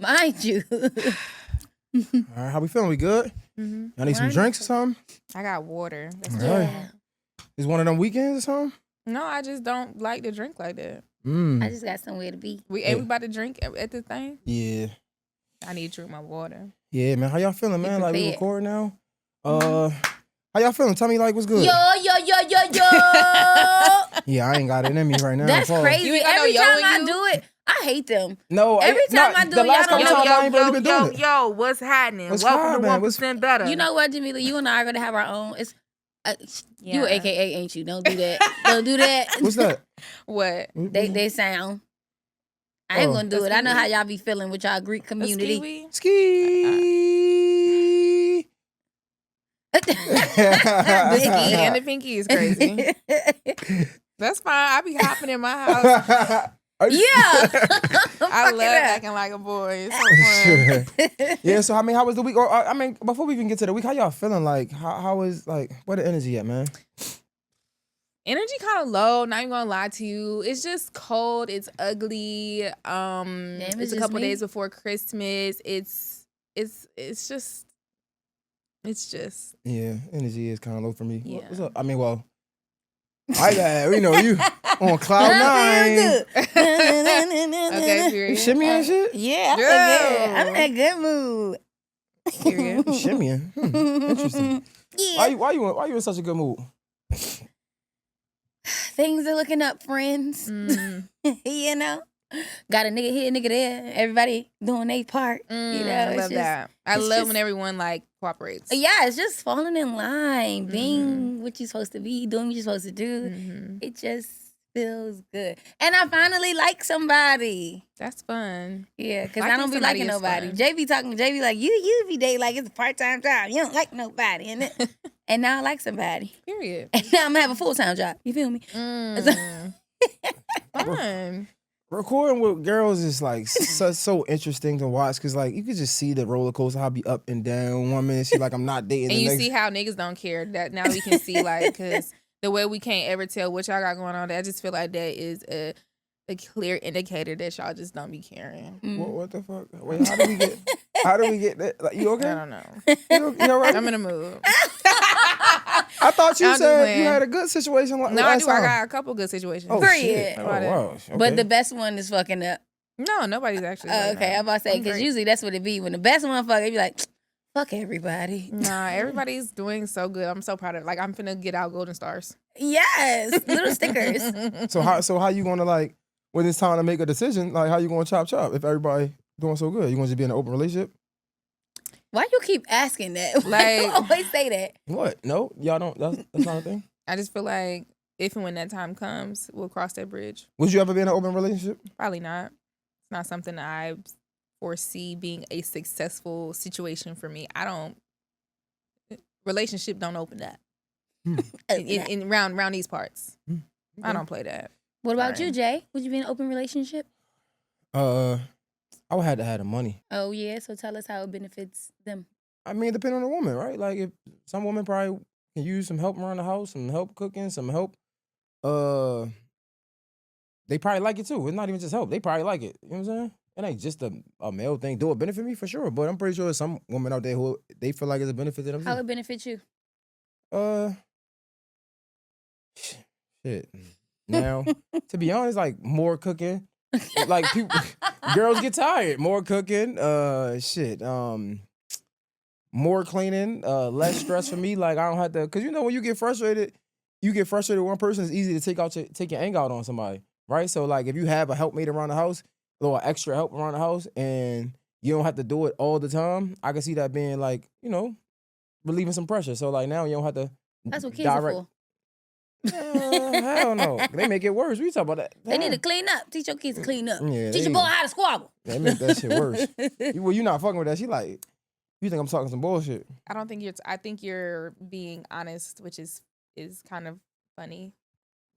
Mind you. All right, how we feeling? We good? I need some drinks or something? I got water. That's All right. Is one of them weekends or something? No, I just don't like to drink like that. I just got somewhere to be. Everybody drink at the thing? Yeah. I need to drink my water. Yeah, man. How y'all feeling, man? Like, we prepared. recording now? How y'all feeling? Tell me, like, what's good? Yo. Yeah, I ain't got it in me right now. That's Pause. crazy. You ain't got no Every yo time in I you? do it, I hate them. No, Every time I do the it, last y'all couple don't times I ain't really been doing it. What's happening? What's Welcome happening? to 1% Better. You know what, Jamila? You and I are going to have our own. It's You Yeah. AKA, ain't you? Don't do that. Don't do that. What's that? What? They sound. I ain't gonna do it. I know how y'all be feeling with y'all Greek community. Ski. The ski and the pinky is crazy. That's fine. I be hopping in my house. Yeah. I love acting like a boy. It's so fun. Yeah, so I mean, how was the week? Or I mean, before we even get to the week, how y'all feeling? Like, how is, like, where the energy at, man? Energy kind of low, not even gonna lie to you. It's just cold, it's ugly. It's a couple days before Christmas. It's just Yeah, energy is kind of low for me. Yeah. What's up? I mean, well, we know you on cloud nine. okay, You period. shimmy and shit? Yeah, I'm in a good mood. Period. You shimmying. Interesting. Yeah. Why you in such a good mood? Things are looking up, friends. You know? Got a nigga here, nigga there. Everybody doing their part. You know, I it's love just, that. I it's love just- when everyone like cooperates. Yeah, it's just falling in line, being what you're supposed to be, doing what you're supposed to do. It just feels good. And I finally like somebody. That's fun. Yeah, because Liking I don't be somebody liking is nobody. fun. Jay be talking to Jay be like, you be dating like it's a part-time job. You don't like nobody. And now I like somebody. Period. And now I'm gonna have a full-time job. You feel me? Fun. Recording with girls is like so interesting to watch because like you could just see the roller coaster, how I be up and down. 1 minute she like I'm not dating. And the you next... see how niggas don't care. That now we can see like because the way we can't ever tell what y'all got going on. I just feel like that is a clear indicator that y'all just don't be caring. What the fuck? Wait, how do we get that? Like, you okay? I don't know. You all right? I'm in a mood. I thought you I'm just said playing. you had a good situation. No, I last do. I time. got a couple good situations. Oh Period. shit! Oh How about wow. Okay. But the best one is fucking up. No, nobody's actually. Oh, like okay, that. I'm about to say, I'm because great. usually that's what it be. When the best one fuck, it be like, fuck everybody. Nah, everybody's doing so good. I'm so proud of it. Like, I'm finna get out golden stars. Yes, little stickers. So how you gonna like when it's time to make a decision? Like how you gonna chop if everybody doing so good? You gonna just be in an open relationship? Why you keep asking that? Why Like- you always say that? What? No, y'all don't. That's not a thing. I just feel like if and when that time comes, we'll cross that bridge. Would you ever be in an open relationship? Probably not. It's not something that I foresee being a successful situation for me. Relationship don't open up in round these parts. I don't play that. What about Sorry. you, Jay? Would you be in an open relationship? I would have to have the money. Oh, yeah, so tell us how it benefits them. I mean, depending on the woman, right? Like if some woman probably can use some help around the house, some help cooking, some help. They probably like it too. It's not even just help. They probably like it. You know what I'm saying? It ain't just a male thing. Do it benefit me for sure, but I'm pretty sure there's some women out there who they feel like it's a benefit to them. How too. it benefits you? Shit. Now, to be honest, like more cooking, like people, girls get tired. More cooking, more cleaning, less stress for me. Like I don't have to, cause you know when you get frustrated with one person. It's easy to take your anger out on somebody, right? So like if you have a helpmate around the house, a little extra help around the house, and you don't have to do it all the time, I can see that being like relieving some pressure. So like now you don't have to. That's what kids are for. Hell no. They make it worse. We talk about that. They need to clean up. Teach your kids to clean up. Yeah, Teach your boy how to squabble. They make that shit worse. You not fucking with that. She like, you think I'm talking some bullshit. I don't think I think you're being honest, which is kind of funny.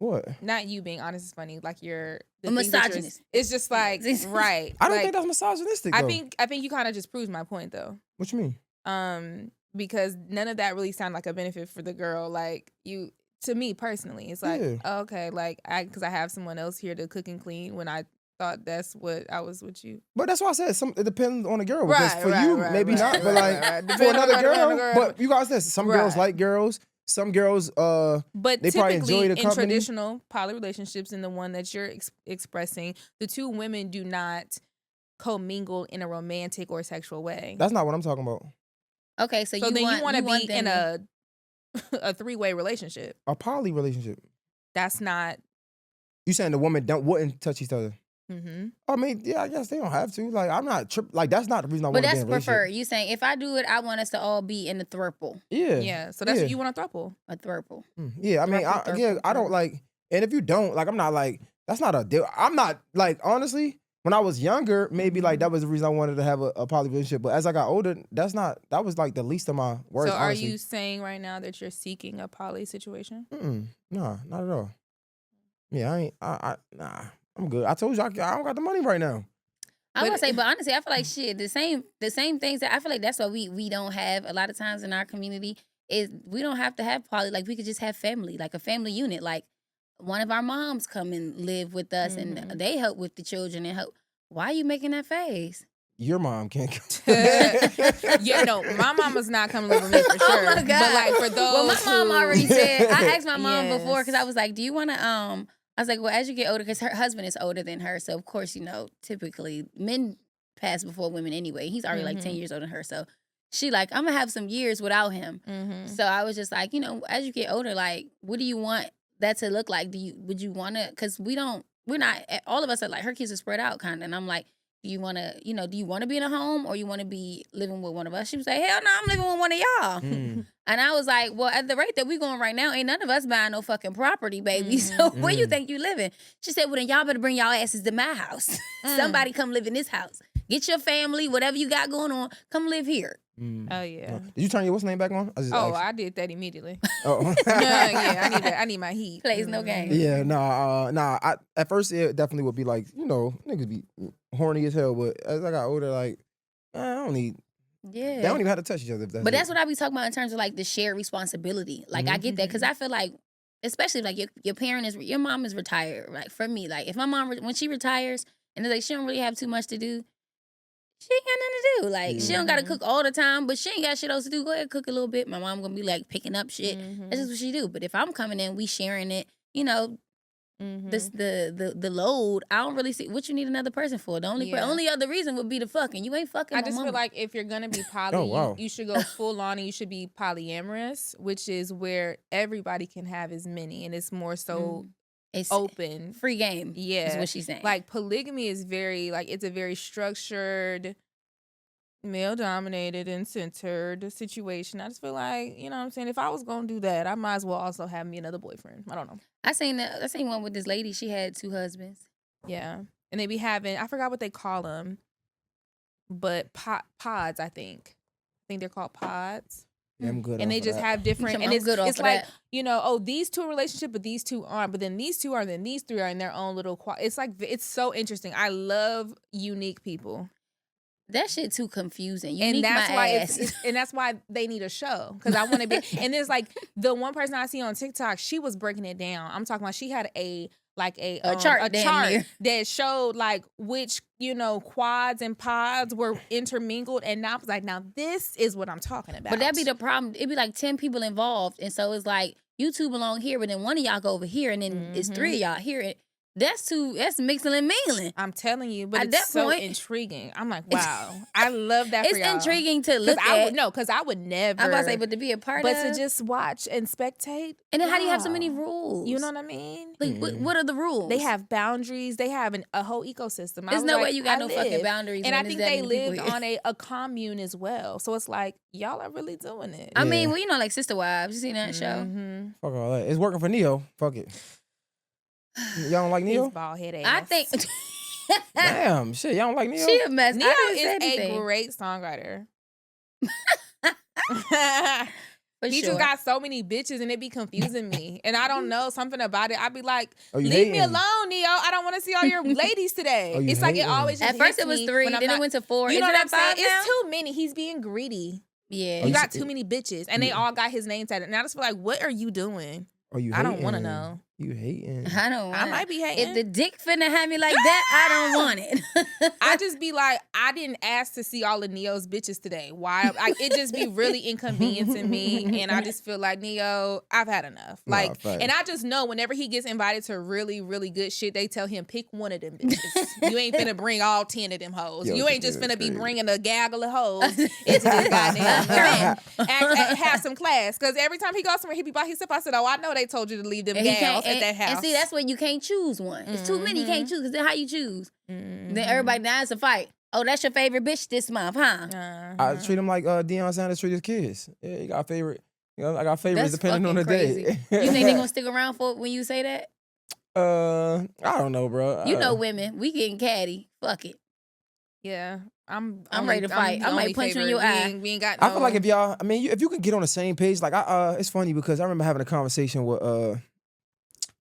What? Not you being honest is funny. Like you're A misogynist. It's just like right. I don't like, think that's misogynistic. I though. think you kind of just proves my point though. What you mean? Because none of that really sounded like a benefit for the girl. Like to me personally, it's like Yeah. oh, okay, like because I have someone else here to cook and clean when I thought that's what I was with you. But that's why I said it depends on the girl. Because for you, maybe not. But like for another girl, but you guys said some girls like girls. Some girls, but they probably enjoy the company. In traditional poly relationships, in the one that you're expressing, the two women do not commingle in a romantic or sexual way. That's not what I'm talking about. Okay, so then you want to be in a three-way relationship, a poly relationship. That's not. You saying the woman wouldn't touch each other? Mm-hmm. I mean, yeah, I guess they don't have to. Like, I'm not like that's not the reason I want to be in a relationship. But that's preferred. You saying if I do it, I want us to all be in a throuple. Yeah, yeah. So that's what you want, a throuple. A throuple. Yeah, I mean, I don't like. And if you don't like, I'm not like that's not a deal. I'm not like honestly. When I was younger, maybe like that was the reason I wanted to have a poly relationship. But as I got older, that was like the least of my worries. So are honestly. you saying right now that you're seeking a poly situation? Nah, not at all. Yeah, nah. I'm good. I told you I don't got the money right now. I was gonna say, but honestly, I feel like shit. The same things that I feel like that's what we don't have a lot of times in our community is we don't have to have poly. Like we could just have family, like a family unit. Like one of our moms come and live with us, and they help with the children and help. Why are you making that face? Your mom can't come. Yeah, no, my mama's not coming to live with me for sure. Oh my God. But like for those, well, my mom already said. I asked my mom before because I was like, "Do you want to?" I was like, well, as you get older, because her husband is older than her. So, of course, typically men pass before women anyway. He's already like 10 years older than her. So, she like, I'm going to have some years without him. So, I was just like, as you get older, like, what do you want that to look like? Would you want to, because we're not, all of us are like, her kids are spread out kind of. And I'm like, do you want to be in a home or you want to be living with one of us? She was like, hell no, I'm living with one of y'all. And I was like, well, at the rate that we going right now, ain't none of us buying no fucking property, baby. So where you think you living? She said, well, then y'all better bring y'all asses to my house. Somebody come live in this house. Get your family, whatever you got going on, come live here. Oh, yeah. Did you turn your what's name back on? I did that immediately. Oh. Yeah, I need my heat. Plays no game. Yeah, nah. At first, it definitely would be like, niggas be horny as hell. But as I got older, like, I don't need. Yeah. They don't even have to touch each other. But that's what I be talking about in terms of like the shared responsibility. Like I get that because I feel like, especially like your mom is retired. Like for me, like if my mom when she retires and it's like she don't really have too much to do, she ain't got nothing to do. Like she don't got to cook all the time, but she ain't got shit else to do. Go ahead, cook a little bit. My mom gonna be like picking up shit. That's just what she do. But if I'm coming in, we sharing it. This the load. I don't really see what you need another person for. The only other reason would be the fucking. You ain't fucking. I just feel like if you're gonna be poly, you should go full on and you should be polyamorous, which is where everybody can have as many, and it's more so it's open, free game. Yeah, is what she's saying. Like polygamy is very it's a very structured, male dominated and centered situation. I just feel like, you know what I'm saying, if I was gonna do that, I might as well also have me another boyfriend. I don't know. I seen one with this lady. She had 2 husbands. Yeah, and they be having, I forgot what they call them, but pods. I think they're called pods. Yeah, I'm good. And they just have different, and it's like these 2 are in a relationship, but these 2 aren't. But then these 2 are, then these 3 are in their own little. It's like it's so interesting. I love unique people. That shit too confusing. You and that's why and that's why they need a show, because I want to be. And there's like the one person I see on TikTok, she was breaking it down. I'm talking about she had a chart that showed like which quads and pods were intermingled, and I was like, now this is what I'm talking about. But that'd be the problem. It'd be like 10 people involved, and so it's like you 2 belong here, but then one of y'all go over here, and then it's 3 of y'all here. That's mixing and mingling. I'm telling you, but it's so intriguing. I'm like, wow, I love that for y'all. It's intriguing to look at. Because I would never. I'm about to say, but to be a part of. But to just watch and spectate. And then how do you have so many rules? You know what I mean? Like, what are the rules? They have boundaries. They have a whole ecosystem. There's no way you got no fucking boundaries. And I think they lived on a commune as well. So it's like, y'all are really doing it. I mean, well, like Sister Wives. You seen that show? Fuck all that. It's working for Neo. Fuck it. Y'all don't like Neo? His bald head ass. I think. Damn, shit. Y'all don't like Neo? She a mess. Neo is a great songwriter. He just got so many bitches, and it be confusing me. And I don't know something about it. I be like, leave me alone, Neo. I don't want to see all your ladies today. It's like it always just at first it was 3, then it went to 4. You know what I'm saying? Now? It's too many. He's being greedy. Yeah, you got too many bitches, and they all got his name tatted. And I just feel like, what are you doing? You I don't want to know. You hating? I don't want I might be hating. If the dick finna have me like that, I don't want it. I just be like, I didn't ask to see all of Neo's bitches today. Why? It just be really inconveniencing me, and I just feel like, Neo, I've had enough. Like, and I just know whenever he gets invited to really, really good shit, they tell him, pick one of them bitches. You ain't finna bring all 10 of them hoes. You ain't just finna be bringing a gaggle of hoes into this goddamn event. Have some class, because every time he goes somewhere, he be by himself. I said, oh, I know they told you to leave them gals at that house. And see, that's when you can't choose one. It's too many. You can't choose. Because then how you choose? Then everybody dies a fight. Oh, that's your favorite bitch this month, huh? I treat him like Deion Sanders treat his kids. Yeah, you got a favorite. You know, I got favorites that's depending on the crazy. day. You think they gonna stick around for when you say that? I don't know, bro. You know women. We getting catty. Fuck it. Yeah. I'm ready to fight. I might punch you in your eye. We ain't got no... I feel like if y'all, I mean, if you could get on the same page, like it's funny because I remember having a conversation with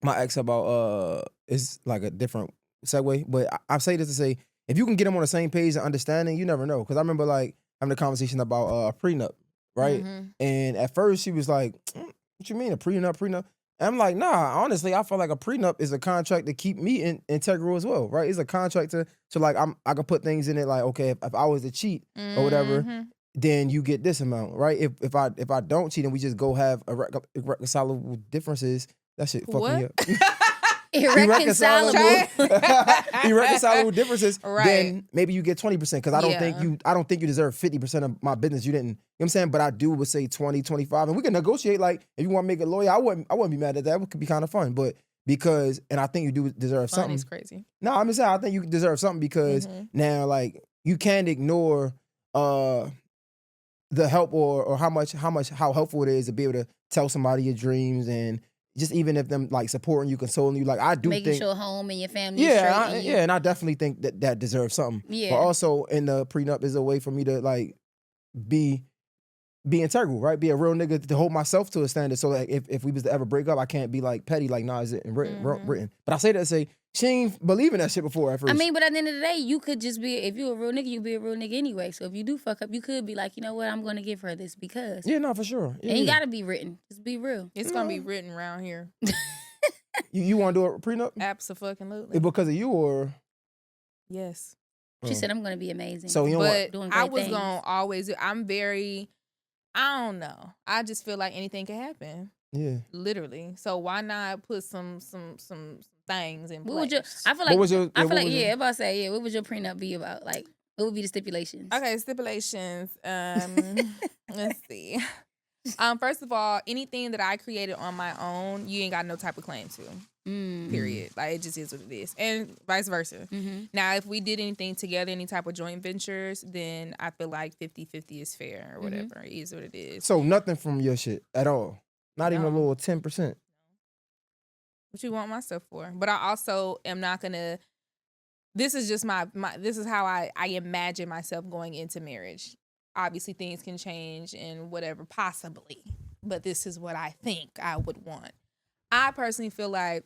my ex about it's like a different segue, but I say this to say, if you can get them on the same page and understanding, you never know. Because I remember like having a conversation about a prenup, right? And at first she was like, "What you mean a prenup? And I'm like, nah. Honestly, I feel like a prenup is a contract to keep me integral as well, right? It's a contract to like I can put things in it like, okay, if I was to cheat or whatever, then you get this amount, right? If I don't cheat and we just go have irreconcilable differences. That shit fuck me up. Irreconcilable differences, right. Then maybe you get 20% because I don't think you deserve 50% of my business. You didn't. You know what I'm saying? But I would say 20, 25, and we can negotiate. Like if you want to make a lawyer, I wouldn't be mad at that. It could be kind of fun, but and I think you do deserve something. Money's crazy. No, I'm just saying I think you deserve something because now like you can't ignore the help or how helpful it is to be able to tell somebody your dreams and just even if them like supporting you, consoling you, like I do making think sure home and your family is straight. And I definitely think that deserves something. Yeah. But also in the prenup is a way for me to like be integral, right? Be a real nigga to hold myself to a standard. So like if we was to ever break up, I can't be like petty, like nah, is it written? But I say that to say she ain't believing that shit before at first. I mean, but at the end of the day, you could just be, if you're a real nigga, you be a real nigga anyway. So if you do fuck up, you could be like, you know what, I'm going to give her this because. Yeah, no, for sure. Yeah, and you got to be written. Just be real. It's going to be written around here. You want to do a prenup? Absolutely. Because of you or? Yes. She said, I'm going to be amazing. So you know what? Doing great I was things. going to always, I'm very, I don't know. I just feel like anything can happen. Yeah. Literally. So why not put some things in place? I feel like, I'm about to say, what would your prenup be about? Like, what would be the stipulations? Okay, stipulations. Let's see. First of all, anything that I created on my own, you ain't got no type of claim to. Period. Like, it just is what it is. And vice versa. Now, if we did anything together, any type of joint ventures, then I feel like 50-50 is fair or whatever. It is what it is. So nothing from your shit at all? Not even a little 10%? What you want my stuff for? But I also am not gonna. This is just my. This is how I imagine myself going into marriage. Obviously, things can change and whatever, possibly. But this is what I think I would want. I personally feel like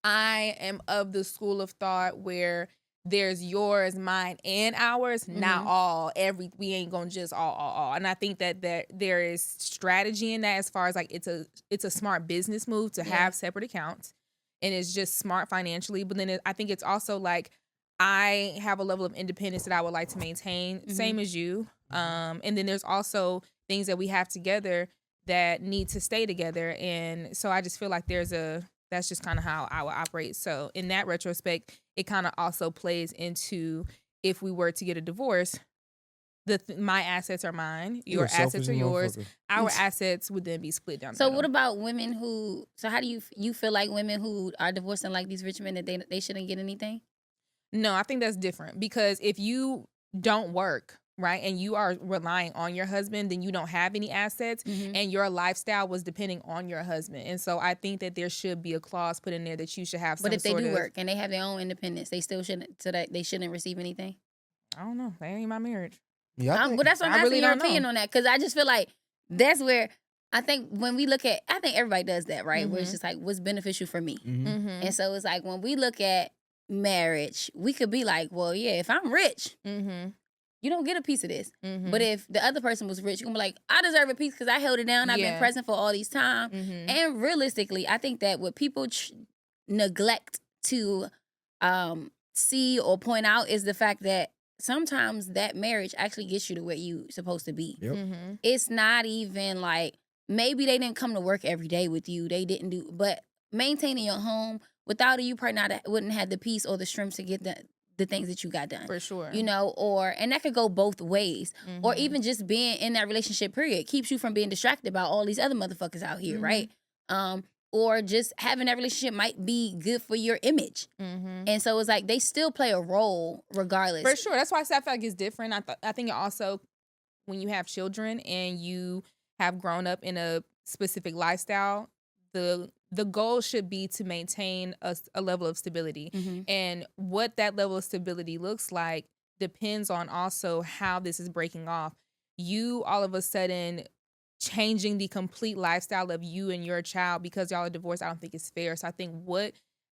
I am of the school of thought where there's yours, mine, and ours. Not all. We ain't gonna just all. And I think that there is strategy in that as far as like it's a smart business move to have separate accounts, and it's just smart financially. But then I think it's also like I have a level of independence that I would like to maintain, same as you. And then there's also things that we have together that need to stay together, and so I just feel like that's just kind of how I would operate. So in that retrospect, it kind of also plays into if we were to get a divorce, my assets are mine, your assets are yours. Our assets would then be split down. So what about women who? So how do you feel like women who are divorcing like these rich men that they shouldn't get anything? No, I think that's different because if you don't work, right, and you are relying on your husband, then you don't have any assets, and your lifestyle was depending on your husband. And so I think that there should be a clause put in there that you should have some. But if they do work and they have their own independence, they still shouldn't. So that they shouldn't receive anything. I don't know. That ain't my marriage. Yeah, but that's what I'm asking your opinion on that, because I just feel like that's where I think when we look at, I think everybody does that, right? Where it's just like what's beneficial for me, and so it's like when we look at marriage, we could be like, well, yeah, if I'm rich. you don't get a piece of this. But if the other person was rich, you're gonna be like, I deserve a piece because I held it down. I've been present for all these time. And realistically, I think that what people neglect to see or point out is the fact that sometimes that marriage actually gets you to where you supposed to be. It's not even like, maybe they didn't come to work every day with you. They didn't do, but maintaining your home, without it, you probably wouldn't have the peace or the strength to get the things that you got done. For sure. You know, and that could go both ways. Or even just being in that relationship period keeps you from being distracted by all these other motherfuckers out here, right? Or just having that relationship might be good for your image. And so it's like they still play a role regardless. For sure. That's why I feel like it's different. I think it also, when you have children and you have grown up in a specific lifestyle, the goal should be to maintain a level of stability. And what that level of stability looks like depends on also how this is breaking off. You all of a sudden changing the complete lifestyle of you and your child because y'all are divorced, I don't think it's fair. So I think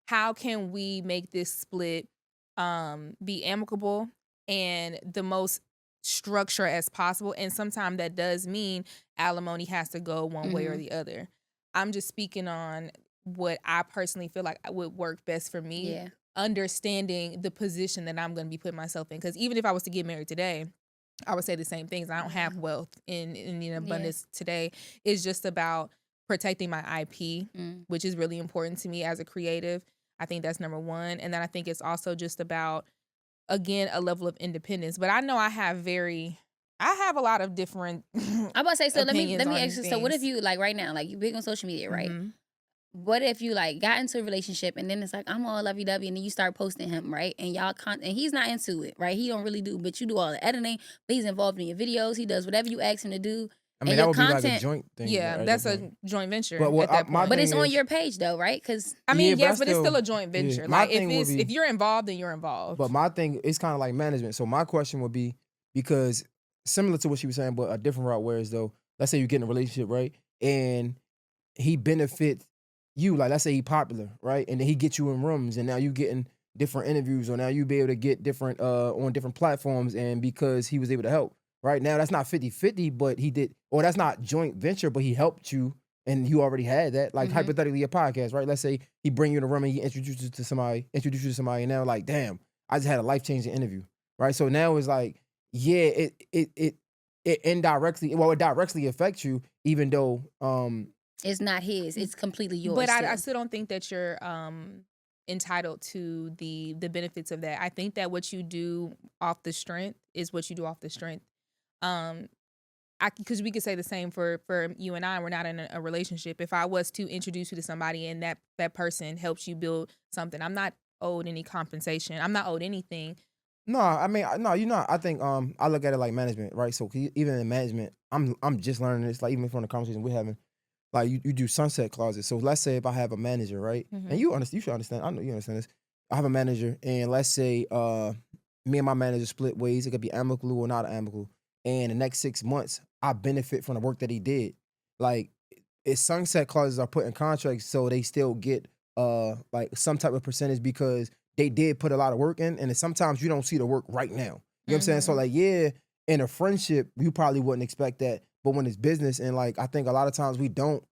how can we make this split be amicable and the most structure as possible? And sometimes that does mean alimony has to go one way or the other. I'm just speaking on what I personally feel like would work best for me, understanding the position that I'm going to be putting myself in. Because even if I was to get married today, I would say the same things. I don't have wealth in abundance today. It's just about protecting my IP, which is really important to me as a creative. I think that's number one. And then I think it's also just about, again, a level of independence. But I know I have a lot of different I'm about to say, so let me ask you, things. so what if you, like right now, like you big on social media, right? What if you like got into a relationship and then it's like, I'm all lovey-dovey, and then you start posting him, right? And and he's not into it, right? He don't really do, but you do all the editing, but he's involved in your videos. He does whatever you ask him to do. I mean, that would be like a joint thing. Yeah, right? that's a joint venture. But it's on your page though, right? Because I mean, yes, but it's still a joint venture. Yeah, like if you're involved, then you're involved. But my thing, it's kind of like management. So my question would be, because similar to what she was saying, but a different route, whereas though, let's say you get in a relationship, right? And he benefits you, like let's say he popular, right? And then he gets you in rooms, and now you getting different interviews, or now you be able to get different on different platforms, and because he was able to help. Right now, that's not 50-50, but he did, or that's not joint venture, but he helped you, and you already had that. Like hypothetically, a podcast, right? Let's say he bring you in a room and he introduce you to somebody, and now like, damn, I just had a life-changing interview, right? So now it's like, yeah, it indirectly, well, it directly affects you, even though it's not his, it's completely yours. But I still don't think that you're entitled to the benefits of that. I think that what you do off the strength is what you do off the strength. Because we could say the same for you and I. We're not in a relationship. If I was to introduce you to somebody and that person helps you build something, I'm not owed any compensation. I'm not owed anything. No, I mean, no, you're not. I think I look at it like management, right? So even in management, I'm just learning this. Like even from the conversation we're having, like you do sunset clauses. So let's say if I have a manager, right, and you should understand. I know you understand this. I have a manager, and let's say me and my manager split ways. It could be amicable or not amicable. And the next 6 months, I benefit from the work that he did. Like, it's sunset clauses are put in contracts so they still get like some type of percentage because they did put a lot of work in, and sometimes you don't see the work right now. You know what I'm saying? So like, yeah, in a friendship, you probably wouldn't expect that, but when it's business, and like I think a lot of times we don't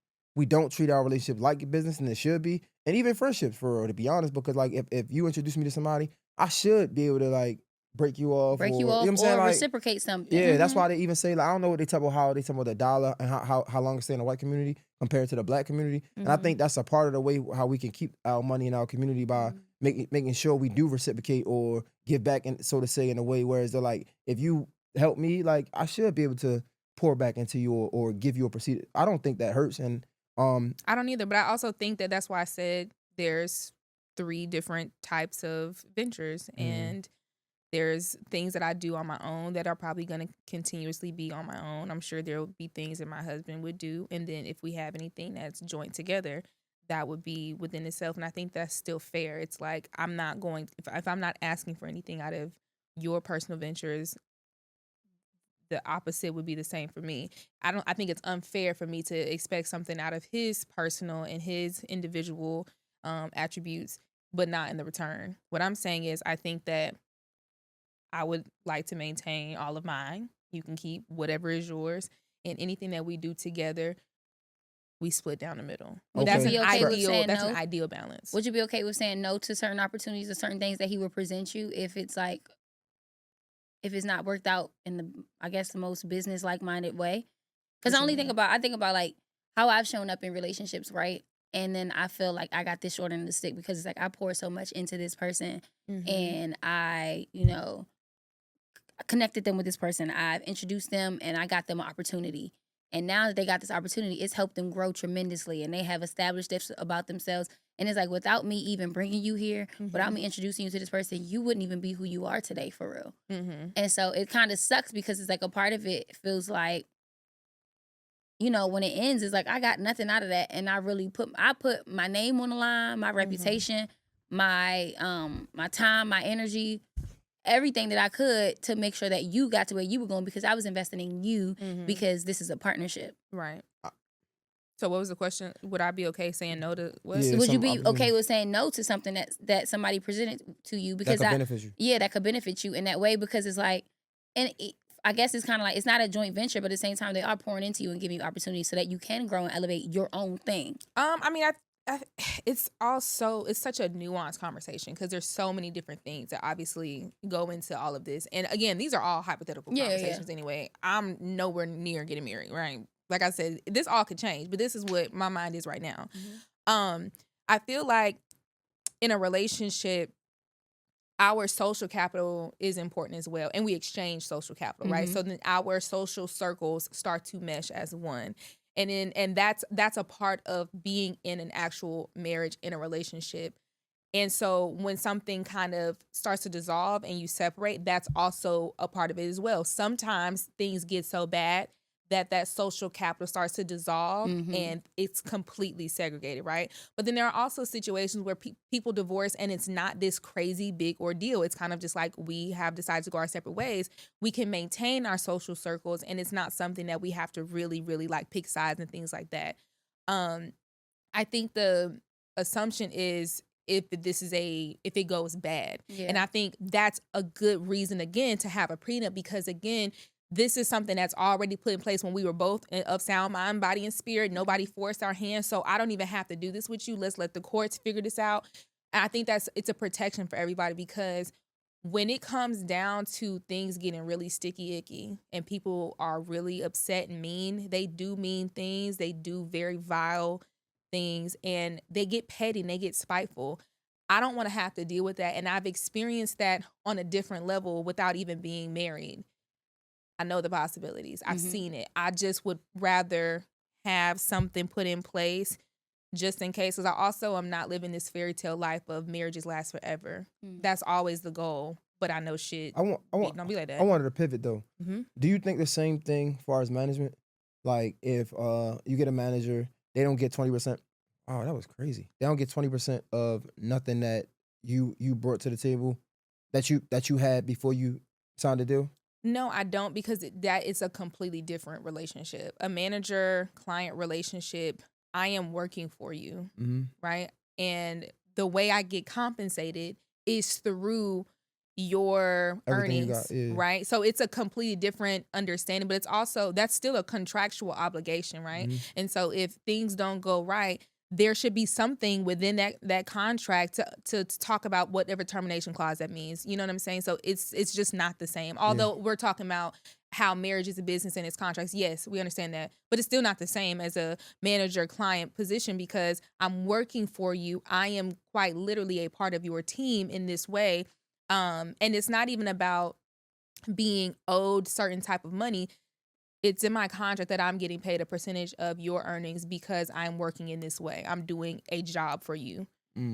treat our relationship like a business, and it should be, and even friendships, for real, to be honest, because like if you introduce me to somebody, I should be able to like break you off, you know what I'm saying? Like, reciprocate something. Yeah, that's why they even say, like, I don't know what they talk about, how they talk about the dollar and how long it stay in the white community compared to the black community. And I think that's a part of the way how we can keep our money in our community by making sure we do reciprocate or give back, and so to say, in a way, whereas they're like, if you help me, like I should be able to pour back into you or give you a procedure. I don't think that hurts. And I don't either, but I also think that that's why I said there's 3 different types of ventures, and there's things that I do on my own that are probably going to continuously be on my own. I'm sure there will be things that my husband would do. And then if we have anything that's joint together, that would be within itself. And I think that's still fair. It's like, I'm not going, if I'm not asking for anything out of your personal ventures, the opposite would be the same for me. I think it's unfair for me to expect something out of his personal and his individual attributes, but not in the return. What I'm saying is, I think that I would like to maintain all of mine. You can keep whatever is yours. And anything that we do together, we split down the middle. Would That's you be an okay with ideal. saying That's no? an ideal balance. Would you be okay with saying no to certain opportunities or certain things that he would present you if it's like, if it's not worked out in the, I guess, the most business like minded way? Because I think about like how I've shown up in relationships, right? And then I feel like I got this short end of the stick because it's like I pour so much into this person, and I, connected them with this person. I've introduced them and I got them an opportunity. And now that they got this opportunity, it's helped them grow tremendously. And they have established this about themselves. And it's like, without me even bringing you here, without me introducing you to this person, you wouldn't even be who you are today for real. And so it kind of sucks because it's like a part of it feels like, when it ends, it's like I got nothing out of that. And I really put my name on the line, my reputation, my my time, my energy, everything that I could to make sure that you got to where you were going, because I was investing in you because this is a partnership. Right. So what was the question? Would I be okay saying no to what? Yeah, Would you be okay with saying no to something that somebody presented to you because that could benefit you? Yeah, that could benefit you in that way, because it's like, I guess it's kind of like, it's not a joint venture, but at the same time, they are pouring into you and giving you opportunities so that you can grow and elevate your own thing. I mean, it's such a nuanced conversation because there's so many different things that obviously go into all of this. And again, these are all hypothetical conversations anyway. I'm nowhere near getting married, right? Like I said, this all could change, but this is what my mind is right now. I feel like in a relationship, our social capital is important as well. And we exchange social capital, right? So then our social circles start to mesh as one. And that's a part of being in an actual marriage, in a relationship. And so when something kind of starts to dissolve and you separate, that's also a part of it as well. Sometimes things get so bad that social capital starts to dissolve and it's completely segregated, right? But then there are also situations where people divorce and it's not this crazy big ordeal. It's kind of just like, we have decided to go our separate ways. We can maintain our social circles and it's not something that we have to really, really like pick sides and things like that. I think the assumption is if it goes bad. Yeah. And I think that's a good reason, again, to have a prenup, because again, this is something that's already put in place when we were both of sound mind, body, and spirit. Nobody forced our hand. So I don't even have to do this with you. Let's let the courts figure this out. And I think it's a protection for everybody, because when it comes down to things getting really sticky icky and people are really upset and mean, they do mean things. They do very vile things and they get petty and they get spiteful. I don't want to have to deal with that. And I've experienced that on a different level without even being married. I know the possibilities. I've seen it. I just would rather have something put in place just in case. Because I also am not living this fairy tale life of marriages last forever. That's always the goal. But I know shit don't be like that. I wanted to pivot though. Do you think the same thing as far as management? Like if you get a manager, they don't get 20%. Oh, that was crazy. They don't get 20% of nothing that you brought to the table that you had before you signed the deal? No, I don't, because that is a completely different relationship. A manager-client relationship, I am working for you, right? And the way I get compensated is through your earnings, right? So it's a completely different understanding, but it's also, that's still a contractual obligation, right? And so if things don't go right, there should be something within that contract to talk about whatever termination clause that means. You know what I'm saying? So it's just not the same. Although we're talking about how marriage is a business and its contracts. Yes, we understand that. But it's still not the same as a manager-client position, because I'm working for you. I am quite literally a part of your team in this way. And it's not even about being owed certain type of money. It's in my contract that I'm getting paid a percentage of your earnings because I'm working in this way. I'm doing a job for you.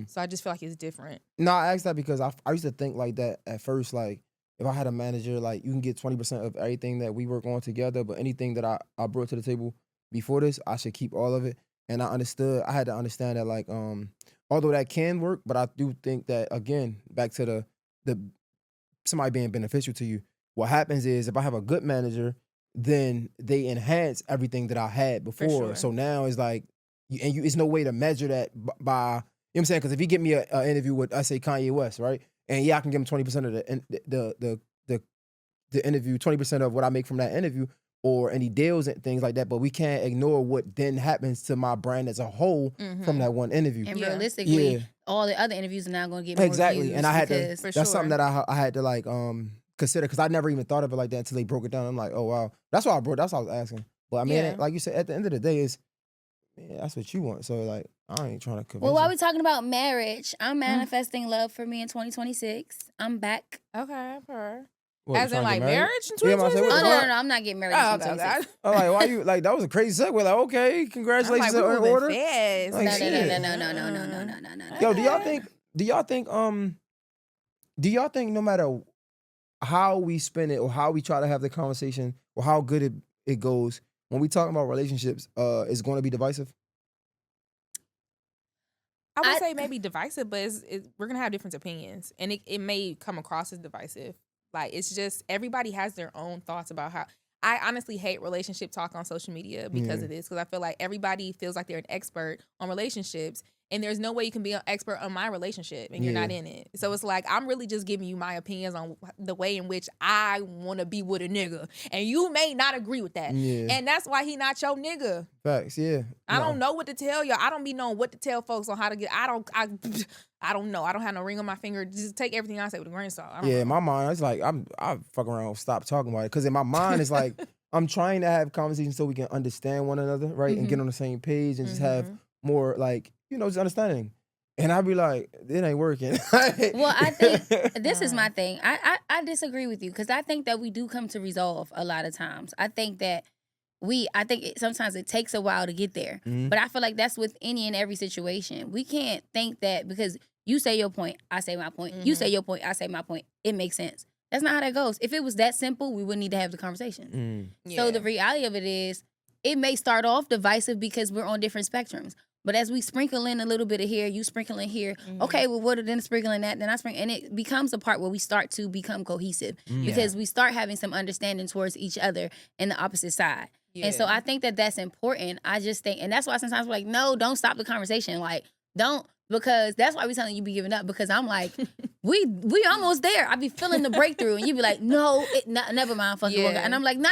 So I just feel like it's different. No, I asked that because I used to think like that at first. Like if I had a manager, like you can get 20% of everything that we work on together, but anything that I brought to the table before this, I should keep all of it. And I had to understand that like, although that can work, but I do think that, again, back to the somebody being beneficial to you, what happens is if I have a good manager, then they enhance everything that I had before. Sure. So now it's like, it's no way to measure that by, you know what I'm saying? Because if you get me an interview with, I say Kanye West, right? And I can give him 20% of the the interview, 20% of what I make from that interview, or any deals and things like that. But we can't ignore what then happens to my brand as a whole from that one interview. And realistically, all the other interviews are now going to get more exactly. views. And I had to. That's something that I had to like consider, because I never even thought of it like that until they broke it down. I'm like, oh wow, that's why That's what I was asking. But I mean, like you said, at the end of the day, that's what you want. So like, I ain't trying to convince Well, while you. we're talking about marriage, I'm manifesting love for me in 2026. I'm back. Okay, What, as in like marriage in 2026? Oh no, I'm not getting married in 2026. Oh, like why you like that was a crazy segue. Like, okay, congratulations like, in order. Fast. Like, No. Yo, do y'all think no matter how we spin it or how we try to have the conversation or how good it goes, when we talk about relationships, it's going to be divisive? I would say maybe divisive, but we're going to have different opinions. And it may come across as divisive. Like, it's just everybody has their own thoughts about how. I honestly hate relationship talk on social media because of this, because I feel like everybody feels like they're an expert on relationships, and there's no way you can be an expert on my relationship and you're not in it. So it's like, I'm really just giving you my opinions on the way in which I want to be with a nigga, and you may not agree with that. And that's why he not your nigga. Facts, yeah. I don't know what to tell y'all. I don't be knowing what to tell folks on how to get. I don't know. I don't have no ring on my finger. Just take everything I say with a grain of salt. In my mind, it's like I fuck around, stop talking about it, because in my mind it's like I'm trying to have conversations so we can understand one another, right, and get on the same page and just have more like, just understanding. And I'd be like, it ain't working. Well, I think this is my thing. I disagree with you, because I think that we do come to resolve a lot of times. I think that sometimes it takes a while to get there. But I feel like that's with any and every situation. We can't think that because you say your point, I say my point. You say your point, I say my point. It makes sense. That's not how that goes. If it was that simple, we wouldn't need to have the conversation. So the reality of it is, it may start off divisive because we're on different spectrums. But as we sprinkle in a little bit of here, you sprinkle in here, okay, well, what are then sprinkling that? Then I sprinkle, and it becomes a part where we start to become cohesive because we start having some understanding towards each other and the opposite side. And so I think that that's important. I just think, and that's why sometimes we're like, no, don't stop the conversation. Like, don't, because that's why we telling you be giving up, because I'm like, we almost there. I be feeling the breakthrough, and you be like, no, never mind, fucking work. And I'm like, no.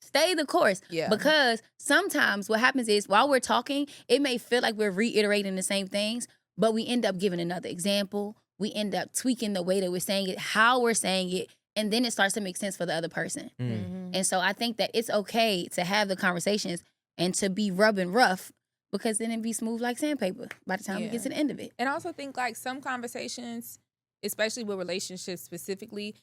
Stay the course. Because sometimes what happens is, while we're talking, it may feel like we're reiterating the same things, but we end up giving another example. We end up tweaking the way that we're saying it, how we're saying it, and then it starts to make sense for the other person. And so I think that it's okay to have the conversations and to be rubbing rough, because then it'd be smooth like sandpaper by the time we get to the end of it. And I also think like some conversations, especially with relationships specifically,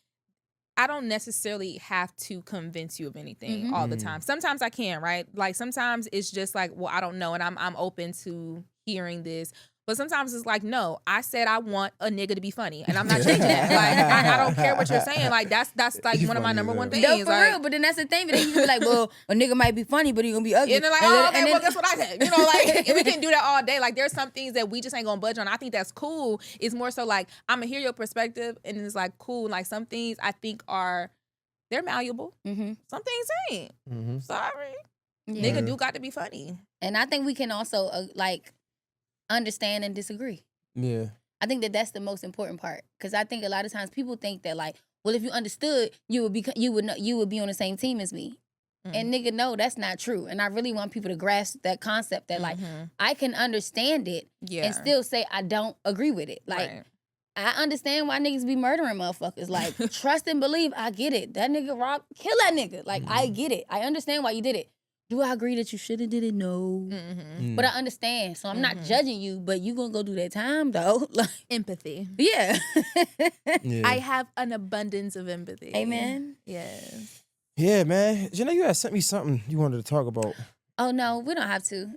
I don't necessarily have to convince you of anything all the time. Sometimes I can, right? Like sometimes it's just like, well, I don't know, and I'm open to hearing this. But sometimes it's like, no, I said I want a nigga to be funny, and I'm not changing that. Like, I don't care what you're saying. Like, that's like one of my number one things. No, for real. But then that's the thing. But then you be like, well, a nigga might be funny, but he gonna be ugly. And they're like, oh, okay, well, guess what I said. You know, like, we can do that all day. Like, there's some things that we just ain't gonna budge on. I think that's cool. It's more so like, I'm gonna hear your perspective, and it's like, cool. Like, some things I think they're malleable. Some things ain't. Sorry. Nigga do got to be funny. And I think we can also, understand and disagree. I think that that's the most important part, because I think a lot of times people think that, like, well, if you understood, you would be on the same team as me. And nigga, no, that's not true. And I really want people to grasp that concept that like I can understand it and still say I don't agree with it. Like I understand why niggas be murdering motherfuckers. Like, trust and believe, I get it. That nigga robbed, kill that nigga. Like, I get it. I understand why you did it. Do I agree that you should have did it? No. But I understand. So I'm not judging you, but you gonna go do that time though. Like, empathy. Yeah. I have an abundance of empathy. Amen. Yes. Yeah, man. Janae, you had sent me something you wanted to talk about. Oh no, we don't have to.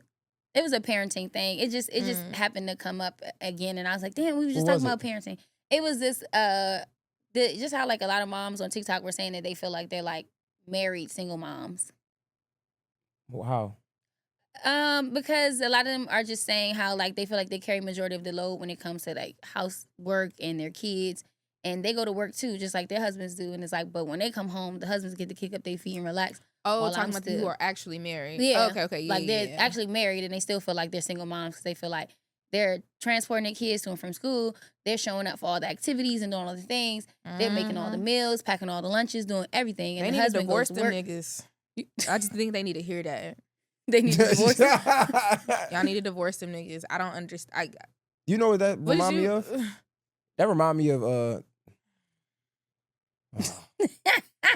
It was a parenting thing. It just happened to come up again, and I was like, damn, we were just talking about parenting. It was this just how like a lot of moms on TikTok were saying that they feel like they're like married single moms. How? Because a lot of them are just saying how like they feel like they carry majority of the load when it comes to like housework and their kids, and they go to work too, just like their husbands do. And it's like, but when they come home, the husbands get to kick up their feet and relax. Oh, talking about people who are actually married. Yeah. Okay. Like they're actually married and they still feel like they're single moms because they feel like They're transporting their kids to and from school. They're showing up for all the activities and doing all the things. They're making all the meals, packing all the lunches, doing everything. And they the need husband to divorce goes to them work. niggas. I just think they need to hear that. They need to divorce them. Y'all need to divorce them niggas. I don't understand. You know what that remind me of? That remind me of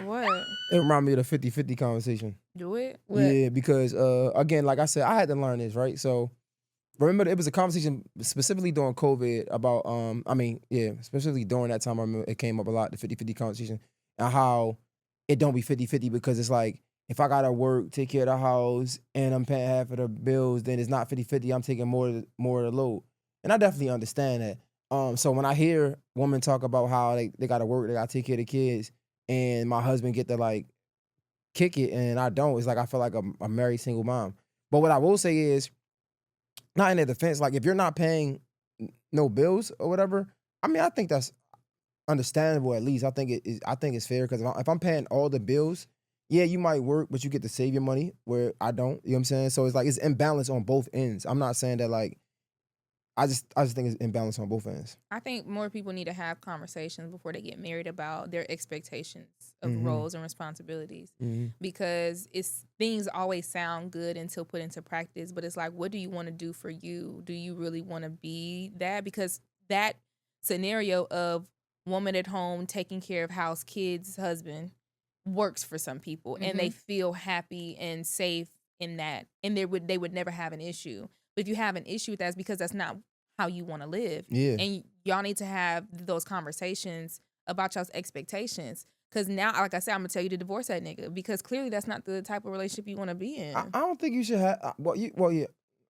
What? It remind me of the 50-50 conversation. Do it? What? Yeah, because again, like I said, I had to learn this, right? So remember, it was a conversation specifically during COVID about specifically during that time. I remember it came up a lot, the 50-50 conversation, and how it don't be 50-50 because it's like, if I gotta work, take care of the house, and I'm paying half of the bills, then it's not 50-50. I'm taking more of the load. And I definitely understand that. So when I hear women talk about how they gotta work, they gotta take care of the kids, and my husband get to like kick it and I don't, it's like I feel like a married single mom. But what I will say is, not in their defense, like if you're not paying no bills or whatever, I mean, I think that's understandable at least. I think it's fair because if I'm paying all the bills, yeah, you might work, but you get to save your money where I don't. You know what I'm saying? So it's like it's imbalance on both ends. I'm not saying that like I just think it's imbalance on both ends. I think more people need to have conversations before they get married about their expectations of roles and responsibilities, because things always sound good until put into practice. But it's like, what do you want to do for you? Do you really want to be that? Because that scenario of woman at home taking care of house, kids, husband works for some people, and they feel happy and safe in that, and they would never have an issue. But if you have an issue with that, it's because that's not how you want to live. Yeah. And y'all need to have those conversations about y'all's expectations. Because now, like I said, I'm going to tell you to divorce that nigga. Because clearly that's not the type of relationship you want to be in. I don't think you should have, yeah.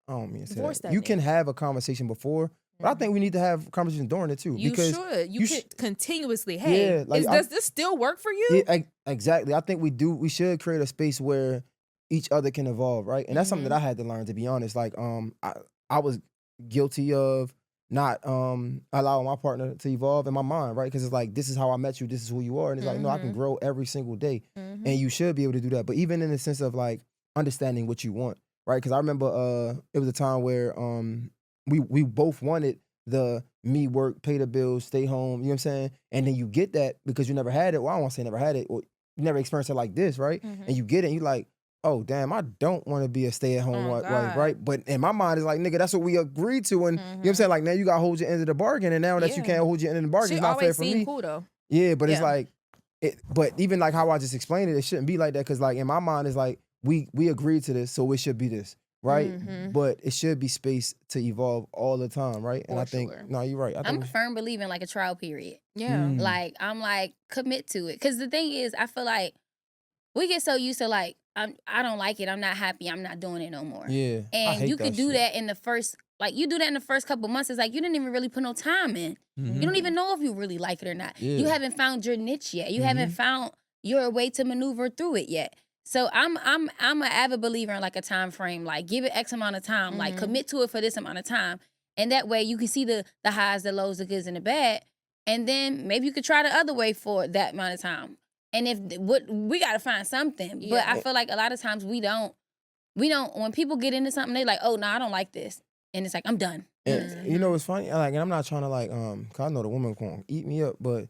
I don't mean to say Divorce that. that You nigga. can have a conversation before, but I think we need to have conversations during it too. You because should. You could continuously, hey, Yeah, like, does this still work for you? Yeah, exactly. I think we should create a space where each other can evolve, right? And that's something that I had to learn, to be honest. Like, I was guilty of not allowing my partner to evolve in my mind, right? Because it's like, this is how I met you, this is who you are. And it's like, no, I can grow every single day. And you should be able to do that. But even in the sense of like understanding what you want, right? Because I remember it was a time where we both wanted the me work, pay the bills, stay home, you know what I'm saying? And then you get that because you never had it. Well, I don't want to say never had it, or you never experienced it like this, right? And you get it and you're like, oh, damn, I don't want to be a stay-at-home wife, right? But in my mind, it's like, nigga, that's what we agreed to. And you know what I'm saying? Like, now you got to hold your end of the bargain. And now that you can't hold your end of the bargain, it's not fair for me. She always seemed cool, though. Yeah, but it's like, but even like how I just explained it, it shouldn't be like that. Because like in my mind, it's like, we agreed to this, so it should be this, right? But it should be space to evolve all the time, right? And I think, no, you're right. I'm a firm believer in like a trial period. Yeah. Like, I'm like, commit to it. Because the thing is, I feel like we get so used to like, I don't like it, I'm not happy, I'm not doing it no more. Yeah. And you could do that in the first, like you do that in the first couple months. It's like you didn't even really put no time in. You don't even know if you really like it or not. Yeah. You haven't found your niche yet. You haven't found your way to maneuver through it yet. So I'm an avid believer in like a time frame. Like give it X amount of time. Like commit to it for this amount of time. And that way you can see the highs, the lows, the goods, and the bad. And then maybe you could try the other way for that amount of time. And if we got to find something, but I feel like a lot of times we don't. When people get into something, they like, oh no, I don't like this, and it's like I'm done. And you know what's funny? Like, and I'm not trying to like, cause I know the woman gonna eat me up, but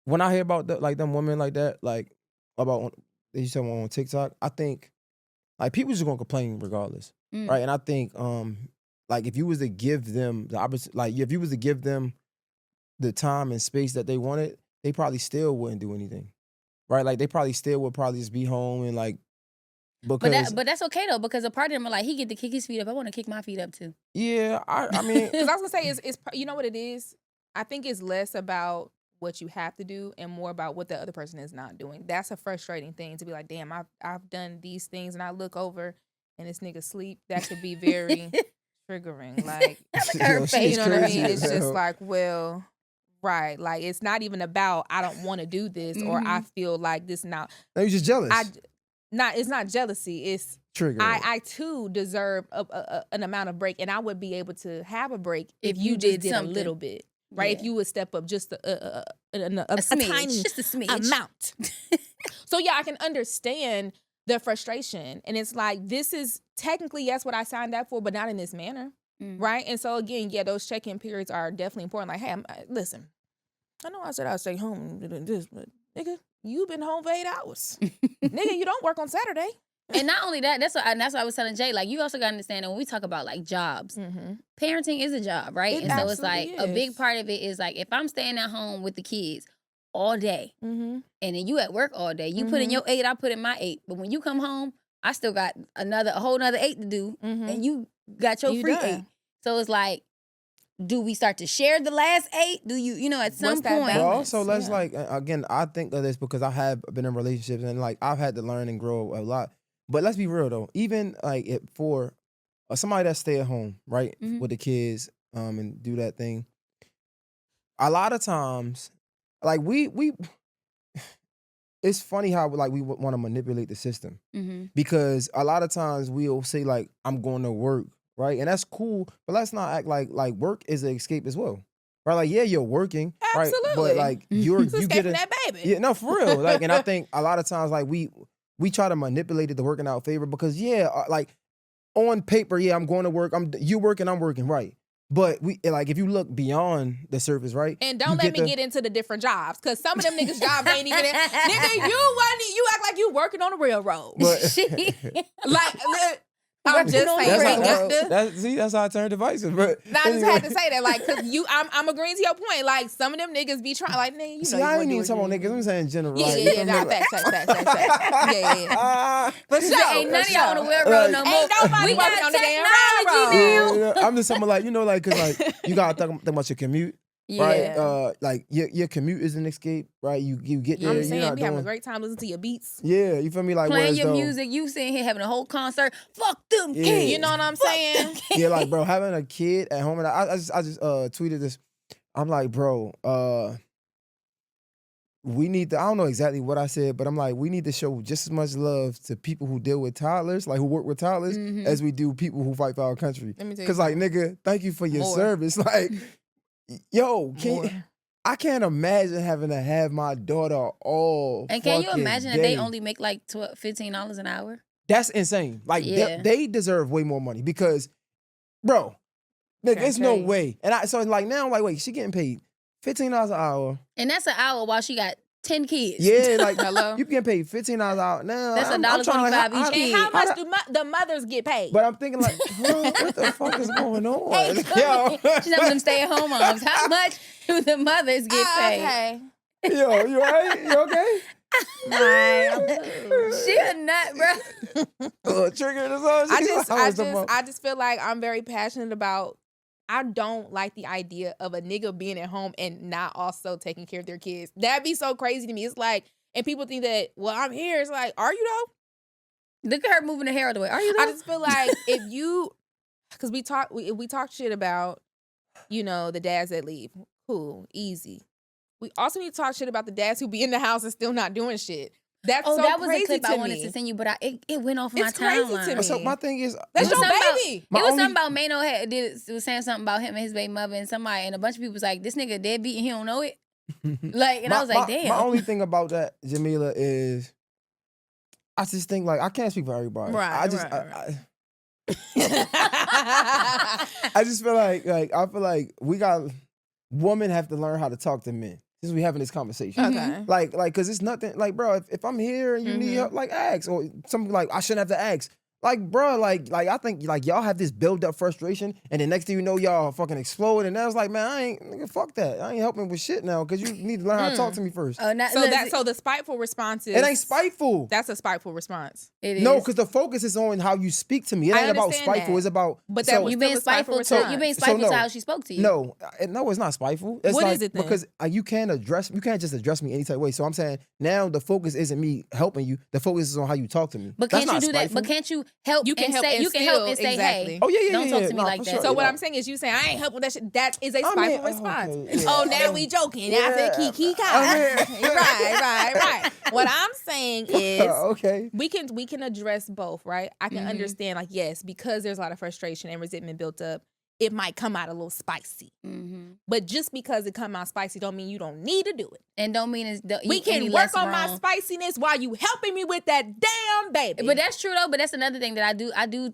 when I hear about them women like that, like about they used to on TikTok, I think like people just gonna complain regardless, right? And I think like if you was to give them the opposite, like if you was to give them the time and space that they wanted, they probably still wouldn't do anything. Right, like they probably still would probably just be home and like, because but that's okay though, because a part of them are like, he get to kick his feet up. I want to kick my feet up too. Yeah, I mean, because I was gonna say it's you know what it is. I think it's less about what you have to do and more about what the other person is not doing. That's a frustrating thing to be like, damn, I've done these things and I look over and this nigga sleep. That could be very triggering. Like her face, you know what I mean? It's just like, well. Right, like it's not even about I don't want to do this or I feel like this now. No, you're just jealous. It's not jealousy. It's trigger. I too deserve an amount of break, and I would be able to have a break if you just did a little bit. Right, if you would step up just a smidge, tiny just a smidge amount. So yeah, I can understand the frustration, and it's like this is technically yes what I signed up for, but not in this manner. right? And so again, yeah, those check-in periods are definitely important. Like, hey, listen, I know I said I'd stay home and do this, but nigga, you been home for 8 hours. Nigga, you don't work on Saturday. And not only that, that's what I was telling Jay. Like, you also got to understand that when we talk about like jobs, parenting is a job, right? And so it's like a big part of it is like if I'm staying at home with the kids all day, and then you at work all day, you put in your 8, I put in my 8. But when you come home, I still got a whole nother 8 to do, and you got your free 8. So it's like, do we start to share the last 8? Do you at some point? But also, let's like, again, I think of this because I have been in relationships and like I've had to learn and grow a lot. But let's be real though, even like for somebody that stay at home, right, with the kids, and do that thing. A lot of times, like we, it's funny how like we want to manipulate the system because a lot of times we'll say like I'm going to work. Right, and that's cool, but let's not act like work is an escape as well, right? Like, yeah, you're working, absolutely, right? But like you get that baby. Yeah, no, for real. Like, and I think a lot of times like we try to manipulate it to work in our favor because like on paper, I'm going to work. You working, I'm working, right? But we like if you look beyond the surface, right? And don't let me get into the different jobs because some of them niggas' jobs ain't even. Nigga, you act like you working on a railroad. Like. I'm just saying. That's how I turn divisive. But I just had to say that, like, cause I'm agreeing to your point. Like, some of them niggas be trying, like, nigga, you know. I ain't even talking about niggas. I'm saying in general. Yeah, nah, facts. Yeah. But ain't none of y'all on the railroad no more. Ain't nobody working on the damn railroad. I'm just something like, like, cause like you gotta think about your commute. Yeah. Right, like your commute is an escape, right? You get there. I'm saying, be having a great time listening to your beats. Yeah, you feel me? Like playing your music, you sitting here having a whole concert. Fuck them kids. You know what I'm saying? Yeah, like bro, having a kid at home, and I just tweeted this. I'm like, bro, we need to. I don't know exactly what I said, but I'm like, we need to show just as much love to people who deal with toddlers, like who work with toddlers, as we do people who fight for our country. Because like, nigga, thank you for your service, like. Yo, I can't imagine having to have my daughter all. And can you imagine that they only make like $15 an hour? That's insane. Like they deserve way more money because, bro, nigga, it's no way. And so like now I'm like, wait, she getting paid $15 an hour, and that's an hour while she got 10 kids. Yeah, like hello, you getting paid $15 an hour now. That's $1.25 each kid. And how much do the mothers get paid? But I'm thinking like, what the fuck is going on? Hey, she's one of them stay-at-home moms. How much do the mothers get paid? Okay. Yo, you alright? You okay? She a nut, bro. Triggered us all. I just feel like I'm very passionate about. I don't like the idea of a nigga being at home and not also taking care of their kids. That'd be so crazy to me. It's like, and people think that, well, I'm here. It's like, are you though? Look at her moving the hair out of the way. Are you though? I just feel like if you, because we talk shit about, the dads that leave. Cool, easy. We also need to talk shit about the dads who be in the house and still not doing shit. That's so that was crazy a clip to I wanted to send you, but it went off my timeline. Crazy to me. So my thing is, that's your baby. It was something about Mano was saying something about him and his baby mother and somebody, and a bunch of people was like, "This nigga deadbeat and he don't know it." Like, and I was like, "Damn." My only thing about that, Jamila, is I just think like I can't speak for everybody. Right. I just feel like I feel like women have to learn how to talk to men. Since we having this conversation. Okay. Like, cause it's nothing, like, bro, if I'm here and you need help, like, ask. Or something like, I shouldn't have to ask. Like, bro, like I think, like, y'all have this build up frustration, and the next thing you know, y'all fucking explode, and now it's like, man, nigga, fuck that. I ain't helping with shit now, cause you need to learn how to talk to me first. So the spiteful response is... It ain't spiteful. That's a spiteful response. It is. No, cause the focus is on how you speak to me. It ain't about spiteful, it's about... But that was you being spiteful to how she spoke to you. No, it's not spiteful. It's what like, is it then? Because you can't just address me any type of way. So I'm saying, now the focus isn't me helping you, the focus is on how you talk to me. But can't you do that? But can't you help you can help and say, exactly. hey, oh, yeah, don't talk to me like that. Sure, so what I'm saying is you saying, I ain't helping with that shit. That is a spiteful response. Okay, yeah. Oh, now we joking. Now I said kiki ka. Right. What I'm saying is okay. we can address both, right? I can understand, like, yes, because there's a lot of frustration and resentment built up, it might come out a little spicy. But just because it come out spicy don't mean you don't need to do it. And don't mean we can work on my spiciness while you helping me with that damn come, baby. But that's true though. But that's another thing that I do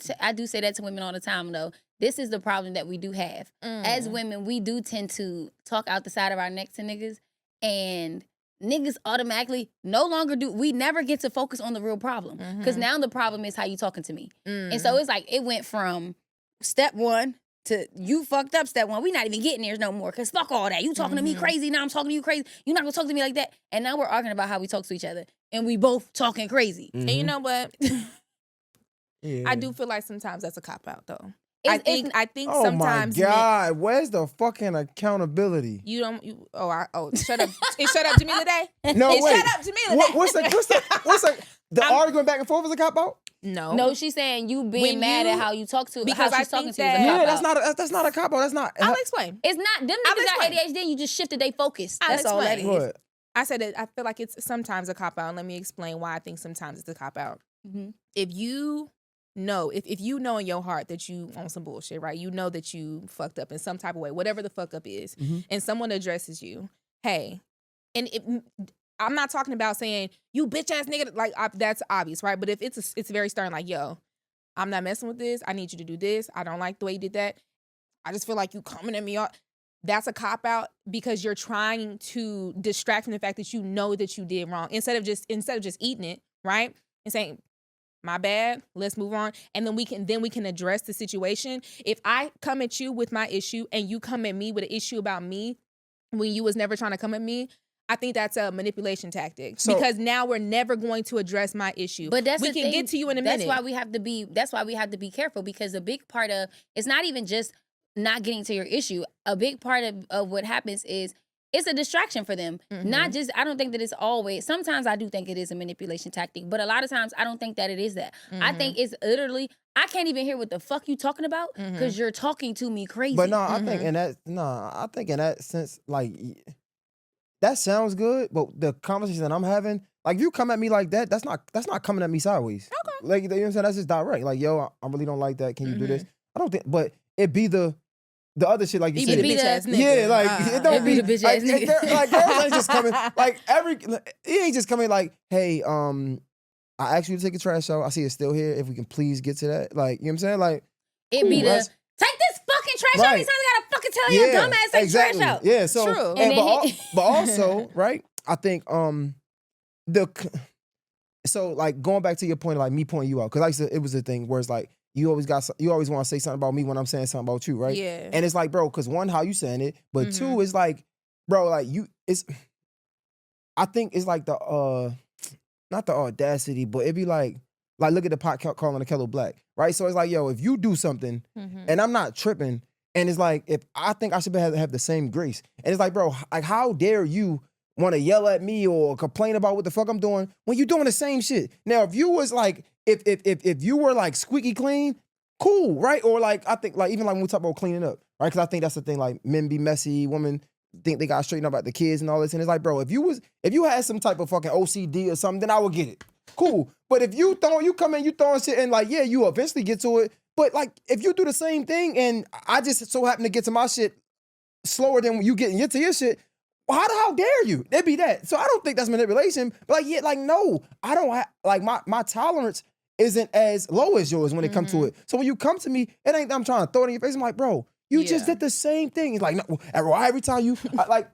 say that to women all the time though. This is the problem that we do have as women. We do tend to talk out the side of our neck to niggas, and niggas automatically we never get to focus on the real problem, because now the problem is how you talking to me, and so it's like it went from step one to you fucked up step one. We not even getting there no more, because fuck all that. You talking to me crazy, now I'm talking to you crazy. You not gonna talk to me like that. And now we're arguing about how we talk to each other, and we both talking crazy. And you know what? I do feel like sometimes that's a cop out though. I think sometimes. Oh my God, where's the fucking accountability? You don't. Shut up! It shut up to me today. No, wait. Shut up to me today. What's the arguing back and forth is a cop out? No, she's saying you being mad at how you talk to because how she's I talking think to you. Is a cop out. That's not a cop out. That's not. I'll explain. It's not. Them niggas got ADHD. You just shifted their focus. That's all that is. What? I said that I feel like it's sometimes a cop out, and let me explain why I think sometimes it's a cop out. If you know, if you know in your heart that you on some bullshit, right? You know that you fucked up in some type of way, whatever the fuck up is, and someone addresses you, hey, and I'm not talking about saying you bitch ass nigga, like that's obvious, right? But if it's very stern, like, yo, I'm not messing with this. I need you to do this. I don't like the way you did that. I just feel like you coming at me up. That's a cop out, because you're trying to distract from the fact that you know that you did wrong, instead of just eating it, right? And saying, my bad, let's move on. And then we can address the situation. If I come at you with my issue and you come at me with an issue about me when you was never trying to come at me, I think that's a manipulation tactic, because now we're never going to address my issue. But we can get to you in a minute. That's why we have to be careful, because a big part of it's not even just not getting to your issue. A big part of what happens is it's a distraction for them. Not just, I don't think that it's always, sometimes I do think it is a manipulation tactic, but a lot of times I don't think that it is that. I think it's literally, I can't even hear what the fuck you talking about, because you're talking to me crazy. But I think in that sense, like, that sounds good, but the conversation that I'm having, like, if you come at me like that, that's not coming at me sideways. Okay. Like, you know what I'm saying? That's just direct. Like, yo, I really don't like that. Can you do this? I don't think, but it be the other shit, like you said. Be the bitch ass nigga. Yeah, like, it don't be the bitch ass nigga. Like, girls ain't just coming, like, it ain't just coming like, hey, I asked you to take the trash out. I see it's still here. If we can please get to that. Like, you know what I'm saying? Like, it be the, take this fucking trash out. Every time I gotta fucking tell your dumb ass take trash out. Yeah, so, true. But also, right, I think, so, like, going back to your point of, like, me pointing you out, because like I said, it was a thing where it's like, you always want to say something about me when I'm saying something about you, right? Yeah. And it's like, bro, because one, how you saying it, but two, it's like, bro, like I think it's like the not the audacity, but it'd be like look at the pot calling the kettle black, right? So it's like, yo, if you do something and I'm not tripping, and it's like, if I think I should have the same grace, and it's like, bro, like, how dare you want to yell at me or complain about what the fuck I'm doing when you doing the same shit? Now, if you was like, if you were like squeaky clean, cool, right? Or like, I think like, even like when we talk about cleaning up, right? Because I think that's the thing, like, men be messy, women think they got to straighten up about the kids and all this. And it's like, bro, if you had some type of fucking OCD or something, then I would get it. Cool. But if you come in, you throwing shit, and like, yeah, you eventually get to it. But like, if you do the same thing and I just so happen to get to my shit slower than you get to your shit, well, how dare you? It'd be that. So I don't think that's manipulation. But like, yeah, like, no, I don't have, like, my tolerance isn't as low as yours when it comes to it. So when you come to me, it ain't I'm trying to throw it in your face. I'm like, bro, you just did the same thing. It's like, no, every time you, like,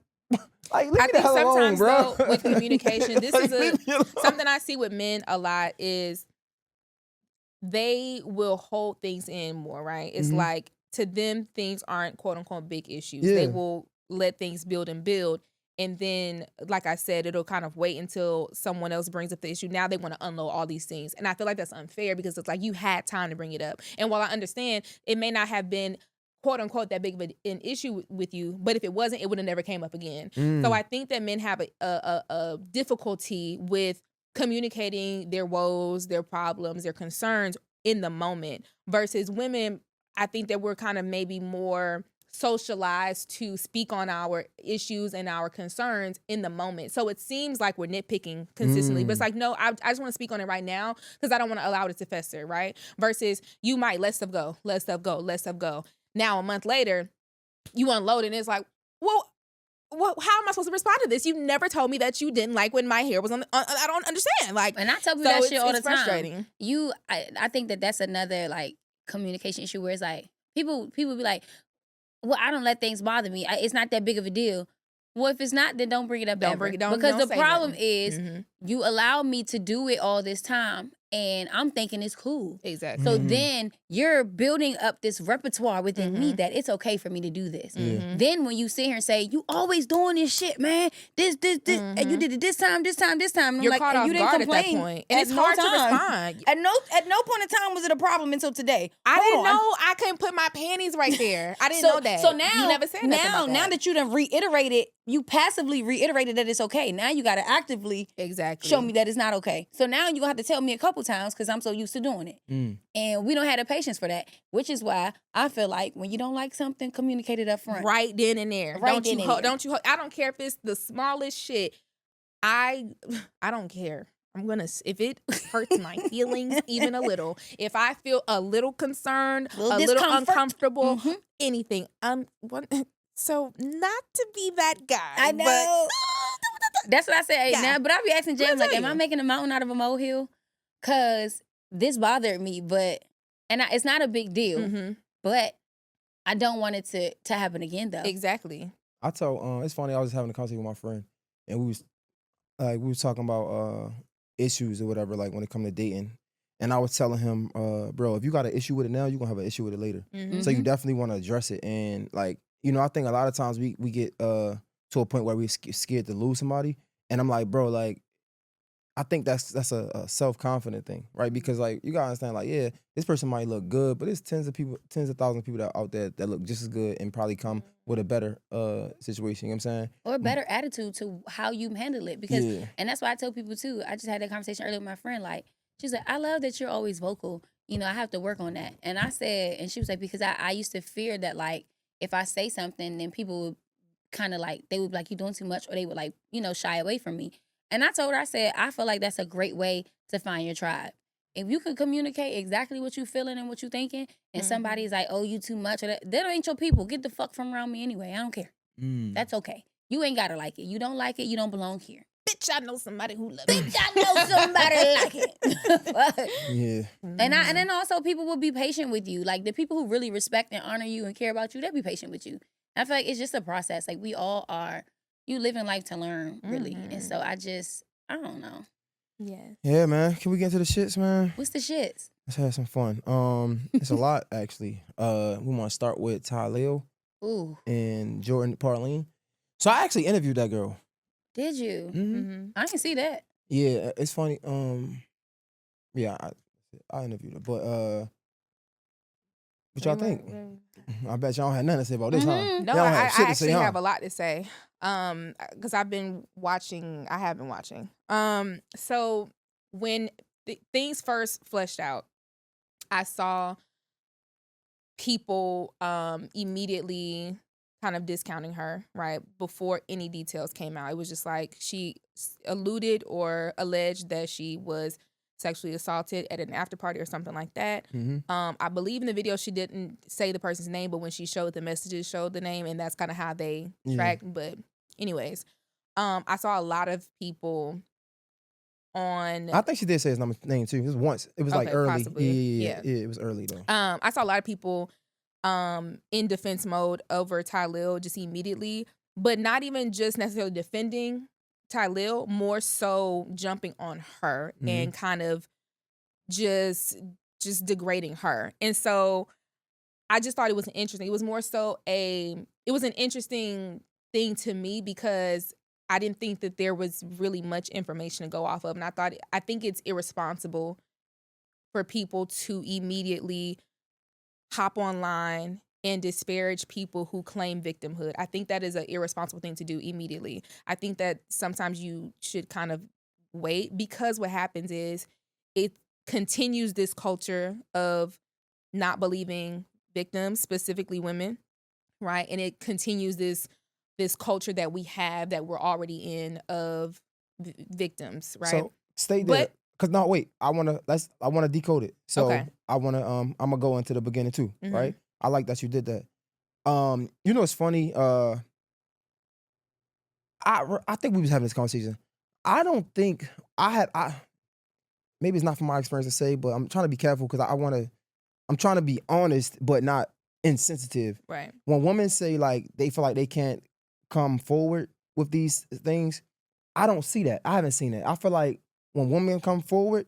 leave me the hell alone, bro. Though, with communication, this is something I see with men a lot is they will hold things in more, right? It's like, to them, things aren't quote unquote big issues. Yeah. They will let things build and build. And then, like I said, it'll kind of wait until someone else brings up the issue. Now they want to unload all these things. And I feel like that's unfair, because it's like, you had time to bring it up. And while I understand it may not have been quote unquote that big of an issue with you, but if it wasn't, it would have never came up again. So I think that men have a difficulty with communicating their woes, their problems, their concerns in the moment, versus women. I think that we're kind of maybe more socialized to speak on our issues and our concerns in the moment. So it seems like we're nitpicking consistently, but it's like, no, I just want to speak on it right now, because I don't want to allow it to fester, right? Versus you might let stuff go. Now a month later, you unload it, and it's like, well, well, how am I supposed to respond to this? You never told me that you didn't like when my hair was on. I don't understand. Like, and I tell people that shit all the frustrating. time. I think that's another like communication issue where it's like people be like, well, I don't let things bother me. It's not that big of a deal. Well, if it's not, then don't bring it up ever. Because the problem is you allow me to do it all this time, and I'm thinking it's cool. Exactly. So then you're building up this repertoire within me that it's okay for me to do this. Then when you sit here and say, you always doing this shit, man, this, and you did it this time, and you're I'm caught off you didn't guard complain at that point. And it's hard to respond. At no point in time was it a problem until today. I didn't know I couldn't put my panties right there. I didn't know that. So now, you never said nothing about that. Now that you done reiterated, you passively reiterated that it's okay. Now you got to actively show me that it's not okay. So now you're going to have to tell me a couple times because I'm so used to doing it. And we don't have the patience for that, which is why I feel like when you don't like something, communicate it up front. Right then and there. Don't you I don't care if it's the smallest shit. I don't care. If it hurts my feelings even a little, if I feel a little concerned, a little uncomfortable, anything, so not to be that guy. I know. That's what I said now. But I be asking James, like, am I making a mountain out of a molehill? Because this bothered me, it's not a big deal. But I don't want it to happen again, though. Exactly. I told, it's funny, I was having a conversation with my friend, and we was talking about issues or whatever, like when it comes to dating. And I was telling him, bro, if you got an issue with it now, you're going to have an issue with it later. So you definitely want to address it. And like, I think a lot of times we get to a point where we're scared to lose somebody. And I'm like, bro, like, I think that's a self-confident thing, right? Because like, you gotta understand, like, yeah, this person might look good, but there's tens of thousands of people that out there that look just as good and probably come with a better situation, you know what I'm saying? Or a better attitude to how you handle it. Because, and that's why I tell people too, I just had that conversation earlier with my friend, like, she's like, I love that you're always vocal. I have to work on that. And I said, and she was like, because I used to fear that, like, if I say something, then people would kind of like, they would be like, you're doing too much, or they would like, shy away from me. And I told her, I said, I feel like that's a great way to find your tribe. If you can communicate exactly what you feeling and what you thinking, and somebody's like, oh, you too much, or that ain't your people. Get the fuck from around me anyway. I don't care. That's okay. You ain't gotta like it. You don't like it, you don't belong here. Bitch, I know somebody who loves it. Bitch, I know somebody like it. Yeah. And then also people will be patient with you. Like the people who really respect and honor you and care about you, they'll be patient with you. I feel like it's just a process. Like we all are. You live in life to learn, really. And so I don't know. Yes. Yeah, man. Can we get into the shits, man? What's the shits? Let's have some fun. It's a lot, actually. We want to start with Ty Leo and Jordan Parleen. So I actually interviewed that girl. Did you? I didn't see that. Yeah, it's funny. Yeah, I interviewed her, but what y'all think? I bet y'all had nothing to say about this, huh? No, I actually have a lot to say. Because I have been watching. So when things first fleshed out, I saw people immediately kind of discounting her, right? Before any details came out. It was just like she alluded or alleged that she was sexually assaulted at an after party or something like that. I believe in the video she didn't say the person's name, but when she showed the messages, showed the name, and that's kind of how they tracked. But anyways, I saw a lot of people on. I think she did say his name too. It was once. It was like early. Possibly. Yeah, it was early though. I saw a lot of people in defense mode over Ty Lil just immediately, but not even just necessarily defending Ty Lil, more so jumping on her and kind of just degrading her. And so I just thought it was interesting. It was more so it was an interesting thing to me because I didn't think that there was really much information to go off of. And I think it's irresponsible for people to immediately hop online and disparage people who claim victimhood. I think that is an irresponsible thing to do immediately. I think that sometimes you should kind of wait, because what happens is it continues this culture of not believing victims, specifically women, right? And it continues this culture that we have, that we're already in, of victims, right? So stay there. Cause no, wait. I wanna decode it. So okay. I'm gonna go into the beginning too, right? I like that you did that. It's funny. I think we was having this conversation. I don't think maybe it's not from my experience to say, but I'm trying to be careful because I'm trying to be honest, but not insensitive. Right. When women say like they feel like they can't come forward with these things, I don't see that. I haven't seen it. I feel like when women come forward,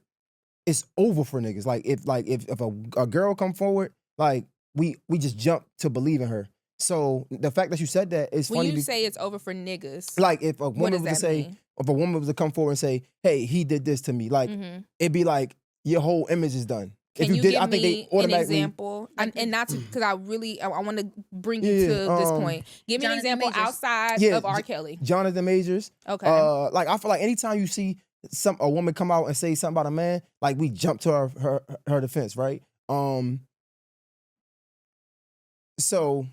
it's over for niggas. Like if a girl come forward, like we just jump to believe in her. So the fact that you said that is funny. When you say it's over for niggas, like if a woman was to say, mean? if a woman was to come forward and say, "Hey, he did this to me," like it'd be like your whole image is done. Can if you, you did, give I think me they automatically, an example? And not to, because I want to bring you to this point. Give me an example outside of R. Kelly. Jonathan Majors. Okay. Like I feel like anytime you see a woman come out and say something about a man, like we jump to her defense, right? So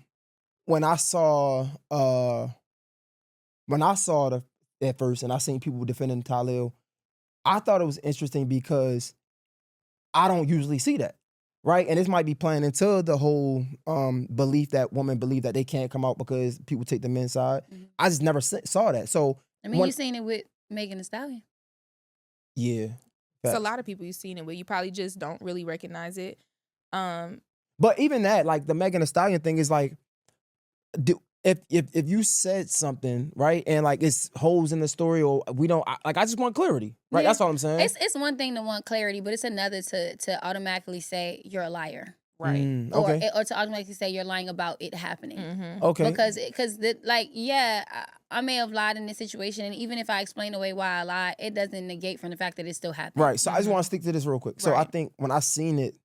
when I saw the at first and I seen people defending Talil, I thought it was interesting because I don't usually see that, right? And this might be playing into the whole belief that women believe that they can't come out because people take the men's side. I just never saw that. So I mean, you seen it with Megan Thee Stallion. Yeah, it's a lot of people you've seen it with. You probably just don't really recognize it. But even that, like the Megan Thee Stallion thing, is like, if you said something, right, and like it's holes in the story, or we don't I just want clarity, right? Yeah. That's all I'm saying. It's one thing to want clarity, but it's another to automatically say you're a liar, right? Okay. Or to automatically say you're lying about it happening. Okay. Because I may have lied in this situation, and even if I explain away why I lied, it doesn't negate from the fact that it still happened. Right. So I just want to stick to this real quick. So I think when I seen it,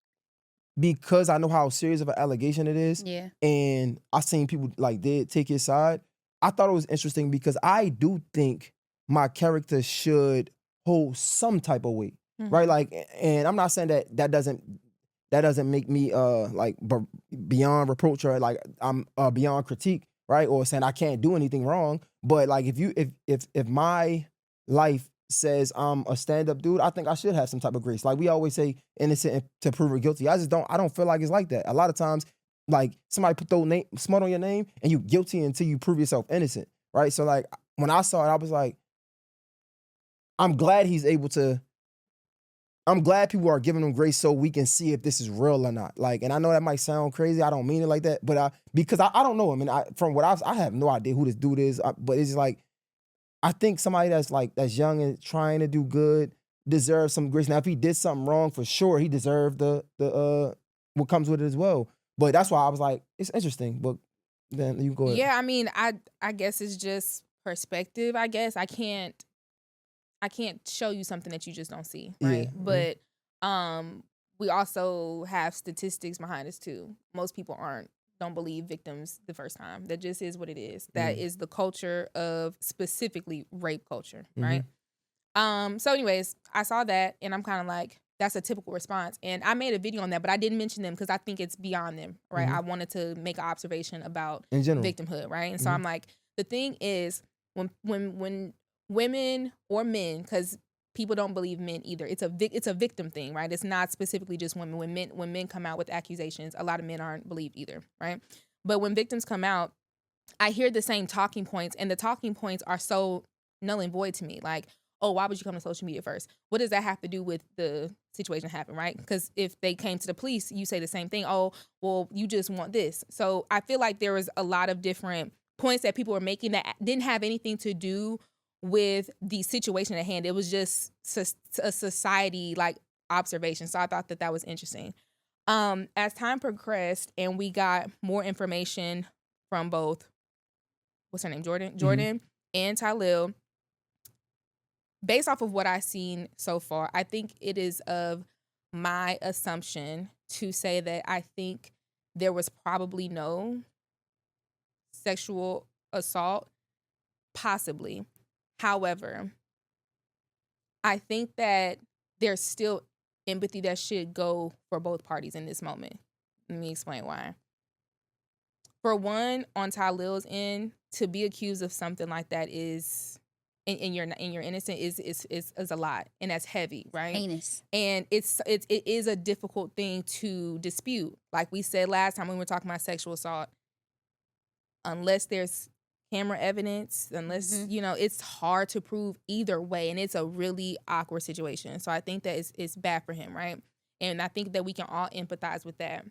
because I know how serious of an allegation it is, and I seen people like did take his side, I thought it was interesting because I do think my character should hold some type of weight, right? Like, and I'm not saying that doesn't make me like beyond reproach or like I'm beyond critique, right? Or saying I can't do anything wrong, but like if my life says I'm a stand-up dude, I think I should have some type of grace. Like we always say, innocent to prove it guilty. I don't feel like it's like that. A lot of times, like somebody put those smut on your name and you guilty until you prove yourself innocent, right? So like when I saw it, I was like, I'm glad people are giving him grace so we can see if this is real or not. Like, and I know that might sound crazy. I don't mean it like that, but because I don't know him, and from what I have no idea who this dude is. But it's just like, I think somebody that's young and trying to do good deserves some grace. Now, if he did something wrong, for sure he deserved the what comes with it as well. But that's why I was like, it's interesting. But then you go ahead. Yeah, I mean, I guess it's just perspective. I guess I can't show you something that you just don't see, right? Yeah. But we also have statistics behind us too. Most people don't believe victims the first time. That just is what it is. That is the culture of specifically rape culture, right? So anyways, I saw that and I'm kind of like, that's a typical response. And I made a video on that, but I didn't mention them because I think it's beyond them, right? I wanted to make an observation about victimhood, right? And so I'm like, the thing is when women or men, because people don't believe men either. It's a victim thing, right? It's not specifically just women. When men come out with accusations, a lot of men aren't believed either, right? But when victims come out, I hear the same talking points, and the talking points are so null and void to me. Like, oh, why would you come to social media first? What does that have to do with the situation happen, right? Because if they came to the police, you say the same thing. Oh, well, you just want this. So I feel like there was a lot of different points that people were making that didn't have anything to do with the situation at hand. It was just a society like observation. So I thought that was interesting. As time progressed and we got more information from both, what's her name, Jordan and Talil, based off of what I've seen so far, I think it is of my assumption to say that I think there was probably no sexual assault, possibly. However, I think that there's still empathy that should go for both parties in this moment. Let me explain why. For one, on Talil's end, to be accused of something like that is, and you're innocent, is a lot, and that's heavy, right? Heinous. And it is a difficult thing to dispute. Like we said last time when we were talking about sexual assault, unless there's camera evidence, unless, you know, it's hard to prove either way. And it's a really awkward situation. So I think that it's bad for him, right? And I think that we can all empathize with that.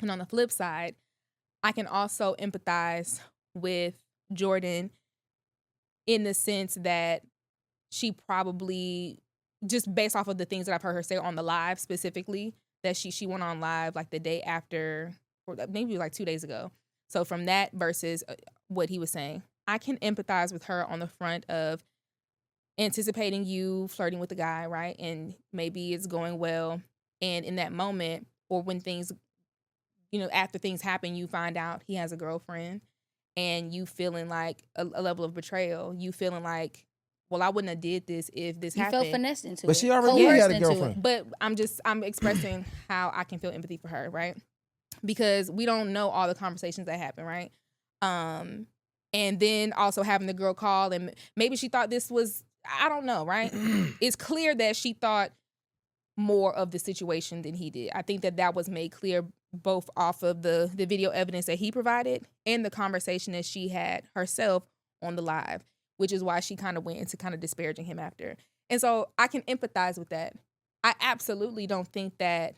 And on the flip side, I can also empathize with Jordan in the sense that she probably, just based off of the things that I've heard her say on the live specifically, that she went on live like the day after, or maybe like 2 days ago. So from that versus what he was saying, I can empathize with her on the front of anticipating you flirting with the guy, right? And maybe it's going well. And in that moment, or when things, you know, after things happen, you find out he has a girlfriend and you feeling like a level of betrayal. You feeling like, well, I wouldn't have did this if this happened. You felt finessed into it. But she already knew he had a girlfriend. But I'm expressing how I can feel empathy for her, right? Because we don't know all the conversations that happen, right? And then also having the girl call, and maybe she thought this was, I don't know, right? It's clear that she thought more of the situation than he did. I think that was made clear both off of the video evidence that he provided and the conversation that she had herself on the live, which is why she kind of went into kind of disparaging him after. And so I can empathize with that. I absolutely don't think that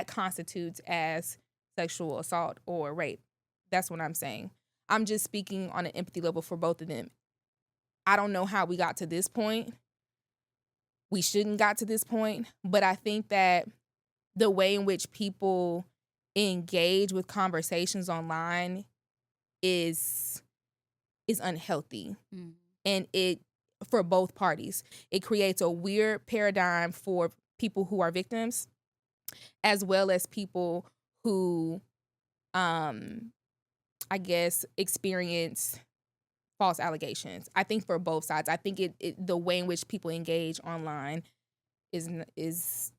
constitutes as sexual assault or rape. That's what I'm saying. I'm just speaking on an empathy level for both of them. I don't know how we got to this point. We shouldn't got to this point, but I think that the way in which people engage with conversations online is unhealthy. And it, for both parties, it creates a weird paradigm for people who are victims, as well as people who, I guess, experience false allegations. I think for both sides. I think the way in which people engage online is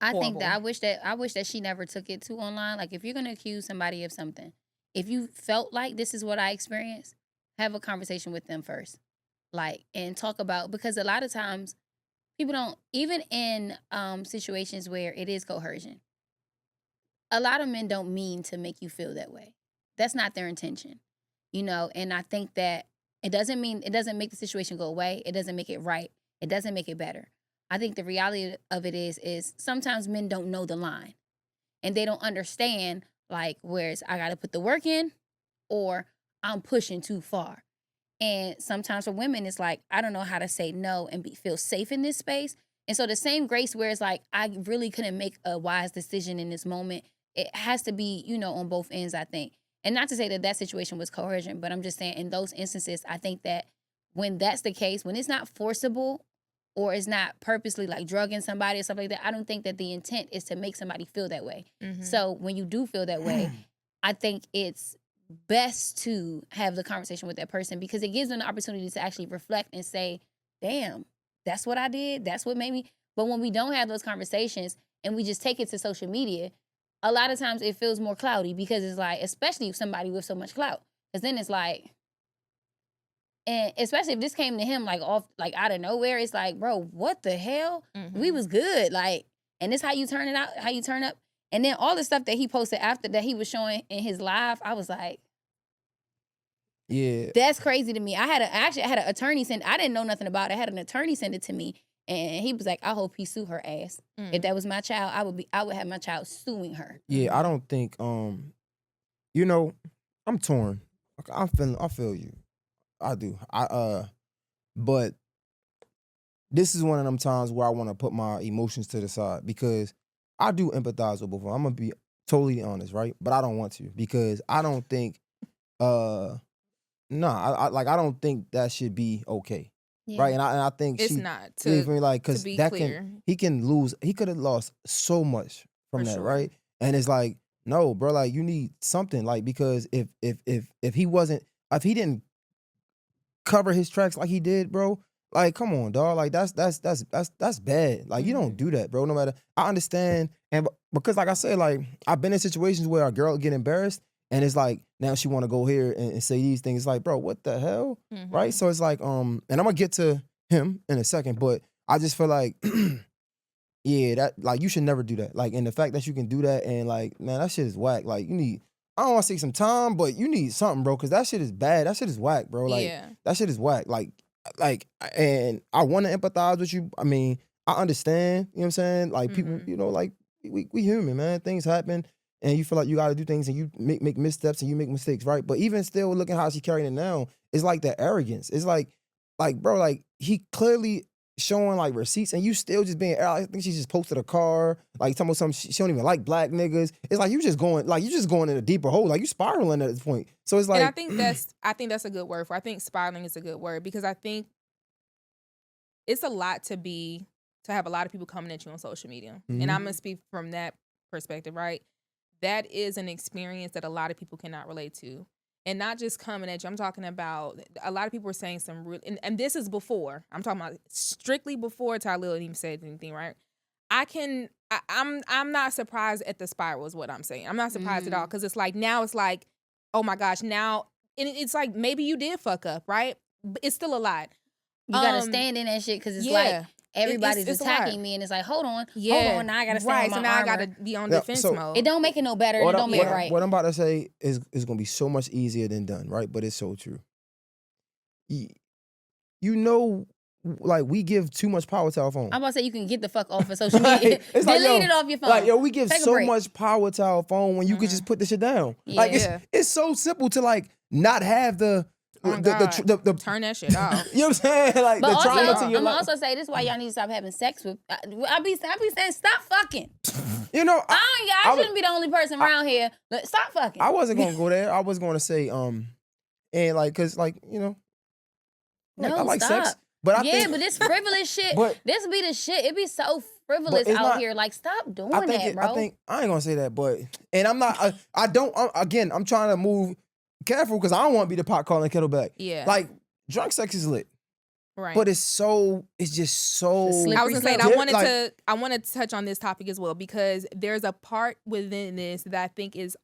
I horrible. think that I wish that she never took it to online. Like, if you're gonna accuse somebody of something, if you felt like this is what I experienced, have a conversation with them first. Like, and talk about, because a lot of times people don't, even in situations where it is coercion, a lot of men don't mean to make you feel that way. That's not their intention. You know, and I think that it doesn't make the situation go away. It doesn't make it right. It doesn't make it better. I think the reality of it is sometimes men don't know the line, and they don't understand, like, whereas I got to put the work in, or I'm pushing too far. And sometimes for women, it's like, I don't know how to say no and feel safe in this space. And so the same grace where it's like, I really couldn't make a wise decision in this moment. It has to be, you know, on both ends, I think. And not to say that situation was coercion, but I'm just saying in those instances, I think that when that's the case, when it's not forcible or it's not purposely like drugging somebody or something like that, I don't think that the intent is to make somebody feel that way. So when you do feel that way, I think it's best to have the conversation with that person, because it gives them the opportunity to actually reflect and say, damn, that's what I did. That's what made me. But when we don't have those conversations and we just take it to social media, a lot of times it feels more cloudy, because it's like, especially somebody with so much clout, because then it's like, and especially if this came to him like off, like out of nowhere, it's like, bro, what the hell? We was good, like, and this how you turn it out, how you turn up. And then all the stuff that he posted after that he was showing in his live, I was like, yeah, that's crazy to me. I had an attorney send. I didn't know nothing about it. I had an attorney send it to me, and he was like, I hope he sue her ass. If that was my child, I would have my child suing her. Yeah, I don't think you know, I'm torn. I feel you. I do. But this is one of them times where I want to put my emotions to the side, because I do empathize with both of them. I'm gonna be totally honest, right? But I don't want to, because I don't think I don't think that should be okay. Yeah. Right? And I think it's not to me, like, because that clear. he could have lost so much from that, sure. right? And it's like, no, bro, like, you need something, like, because if he didn't cover his tracks like he did, bro, like, come on, dog, like, that's bad. Like, you don't do that, bro. No matter, I understand, and because, like I said, like, I've been in situations where a girl get embarrassed, and it's like, now she want to go here and say these things. It's like, bro, what the hell? Right? So it's like, and I'm going to get to him in a second, but I just feel like, yeah, that, like, you should never do that. Like, and the fact that you can do that, and, like, man, that shit is whack. Like, you need, I don't want to say some time, but you need something, bro, because that shit is bad. That shit is whack, bro. Like, that shit is whack. Like, and I want to empathize with you. I mean, I understand, you know what I'm saying? Like, people, you know, like, we human, man. Things happen, and you feel like you got to do things, and you make missteps, and you make mistakes, right? But even still, looking how she carrying it now, it's like that arrogance. It's like, bro, like, he clearly showing, like, receipts, and you still just being, I think she just posted a car, like, talking about something, she don't even like black niggas. It's like, you just going in a deeper hole, like, you spiraling at this point. So it's like, and I think that's a good word for. I think spiraling is a good word, because I think it's a lot to have a lot of people coming at you on social media. And I'm gonna speak from that perspective, right? That is an experience that a lot of people cannot relate to. And not just coming at you. I'm talking about a lot of people were saying some real, and this is before. I'm talking about strictly before Tylil even said anything, right? I'm not surprised at the spiral is what I'm saying. I'm not surprised at all, because it's like, now it's like, oh my gosh, now, and it's like, maybe you did fuck up, right? But it's still a lot. You gotta stand in that shit, because it's like, everybody's attacking me, and it's like, hold on, now I gotta stand on my armor. I gotta be on defense mode. It don't make it no better, and it don't make it right. What I'm about to say is gonna be so much easier than done, right? But it's so true. You know, like, we give too much power to our phone. I'm about to say, you can get the fuck off of social media. Delete it off your phone. Like, we give so much power to our phone when you could just put this shit down. Yeah. Like, it's so simple to, like, not have the turn that shit off. You know what I'm saying? Like, but also, I'm gonna also say, this is why y'all need to stop having sex with. I be saying, stop fucking. You know, I shouldn't be the only person around here. Stop fucking. I wasn't gonna go there. I was gonna say, and like, cause, like, you know, like, I like sex, but I think, but this frivolous shit. This be the shit. It be so frivolous out here. Like, stop doing that, bro. I ain't gonna say that, but, and I'm not. Again, I'm trying to move careful, because I don't want to be the pot calling kettle black. Yeah. Like, drunk sex is lit. Right. But it's just so. I was gonna say, I wanted to touch on this topic as well, because there's a part within this that I think is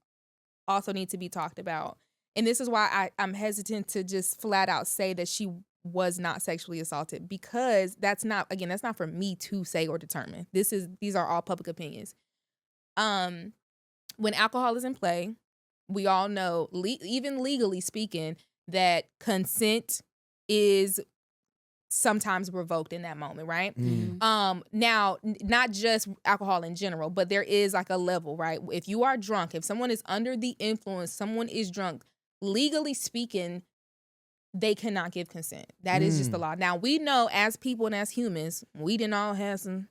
also need to be talked about. And this is why I'm hesitant to just flat out say that she was not sexually assaulted, because that's not for me to say or determine. These are all public opinions. When alcohol is in play, we all know, even legally speaking, that consent is sometimes revoked in that moment, right? Now, not just alcohol in general, but there is like a level, right? If you are drunk, if someone is under the influence, someone is drunk, legally speaking, they cannot give consent. That is just the law. Now, we know as people and as humans, we didn't all have some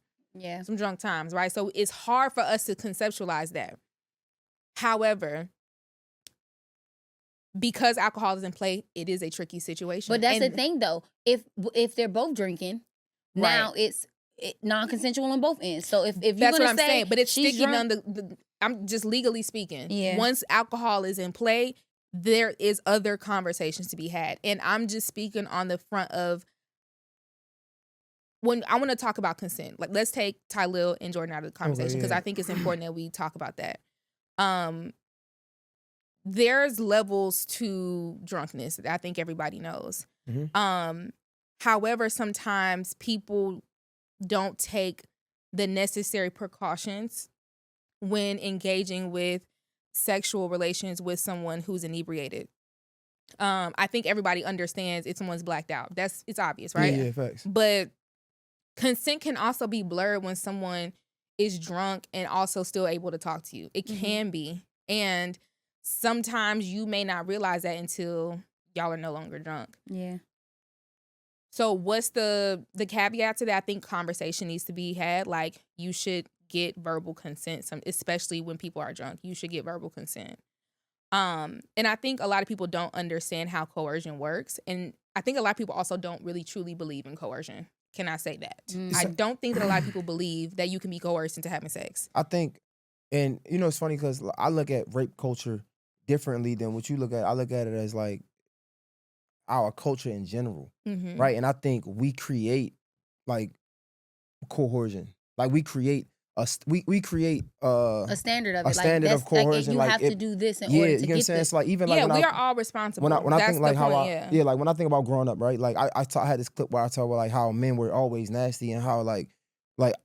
drunk times, right? So it's hard for us to conceptualize that. However, because alcohol is in play, it is a tricky situation. But that's the thing, though. If they're both drinking, now it's non-consensual on both ends. So if you're that's gonna what I'm saying, but it's sticking drunk, on the. I'm just legally speaking. Yeah. Once alcohol is in play, there is other conversations to be had, and I'm just speaking on the front of when I want to talk about consent. Like, let's take Tylil and Jordan out of the conversation, because I think it's important that we talk about that. There's levels to drunkenness that I think everybody knows. However, sometimes people don't take the necessary precautions when engaging with sexual relations with someone who's inebriated. I think everybody understands if someone's blacked out. It's obvious, right? Yeah, facts. But consent can also be blurred when someone is drunk and also still able to talk to you. It can be. And sometimes you may not realize that until y'all are no longer drunk. Yeah. So what's the caveat to that? I think conversation needs to be had. Like, you should get verbal consent, especially when people are drunk. You should get verbal consent. And I think a lot of people don't understand how coercion works. And I think a lot of people also don't really truly believe in coercion. Can I say that? I don't think that a lot of people believe that you can be coerced into having sex. I think, and you know, it's funny because I look at rape culture differently than what you look at. I look at it as like our culture in general, right? And I think we create like coercion. Like, we create we create a standard of it. A standard of coercion. Like, you have to do this in order to you know what I'm saying? It's like, even like we are all responsible. When I think like how point, like when I think about growing up, right? Like I had this clip where I talk about like how men were always nasty, and how like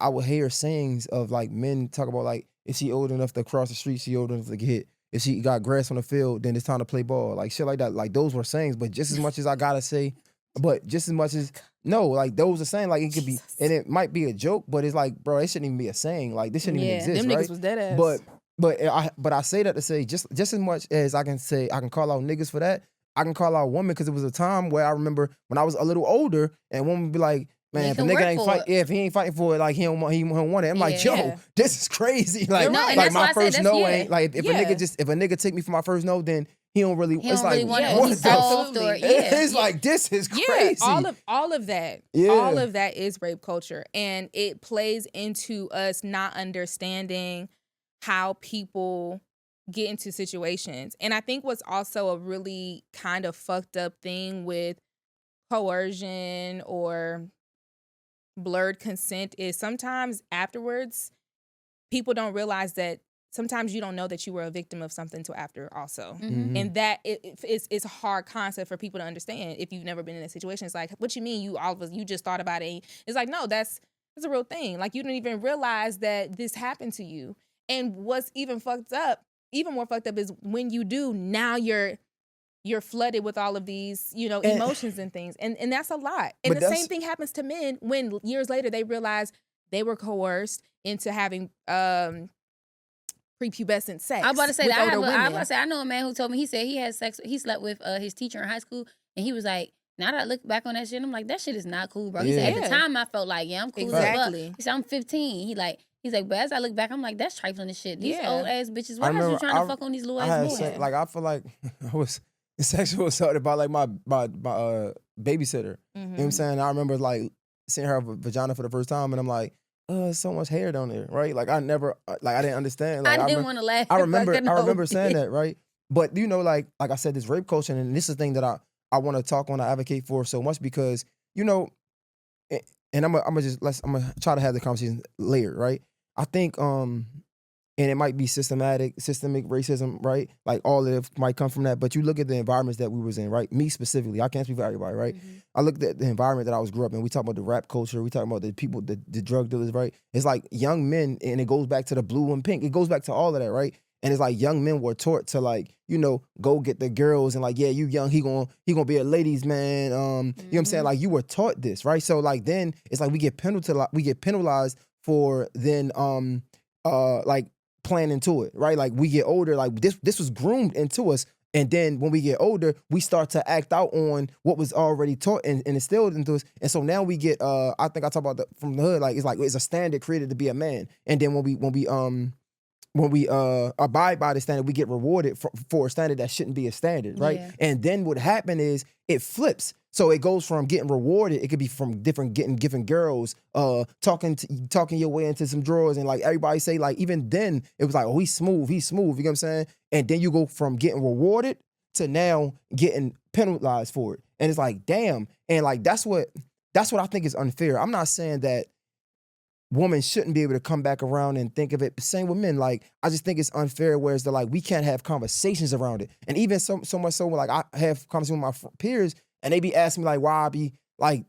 I would hear sayings of like men talk about like, if she old enough to cross the street, she old enough to get hit. if she got grass on the field, then it's time to play ball. Like shit like that. Like those were sayings, but just as much as I gotta say, but just as much as no, like those are saying like it could be, and it might be a joke, but it's like, bro, it shouldn't even be a saying. Like this shouldn't even exist, them right? niggas was dead ass. But I say that to say just as much as I can say I can call out niggas for that, I can call out women because it was a time where I remember when I was a little older and women would be like, man, if a nigga ain't fight, if he ain't fighting for it, like he don't want it. I'm like, yo, this is crazy. Like, like my first no ain't like if a nigga take me for my first no, then he don't really. It's like want to be soft or it's like this is crazy. All of that, all of that is rape culture, and it plays into us not understanding how people get into situations. And I think what's also a really kind of fucked up thing with coercion or blurred consent is sometimes afterwards people don't realize that sometimes you don't know that you were a victim of something till after also. And that it's a hard concept for people to understand if you've never been in a situation. It's like, what you mean you just thought about it? It's like, no, that's a real thing. Like you didn't even realize that this happened to you. And what's even more fucked up is when you do, now you're flooded with all of these, emotions and things. And that's a lot. And the same thing happens to men when years later they realize they were coerced into having prepubescent sex. I was about to say I know a man who told me he said he slept with his teacher in high school, and he was like, now that I look back on that shit, I'm like, that shit is not cool, bro. He said at the time I felt like, I'm cool. Exactly. He said I'm 15. He's like, but as I look back, I'm like, that's trifling as shit. These old ass bitches, why are you trying to fuck on these little ass boys? Like I feel like I was sexual assault about like my babysitter. You know what I'm saying? I remember like seeing her vagina for the first time, and I'm like, so much hair down there, right? Like I didn't understand. Like, I didn't want to laugh. I remember saying that, right? But like I said, this rape culture, and this is the thing that I want to talk on, I advocate for so much because and I'm gonna try to have the conversation layered, right? I think and it might be systemic racism, right? Like all of it might come from that. But you look at the environments that we was in, right? Me specifically, I can't speak for everybody, right? I looked at the environment that I grew up in. We talk about the rap culture. We talk about the people, the drug dealers, right? It's like young men, and it goes back to the blue and pink. It goes back to all of that, right? And it's like young men were taught to like, go get the girls and like, yeah, you young, he gonna be a ladies man. You know what I'm saying? Like you were taught this, right? So like then it's like we get penalized for then like playing into it, right? Like we get older, like this was groomed into us, and then when we get older, we start to act out on what was already taught and instilled into us, and so now we get I think I talk about from the hood, like it's a standard created to be a man, and then when we abide by the standard, we get rewarded for a standard that shouldn't be a standard, right? Yeah. And then what happened is it flips. So it goes from getting rewarded, it could be from giving girls, talking your way into some drawers, and like everybody say, like even then it was like, oh, he's smooth, you know what I'm saying? And then you go from getting rewarded to now getting penalized for it. And it's like, damn. And like that's what I think is unfair. I'm not saying that women shouldn't be able to come back around and think of it. Same with men. Like, I just think it's unfair, whereas we can't have conversations around it. And even so much so, like I have conversations with my peers, and they be asking me like, why I be like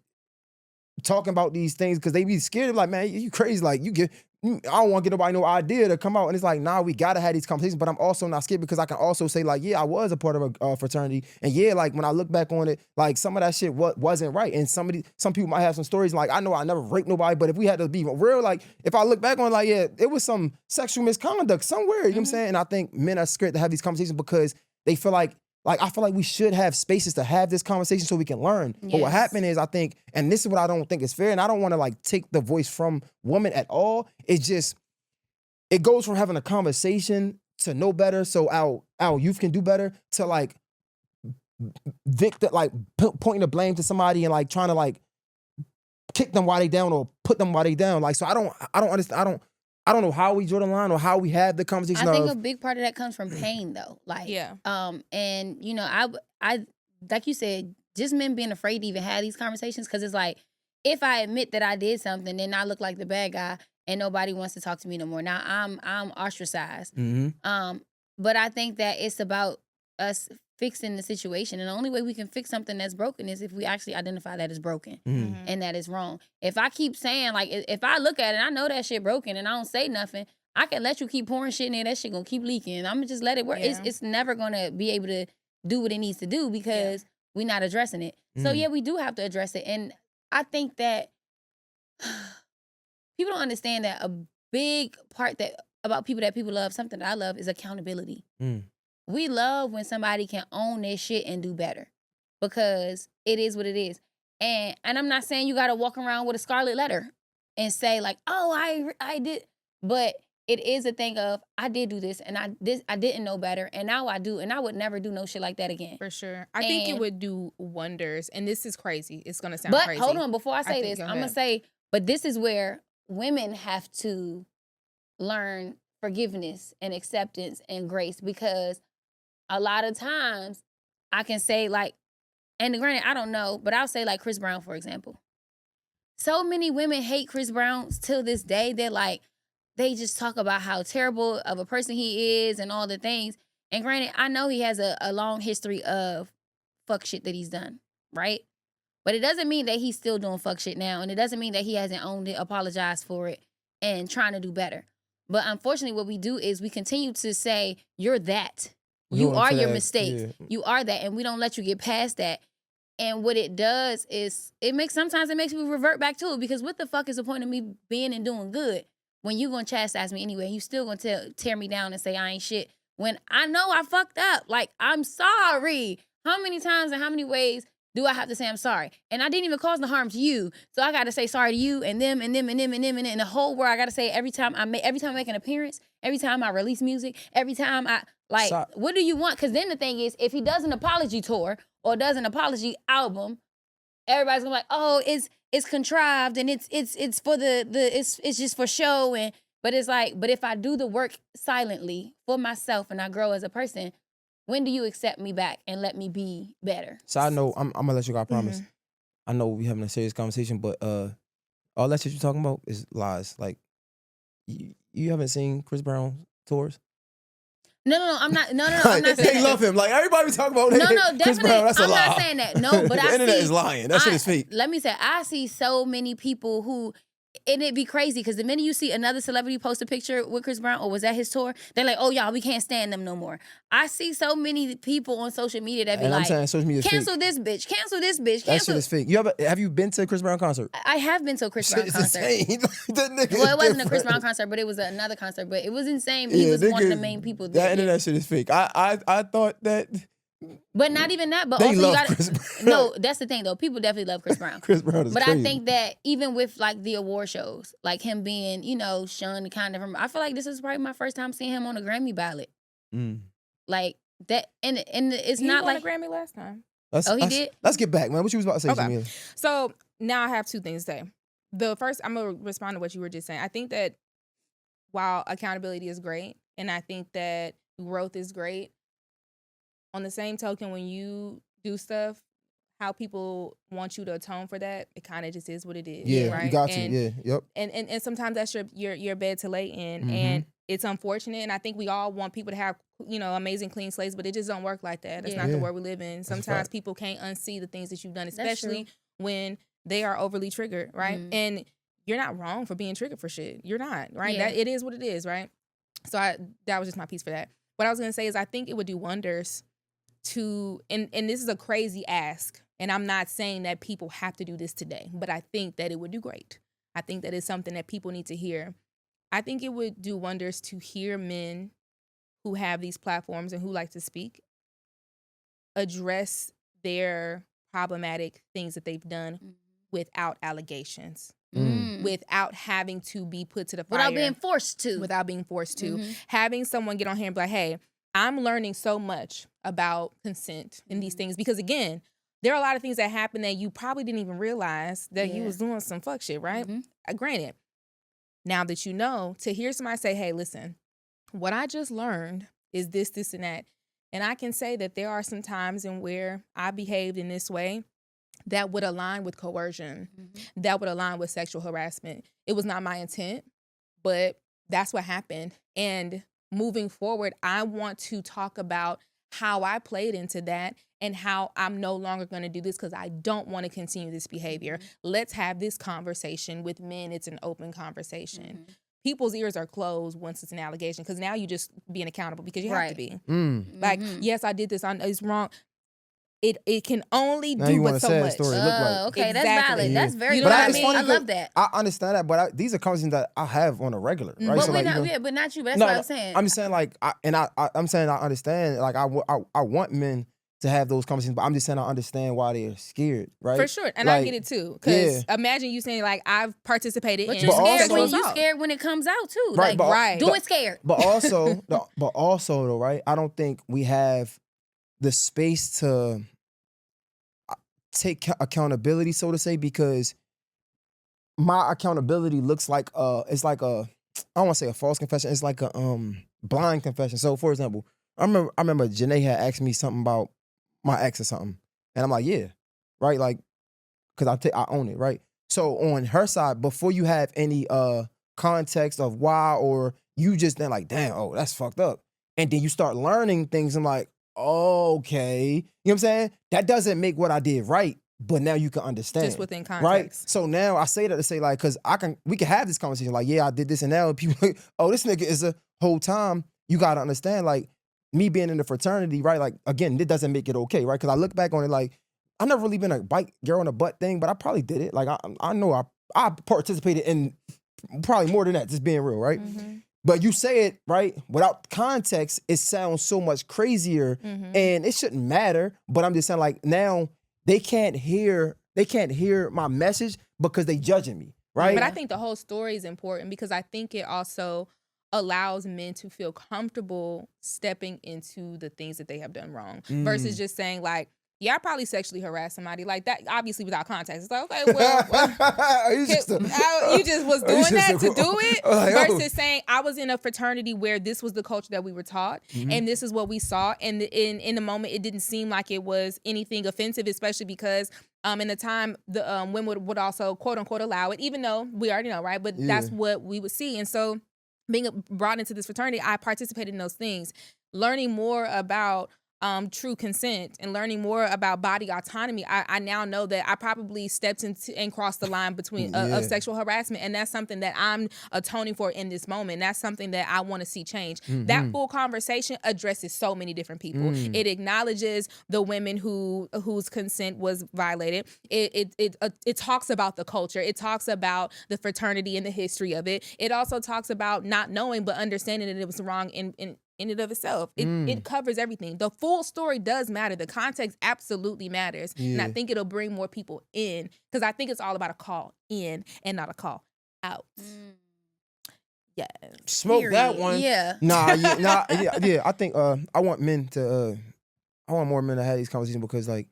talking about these things, because they be scared of like, man, you crazy. Like I don't want to get nobody no idea to come out. And it's like, nah, we got to have these conversations, but I'm also not scared because I can also say like, yeah, I was a part of a fraternity. And yeah, like when I look back on it, like some of that shit wasn't right. And some people might have some stories like, I know I never raped nobody, but if we had to be real, like if I look back on it, like, yeah, it was some sexual misconduct somewhere, you know what I'm saying? And I think men are scared to have these conversations because they feel like I feel like we should have spaces to have this conversation so we can learn. Yes. But what happened is, I think, and this is what I don't think is fair, and I don't want to like take the voice from women at all. It's just, it goes from having a conversation to know better so our youth can do better to like pointing the blame to somebody and like trying to like kick them while they down or put them while they down. Like, so I don't understand. I don't know how we draw the line or how we have the conversation. I think a big part of that comes from pain, though. Like, yeah. And I like you said, just men being afraid to even have these conversations, because it's like, if I admit that I did something, then I look like the bad guy, and nobody wants to talk to me no more. Now I'm ostracized. Mm-hmm. But I think that it's about us fixing the situation, and the only way we can fix something that's broken is if we actually identify that it's broken and that it's wrong. If I keep saying, like, if I look at it, I know that shit broken, and I don't say nothing, I can let you keep pouring shit in there. That shit gonna keep leaking. I'm gonna just let it work. Yeah. It's never gonna be able to do what it needs to do because we're not addressing it. So yeah, we do have to address it. And I think that people don't understand that a big part about people that people love, something that I love, is accountability. We love when somebody can own their shit and do better because it is what it is. And I'm not saying you gotta walk around with a scarlet letter and say like, oh, I did, but it is a thing of I did do this and I didn't know better and now I do and I would never do no shit like that again. For sure. I think it would do wonders. And this is crazy. It's gonna sound crazy. But hold on, before I say this, I'm gonna say, but this is where women have to learn forgiveness and acceptance and grace because a lot of times I can say like, and granted, I don't know, but I'll say like Chris Brown, for example. So many women hate Chris Brown till this day. They're like, they just talk about how terrible of a person he is and all the things. And granted, I know he has a long history of fuck shit that he's done, right? But it doesn't mean that he's still doing fuck shit now. And it doesn't mean that he hasn't owned it, apologized for it, and trying to do better. But unfortunately, what we do is we continue to say, you're that. You are your mistakes. Yeah. You are that. And we don't let you get past that. And what it does is sometimes it makes me revert back to it because what the fuck is the point of me being and doing good when you gonna chastise me anyway? You still gonna tear me down and say I ain't shit when I know I fucked up. Like, I'm sorry. How many times and how many ways do I have to say I'm sorry? And I didn't even cause the harm to you. So I gotta say sorry to you and them and them and them and them and the whole world. I gotta say every time I make an appearance, every time I release music, every time what do you want? Because then the thing is, if he does an apology tour or does an apology album, everybody's gonna be like, oh, it's contrived and it's for it's just for show but it's like, but if I do the work silently for myself and I grow as a person, when do you accept me back and let me be better? So I know I'm gonna let you go, I promise. I know we having a serious conversation, but all that shit you're talking about is lies. Like you haven't seen Chris Brown tours? No, I'm not. No, I'm not saying they love him. Like everybody be talking about definitely. Chris Brown. That's a lie. I'm not saying that. No, but the internet is lying. That shit is fake. Let me say, I see so many people who. And it'd be crazy because the minute you see another celebrity post a picture with Chris Brown or was at his tour, they're like, oh, y'all, we can't stand them no more. I see so many people on social media that be like, social media cancel this bitch, cancel this bitch. That shit is fake. Have you been to a Chris Brown concert? I have been to a Chris Brown concert. Insane. Well, it wasn't a Chris Brown concert, but it was another concert. But it was insane. He was one of the main people there. That internet shit is fake. I thought that... But not even that. But they also love you gotta, Chris Brown. No, that's the thing though. People definitely love Chris Brown. Chris Brown is But crazy. I think that even with like the award shows, like him being, shunned kind of from, I feel like this is probably my first time seeing him on a Grammy ballot. Like that, and it's not like he won a Grammy last time. He did. Let's get back, man. What you was about to say, Jamila? So now I have two things to say. The first, I'm gonna respond to what you were just saying. I think that while accountability is great, and I think that growth is great. On the same token, when you do stuff, how people want you to atone for that, it kind of just is what it is. Yeah, right? You got to. Yeah, yep. And sometimes that's your bed to lay in, and it's unfortunate. And I think we all want people to have amazing clean slates, but it just don't work like that. That's not the world we live in. Sometimes people can't unsee the things that you've done, especially when they are overly triggered, right? And you're not wrong for being triggered for shit. You're not, right? Yeah. That it is what it is, right? So that was just my piece for that. What I was gonna say is I think it would do wonders and this is a crazy ask, and I'm not saying that people have to do this today, but I think that it would do great. I think that it's something that people need to hear. I think it would do wonders to hear men who have these platforms and who like to speak address their problematic things that they've done without allegations, without having to be put to the fire. Without being forced to. Having someone get on here and be like, hey, I'm learning so much about consent and these things because, again, there are a lot of things that happen that you probably didn't even realize that you was doing some fuck shit, right? Granted, now that you know, to hear somebody say, hey, listen, what I just learned is this, this, and that. And I can say that there are some times in where I behaved in this way that would align with coercion, that would align with sexual harassment. It was not my intent, but that's what happened. And moving forward, I want to talk about how I played into that and how I'm no longer going to do this because I don't want to continue this behavior. Let's have this conversation with men. It's an open conversation. people's ears are closed once it's an allegation because now you just being accountable because you have to be. Like, yes, I did this. It's wrong. It can only now do you but want a so sad much. story look like. Okay, Exactly. that's valid. Yeah. That's very You know valid. what I it's mean? funny I 'cause love that. I understand that, but these are conversations that I have on a regular, right? But So, we're like, not, but not you. But that's no, what I was saying. I'm saying like, I'm saying I understand. Like, I want men to have those conversations, but I'm just saying I understand why they're scared, right? For sure. And like, I get it too. Because imagine you saying, like, I've participated but in you're scared sexual when assault. you scared when it comes out too. Right, Like, do it scared. But also though, right? I don't think we have the space to take accountability, so to say, because my accountability looks like it's like a, I don't want to say a false confession. It's like a blind confession. So, for example, I remember Janae had asked me something about my ex or something, and I'm like, yeah, right, like, because I own it, right. So on her side, before you have any context of why, or you just then like, damn, oh, that's fucked up, and then you start learning things. I'm like, okay, you know what I'm saying? That doesn't make what I did right, but now you can understand. Just within context. Right? So now I say that to say, like, because we can have this conversation, like, yeah, I did this, and now people like, oh, this nigga is a whole time. You got to understand, like, me being in the fraternity, right? Like, again, it doesn't make it okay, right? Because I look back on it, like, I never really been a bite girl in the butt thing, but I probably did it. Like, I know I participated in probably more than that, just being real, right? Mm-hmm. But you say it, right, without context, it sounds so much crazier, and it shouldn't matter. But I'm just saying, like, now they can't hear my message because they judging me, right? But I think the whole story is important because I think it also allows men to feel comfortable stepping into the things that they have done wrong versus just saying, like, yeah, I probably sexually harassed somebody like that, obviously without context. It's like, okay, well, you just was doing that to do it versus saying I was in a fraternity where this was the culture that we were taught and this is what we saw. And in the moment, it didn't seem like it was anything offensive, especially because in the time the women would also quote unquote allow it, even though we already know, right? But that's what we would see. And so being brought into this fraternity, I participated in those things, learning more about true consent and learning more about body autonomy. I now know that I probably stepped into and crossed the line between of sexual harassment, and that's something that I'm atoning for in this moment. That's something that I want to see change. That full conversation addresses so many different people. It acknowledges the women whose consent was violated. It talks about the culture. It talks about the fraternity and the history of it. It also talks about not knowing but understanding that it was wrong in and of itself. It covers everything. The full story does matter. The context absolutely matters. And I think it'll bring more people in because I think it's all about a call in and not a call out. Yeah. Smoke that one. Yeah. Yeah. I think I want more men to have these conversations because, like,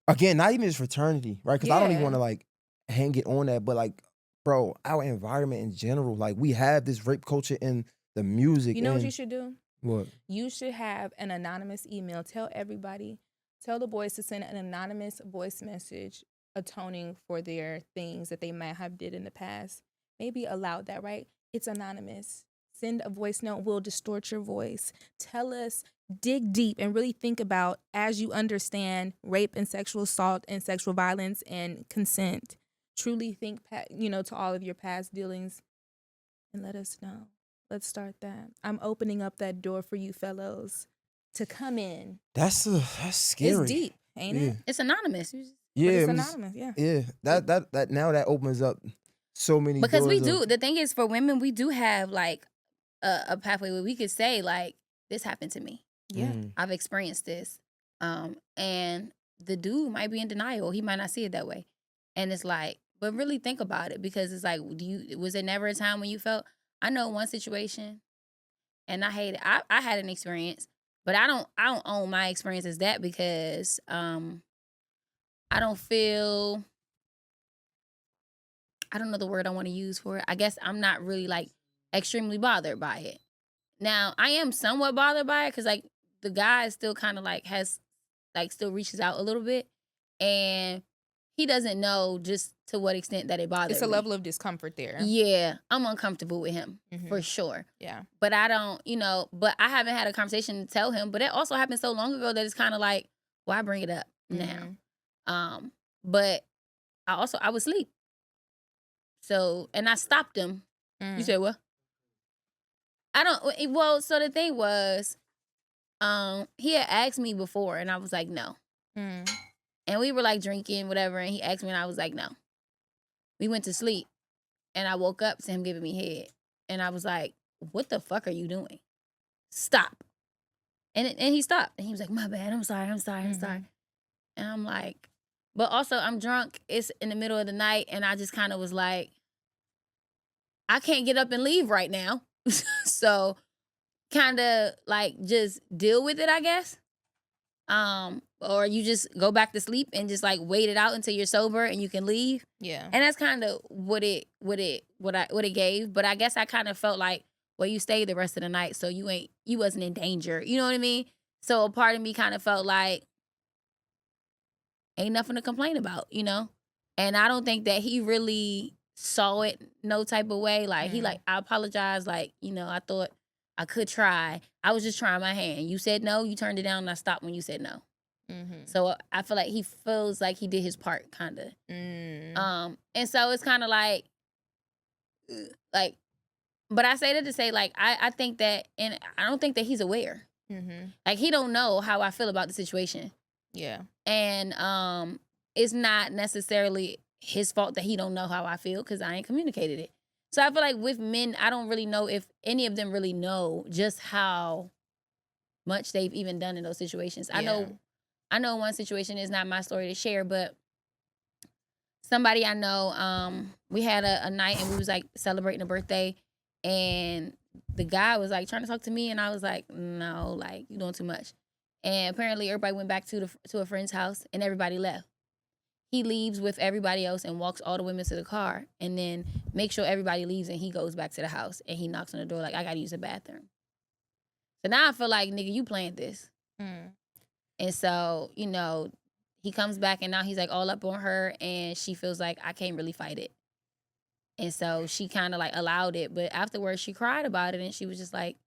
again, not even just fraternity, right? Because I don't even want to, like, hang it on that, but, like, bro, our environment in general, like, we have this rape culture in the music. You know what you should do? What? You should have an anonymous email. Tell the boys to send an anonymous voice message atoning for their things that they might have did in the past. Maybe allow that, right? It's anonymous. Send a voice note. We'll distort your voice. Tell us, dig deep and really think about as you understand rape and sexual assault and sexual violence and consent. Truly think, to all of your past dealings and let us know. Let's start that. I'm opening up that door for you fellows to come in. That's scary. It's deep, ain't it? It's anonymous. Yeah, it's anonymous. Yeah. Yeah. That now that opens up so many because doors we do. The thing is, for women, we do have like a pathway where we could say like, this happened to me. Yeah, I've experienced this. And the dude might be in denial. He might not see it that way. And it's like, but really think about it because it's like, was there never a time when you felt? I know one situation, and I hate it. I had an experience, but I don't own my experience as that because I don't feel. I don't know the word I want to use for it. I guess I'm not really like extremely bothered by it. Now I am somewhat bothered by it because like the guy is still kind of like has like still reaches out a little bit, and he doesn't know just to what extent that it bothers me. It's a level of discomfort there. Yeah, I'm uncomfortable with him for sure. Yeah. But I don't, but I haven't had a conversation to tell him. But it also happened so long ago that it's kind of like, why bring it up now? But I was asleep. So, and I stopped him You said what? I don't. Well, so the thing was, he had asked me before, and I was like, no. And we were like drinking, whatever, and he asked me, and I was like, no. We went to sleep, and I woke up to him giving me head, and I was like, what the fuck are you doing? Stop. And he stopped, and he was like, my bad, I'm sorry. And I'm like, but also I'm drunk. It's in the middle of the night, and I just kind of was like, I can't get up and leave right now. So kind of like just deal with it, I guess. Or you just go back to sleep and just like wait it out until you're sober and you can leave. Yeah. And that's kind of what it gave. But I guess I kind of felt like, well, you stayed the rest of the night, so you wasn't in danger. You know what I mean? So a part of me kind of felt like ain't nothing to complain about, you know? And I don't think that he really saw it no type of way. Like, he like, I apologize. Like, you know, I thought I could try. I was just trying my hand. You said no, you turned it down, and I stopped when you said no. So I feel like he feels like he did his part, kind of. And so it's kind of like, but I say that to say, like, I think that, and I don't think that he's aware. Like, he don't know how I feel about the situation. Yeah. And it's not necessarily his fault that he don't know how I feel, because I ain't communicated it. So I feel like with men, I don't really know if any of them really know just how much they've even done in those situations. Yeah. I know one situation is not my story to share, but somebody I know, we had a night and we was like celebrating a birthday, and the guy was like trying to talk to me, and I was like, no, like, you doing too much. And apparently everybody went back to a friend's house, and everybody left. He leaves with everybody else and walks all the women to the car, and then makes sure everybody leaves, and he goes back to the house, and he knocks on the door like, I gotta use the bathroom. So now I feel like, nigga, you planned this. And so, you know, he comes back, and now he's like all up on her, and she feels like I can't really fight it. And so she kind of like allowed it, but afterwards she cried about it, and she was just like,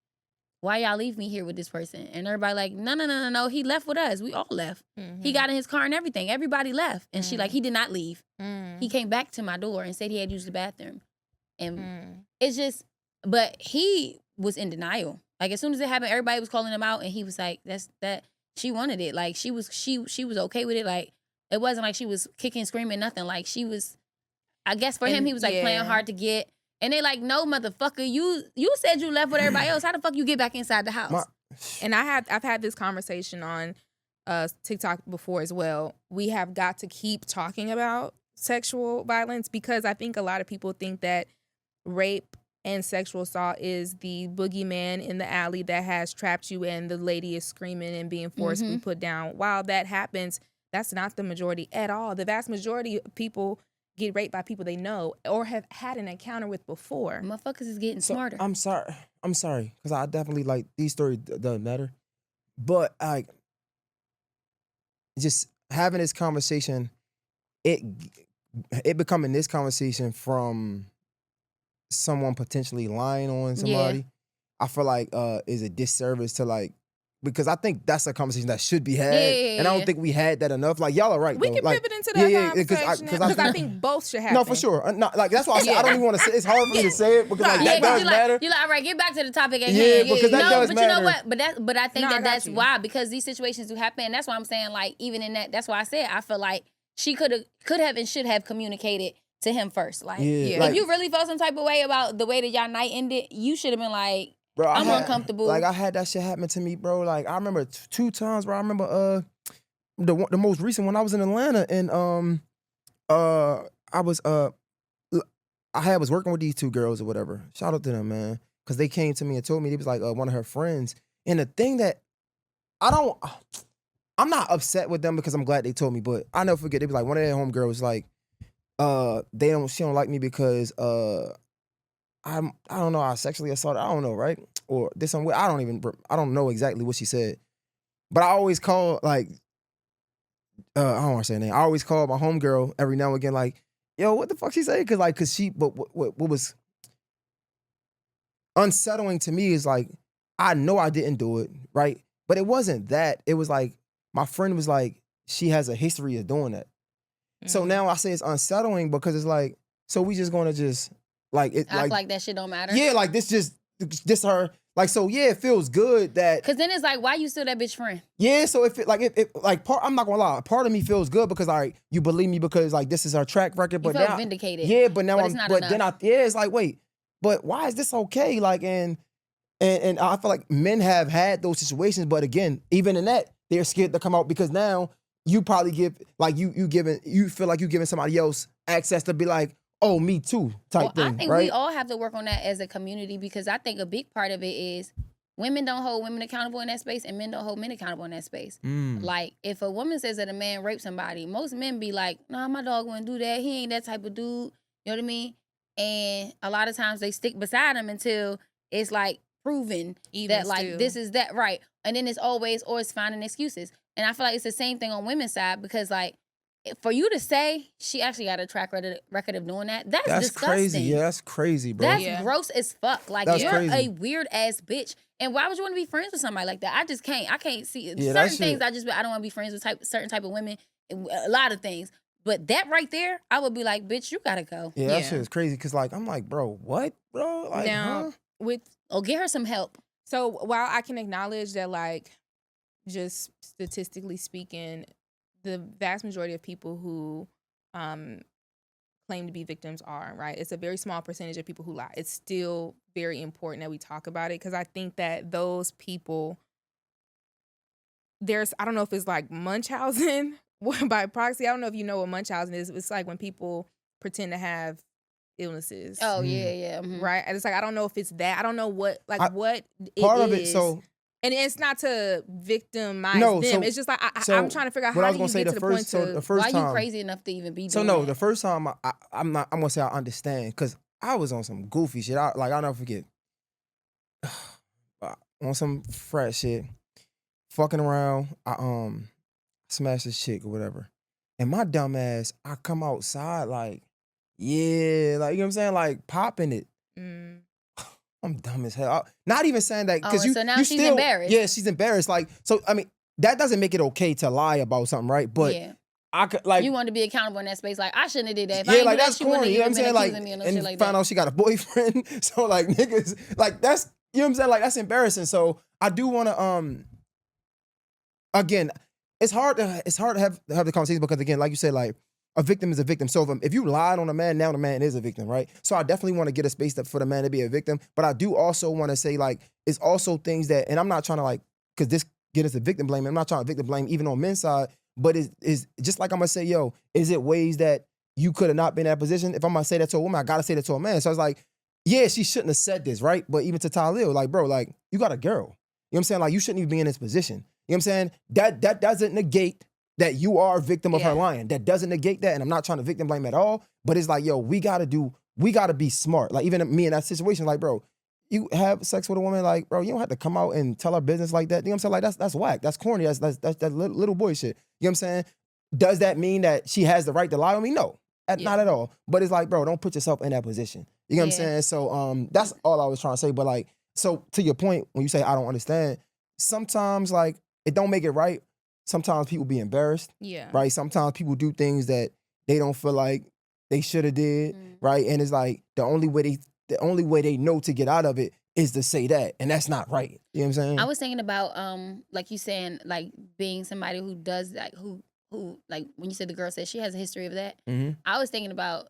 why y'all leave me here with this person? And everybody like, no, he left with us. We all left. He got in his car and everything. Everybody left. And she like, he did not leave. He came back to my door and said he had used the bathroom. And it's just, but he was in denial. Like, as soon as it happened, everybody was calling him out, and he was like, that she wanted it. Like, she was okay with it. Like, it wasn't like she was kicking, screaming, nothing. Like, she was, I guess for him, he was like playing hard to get. And they like, no, motherfucker, you said you left with everybody else. How the fuck you get back inside the house? And I've had this conversation on TikTok before as well. We have got to keep talking about sexual violence, because I think a lot of people think that rape and sexual assault is the boogeyman in the alley that has trapped you, and the lady is screaming and being forcibly put down. While that happens, that's not the majority at all. The vast majority of people get raped by people they know or have had an encounter with before. Motherfuckers is getting smarter. I'm sorry, because I definitely, like, these stories doesn't matter. But, like, just having this conversation, it becoming this conversation from someone potentially lying on somebody, I feel like is a disservice to, like, because I think that's a conversation that should be had, and I don't think we had that enough. Like, y'all are right. We though. can like, pivot into that conversation, because I think both should happen. No, for sure. Like, that's why I said I don't even want to say. It's hard for me to say it, because like, that does matter. You're like, all right, get back to the topic at hand. Yeah, because that does but matter. You know what? But I think that's why, because these situations do happen. And that's why I'm saying, like, even in that, that's why I said I feel like she could have and should have communicated to him first. Like, if you really felt some type of way about the way that y'all night ended, you should have been like, bro, I'm uncomfortable. Like, I had that shit happen to me, bro. Like, I remember 2 times, bro. I remember the most recent one, I was in Atlanta, and I was working with these 2 girls or whatever. Shout out to them, man, because they came to me and told me, they was like one of her friends. And the thing that I'm not upset with them, because I'm glad they told me, but I never forget, they was like, one of their homegirls was like, she don't like me because I don't know, I sexually assaulted, I don't know, right? Or there's some way, I don't know exactly what she said. But I always call, like, I don't want to say her name. I always call my homegirl every now and again, like, yo, what the fuck she say? But what was unsettling to me is, like, I know I didn't do it, right? But it wasn't that. It was like, my friend was like, she has a history of doing that. So now I say it's unsettling, because it's like, so we just gonna just Like it, act like that shit don't matter. Yeah, like this her. Like, so yeah, it feels good that. Cause then it's like, why you still that bitch friend? Yeah, so if I'm not gonna lie, part of me feels good because you believe me because like this is her track record, but you feel now vindicated. Yeah, but now enough. It's like, wait, but why is this okay? Like, and I feel like men have had those situations, but again, even in that, they're scared to come out because now you probably give like you feel like you giving somebody else access to be like, oh, me too type thing. I think right? we all have to work on that as a community because I think a big part of it is women don't hold women accountable in that space and men don't hold men accountable in that space. Like, if a woman says that a man raped somebody, most men be like, nah, my dog wouldn't do that. He ain't that type of dude. You know what I mean? And a lot of times they stick beside him until it's like proven that like this is that right. And then it's always finding excuses. And I feel like it's the same thing on women's side because like, for you to say she actually got a track record of doing that, that's disgusting. Crazy. Yeah, that's crazy, bro. That's gross as fuck. Like, you're crazy. A weird ass bitch. And why would you want to be friends with somebody like that? I just can't. I can't see certain things. I don't want to be friends with certain type of women. A lot of things. But that right there, I would be like, bitch, you gotta go. Yeah, that shit is crazy. Cause like I'm like, bro, what, bro? Like, now get her some help. So while I can acknowledge that, like, just statistically speaking, the vast majority of people who claim to be victims are, right? It's a very small percentage of people who lie. It's still very important that we talk about it because I think that those people, I don't know if it's like Munchausen by proxy. I don't know if you know what Munchausen is. It's like when people pretend to have illnesses. Oh, yeah. Mm-hmm. Right? And it's like, I don't know if it's that. I don't know what it part is. Of it, so... And it's not to victimize them. So, it's just like I'm trying to figure out how do you get to the point to why you crazy enough to even be doing that? The first time I'm gonna say I understand because I was on some goofy shit. I'll never forget on some frat shit, fucking around. I smashed this chick or whatever, and my dumb ass, I come outside like, yeah, like you know what I'm saying, like popping it. I'm dumb as hell. Not even saying that because so now she's embarrassed. Yeah, she's embarrassed. Like, so I mean, that doesn't make it okay to lie about something, right? But I could like you want to be accountable in that space. Like I shouldn't have did that. If like that's corny. You know what I'm saying? Like, and find out she got a boyfriend. So like niggas, like that's you know what I'm saying? Like that's embarrassing. So I do want to again, it's hard to have the conversation because again, like you said, like. A victim is a victim. So if you lied on a man, now the man is a victim, right? So I definitely want to get a space for the man to be a victim. But I do also want to say, like, it's also things that, and I'm not trying to, like, because this get us a victim blame. I'm not trying to victim blame even on men's side. But it's just like I'm going to say, yo, is it ways that you could have not been in that position? If I'm going to say that to a woman, I got to say that to a man. So I was like, yeah, she shouldn't have said this, right? But even to Talil, like, bro, like, you got a girl. You know what I'm saying? Like, you shouldn't even be in this position. You know what I'm saying? That doesn't negate that you are a victim of her lying. That doesn't negate that, and I'm not trying to victim blame at all, but it's like, yo, we gotta be smart. Like, even me in that situation, like, bro, you have sex with a woman, like, bro, you don't have to come out and tell her business like that. You know what I'm saying? Like, that's whack. That's corny. That's that little boy shit. You know what I'm saying? Does that mean that she has the right to lie on me? No, not at all. But it's like, bro, don't put yourself in that position. You know what I'm saying? So that's all I was trying to say. But like, so to your point, when you say I don't understand, sometimes like it don't make it right. Sometimes people be embarrassed, right? Sometimes people do things that they don't feel like they should have did, right? And it's like the only way they know to get out of it is to say that, and that's not right. You know what I'm saying? I was thinking about like you saying, like being somebody who does like who like when you said the girl said she has a history of that. I was thinking about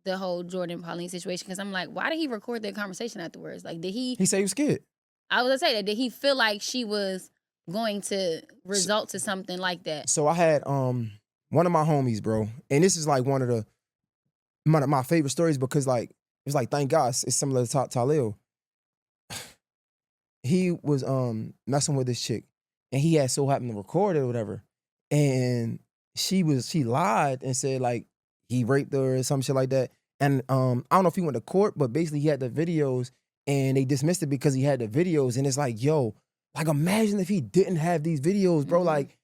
the whole Jordan Pauline situation because I'm like, why did he record their conversation afterwards? Like, did he? He said he was scared. I was gonna say that. Did he feel like she was going to result to something like that? So I had one of my homies, bro, and this is like one of my favorite stories because like it's like thank God it's similar to Talil. He was messing with this chick, and he had so happened to record it or whatever, and she lied and said like he raped her or some shit like that, and I don't know if he went to court, but basically he had the videos and they dismissed it because he had the videos, and it's like, yo. Like, imagine if he didn't have these videos, bro. Like,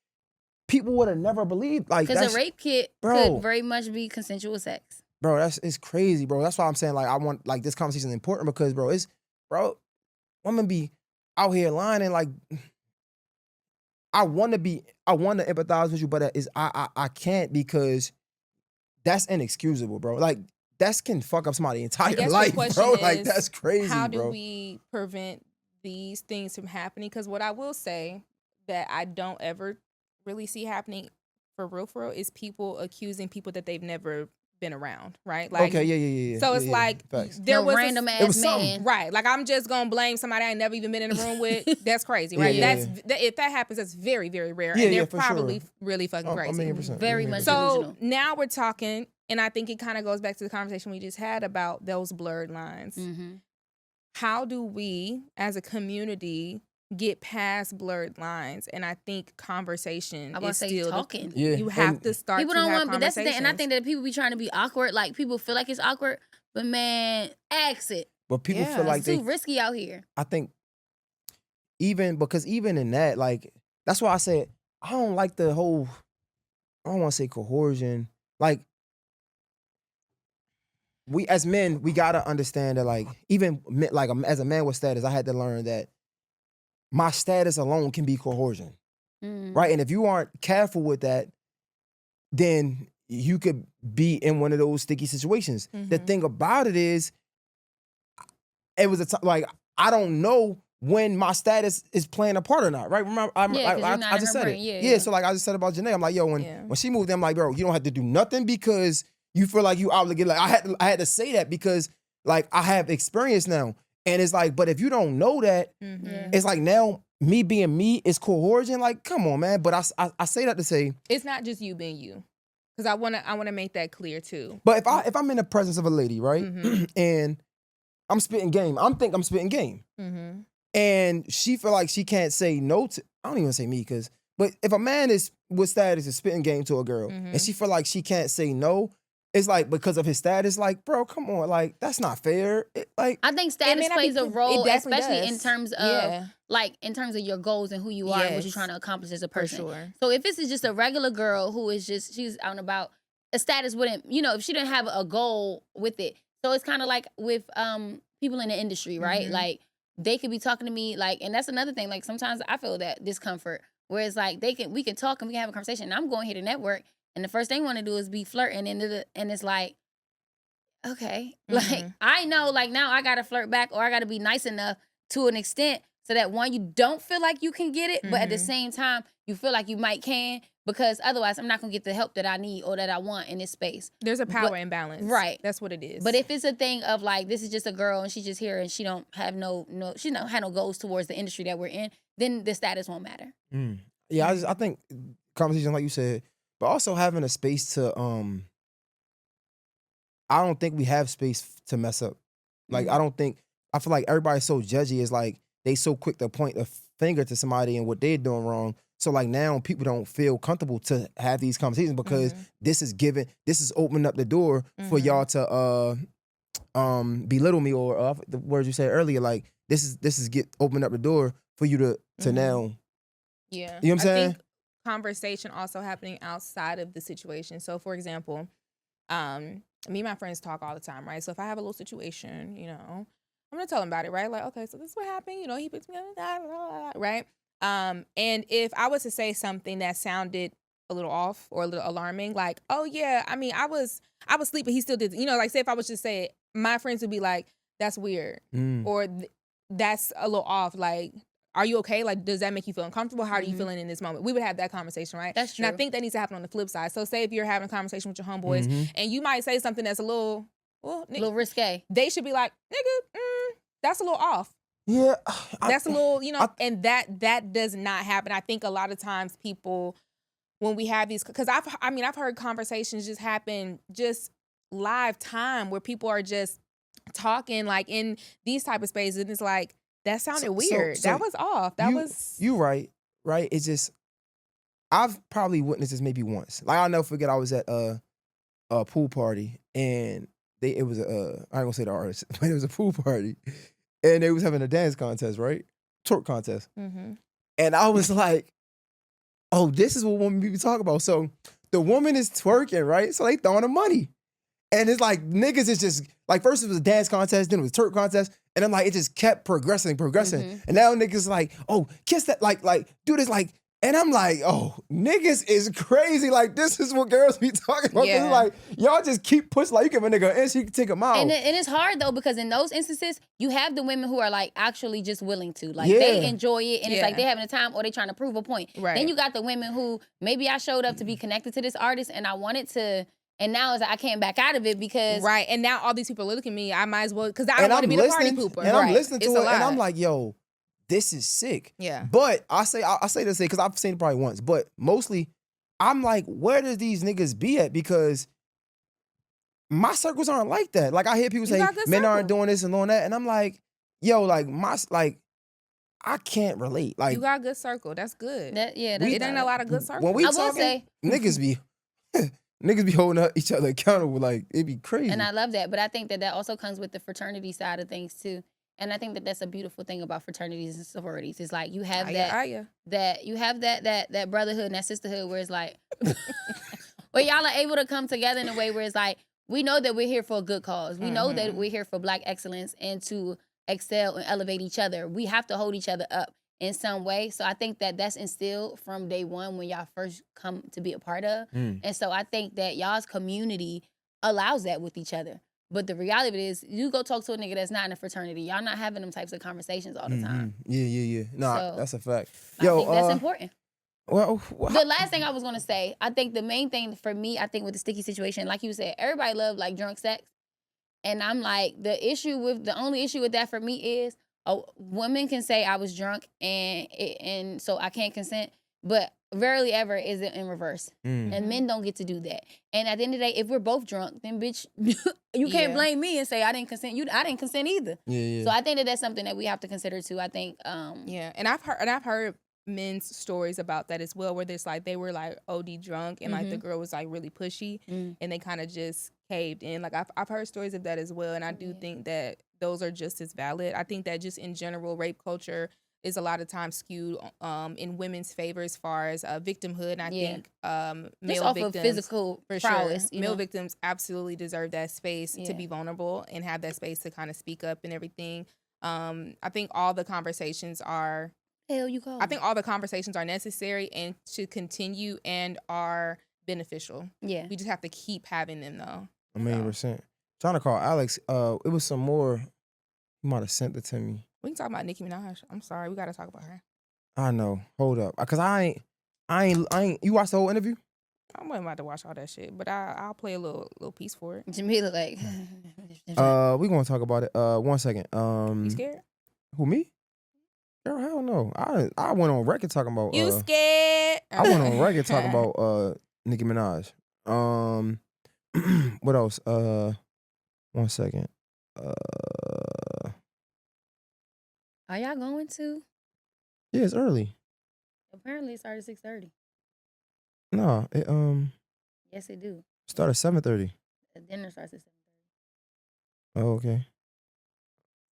people would have never believed. Like, because a rape kit could very much be consensual sex. Bro, it's crazy, bro. That's why I'm saying, like, I want, like, this conversation is important because, bro, women be out here lying and, like, I want to empathize with you, but I can't because that's inexcusable, bro. Like, that can fuck up somebody's entire life, bro. Like that's crazy, how bro. do we prevent these things from happening? Because what I will say that I don't ever really see happening for real is people accusing people that they've never been around, right? Like, okay, yeah. So it's like there was random ass man, right? Like I'm just gonna blame somebody I ain't never even been in a room with. That's crazy, right? If that happens, that's very, very rare, and they're probably really fucking crazy. 1,000,000%. Very much. So delusional. now we're talking, and I think it kind of goes back to the conversation we just had about those blurred lines. Mm-hmm. How do we, as a community, get past blurred lines? And I think conversation is still talking. You have to start. People don't want, but that's the thing. And I think that people be trying to be awkward. Like people feel like it's awkward, but man, ask it. But people feel like it's too risky out here. I think even in that, like that's why I said I don't like the whole. I don't want to say coercion. Like we as men, we gotta understand that like even like as a man with status, I had to learn that my status alone can be coercion, right? And if you aren't careful with that, then you could be in one of those sticky situations. The thing about it is, it was like I don't know when my status is playing a part or not, right? Remember, I just said it. Yeah, so like I just said about Janae, I'm like, yo, when she moved in, I'm like, bro, you don't have to do nothing because you feel like you obligated. Like I had to say that because like I have experience now. And it's like, but if you don't know that, it's like now me being me is coercion. Like, come on, man. But I say that to say it's not just you being you, because I wanna make that clear too. But if I'm in the presence of a lady, right, and I'm spitting game, I'm spitting game, and she feel like she can't say no to. I don't even say me, but if a man is with status is spitting game to a girl, and she feel like she can't say no. It's like because of his status, like, bro, come on, like that's not fair. Like I think status plays a role, especially in terms of in terms of your goals and who you are and what you're trying to accomplish as a person. For sure. So if this is just a regular girl who is she's out and about, a status wouldn't, if she didn't have a goal with it. So it's kind of like with people in the industry, right? Like they could be talking to me, like, and that's another thing. Like sometimes I feel that discomfort, where it's like we can talk and we can have a conversation. And I'm going here to network. And the first thing I want to do is be flirting, and it's like, okay, like I know, like now I gotta flirt back, or I gotta be nice enough to an extent so that one, you don't feel like you can get it, but at the same time you feel like you might can, because otherwise I'm not gonna get the help that I need or that I want in this space. There's a power imbalance, right? That's what it is. But if it's a thing of like this is just a girl and she's just here and she don't have she don't have no goals towards the industry that we're in, then the status won't matter. Yeah, I think conversation like you said. But also having a space to, I don't think we have space to mess up. Like, I feel like everybody's so judgy. It's like they so quick to point a finger to somebody and what they're doing wrong. So like now people don't feel comfortable to have these conversations because this is opening up the door for y'all to belittle me or the words you said earlier. Like this is opening up the door for you to now. Yeah. You know what I'm saying? Conversation also happening outside of the situation. So for example, me and my friends talk all the time, right? So if I have a little situation, I'm gonna tell them about it, right? Like, okay, so this is what happened, he picked me up, right? And if I was to say something that sounded a little off or a little alarming, like, oh yeah, I mean, I was sleeping, he still did, like say if I was just say it, my friends would be like, that's weird, or that's a little off, like, are you okay? Like, does that make you feel uncomfortable? How are you feeling in this moment? We would have that conversation, right? That's true. And I think that needs to happen on the flip side. So say if you're having a conversation with your homeboys and you might say something that's a little risque. They should be like, nigga, that's a little off. Yeah. That's a little, and that does not happen. I think a lot of times people, when we have these, because I've heard conversations just happen just live time where people are just talking like in these type of spaces, and it's like, that sounded weird. So that was off. You right. It's just, I've probably witnessed this maybe once. Like I'll never forget, I was at a pool party and it was I ain't gonna say the artist, but it was a pool party, and they was having a dance contest, right? Twerk contest, and I was like, oh, this is what women people talk about. So the woman is twerking, right? So they throwing the money, and it's like niggas is just like, first it was a dance contest, then it was a twerk contest. And I'm like, it just kept progressing. And now niggas like, oh, kiss that, like, do this, like, And I'm like, oh, niggas is crazy. Like, this is what girls be talking about. Yeah. Like, y'all just keep pushing. Like, you give a nigga an inch, he can take him out. And it's hard, though, because in those instances, you have the women who are, like, actually just willing to. Like, they enjoy it, and it's like they having a time or they trying to prove a point. Right. Then you got the women who, maybe I showed up to be connected to this artist, and I wanted to... And now it's like I can't back out of it because... Right, and now all these people are looking at me. I might as well... Because I don't want to be the party pooper. And I'm listening to it, and I'm like, yo... This is sick. Yeah. But I say this because I've seen it probably once. But mostly, I'm like, where does these niggas be at? Because my circles aren't like that. Like I hear people say men aren't doing this and doing that, and I'm like, yo, I can't relate. Like you got a good circle. That's good. It ain't a lot of good circles. When we talking, niggas be holding each other accountable. Like it'd be crazy. And I love that. But I think that also comes with the fraternity side of things too. And I think that that's a beautiful thing about fraternities and sororities. It's like you have that you have that brotherhood and that sisterhood where it's like where y'all are able to come together in a way where it's like we know that we're here for a good cause. We know that we're here for Black excellence and to excel and elevate each other. We have to hold each other up in some way. So I think that that's instilled from day one when y'all first come to be a part of. And so I think that y'all's community allows that with each other. But the reality of it is, you go talk to a nigga that's not in a fraternity. Y'all not having them types of conversations all the time. Yeah. Nah, that's a fact. Yo, I think that's important. Well, the last thing I was gonna say, I think the main thing for me, I think with the sticky situation, like you said, everybody love like drunk sex, and I'm like the only issue with that for me is a woman can say I was drunk and so I can't consent, but rarely ever is it in reverse. And men don't get to do that. And at the end of the day, if we're both drunk, then bitch, you can't blame me and say I didn't consent. I didn't consent either. Yeah. So I think that that's something that we have to consider too. I think and I've heard men's stories about that as well, where there's like they were like OD drunk and like the girl was like really pushy and they kind of just caved in. Like I've heard stories of that as well, and I do think that those are just as valid. I think that just in general, rape culture is a lot of times skewed in women's favor as far as victimhood. And I think male victims, of physical prowess, male victims absolutely deserve that space to be vulnerable and have that space to kind of speak up and everything. I think all the conversations are necessary and should continue and are beneficial. Yeah, we just have to keep having them though. 1,000,000%. Trying to call Alex. It was some more. You might have sent it to me. We can talk about Nicki Minaj. I'm sorry, we gotta talk about her. I know. Hold up, cause I ain't. You watched the whole interview? I wasn't about to watch all that shit, but I'll play a little piece for it. Jamila, like. We gonna talk about it. 1 second. You scared? Who, me? Girl, hell no. I went on record talking about. You scared? I went on record talking about Nicki Minaj. What else? 1 second. Are y'all going to? Yeah, it's early. Apparently it started at 6:30. No, it Yes, it do. started 7:30. The dinner starts at 7:30. Oh, okay.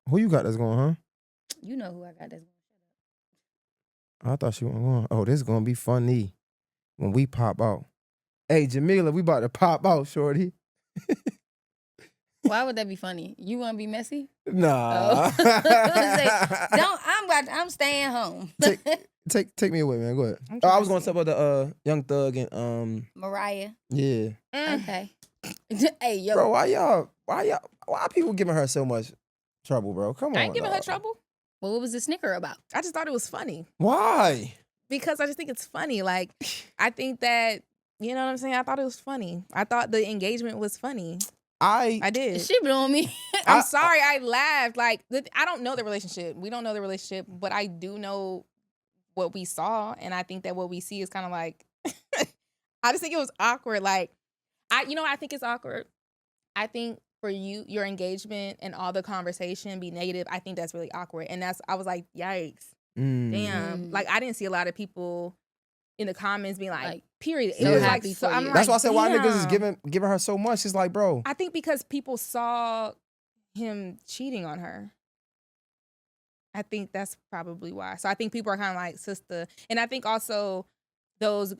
Who you got that's going, huh? You know who I got that's going. I thought she wasn't going. Oh, this is gonna be funny when we pop out. Hey, Jamila, we about to pop out, shorty. Why would that be funny? You want to be messy? Nah. Oh. I'm staying home. take me away, man. Go ahead. I was going to talk about the Young Thug and Mariah. Yeah. Okay. Hey, yo. Bro, why people giving her so much trouble, bro? Come on. I ain't giving her trouble. Well, what was the snicker about? I just thought it was funny. Why? Because I just think it's funny. Like, I think that, you know what I'm saying? I thought it was funny. I thought the engagement was funny. I did. She blew on me. I'm sorry. I laughed. Like, I don't know the relationship. We don't know the relationship, but I do know what we saw. And I think that what we see is kind of like, I just think it was awkward. Like, I think it's awkward. I think for your engagement and all the conversation be negative, I think that's really awkward. And I was like, yikes. Damn. Like, I didn't see a lot of people in the comments being like period. So happy for you. That's why I said why niggas is giving her so much. It's like, bro. I think because people saw him cheating on her. I think that's probably why. So I think people are kind of like, sister. And I think also those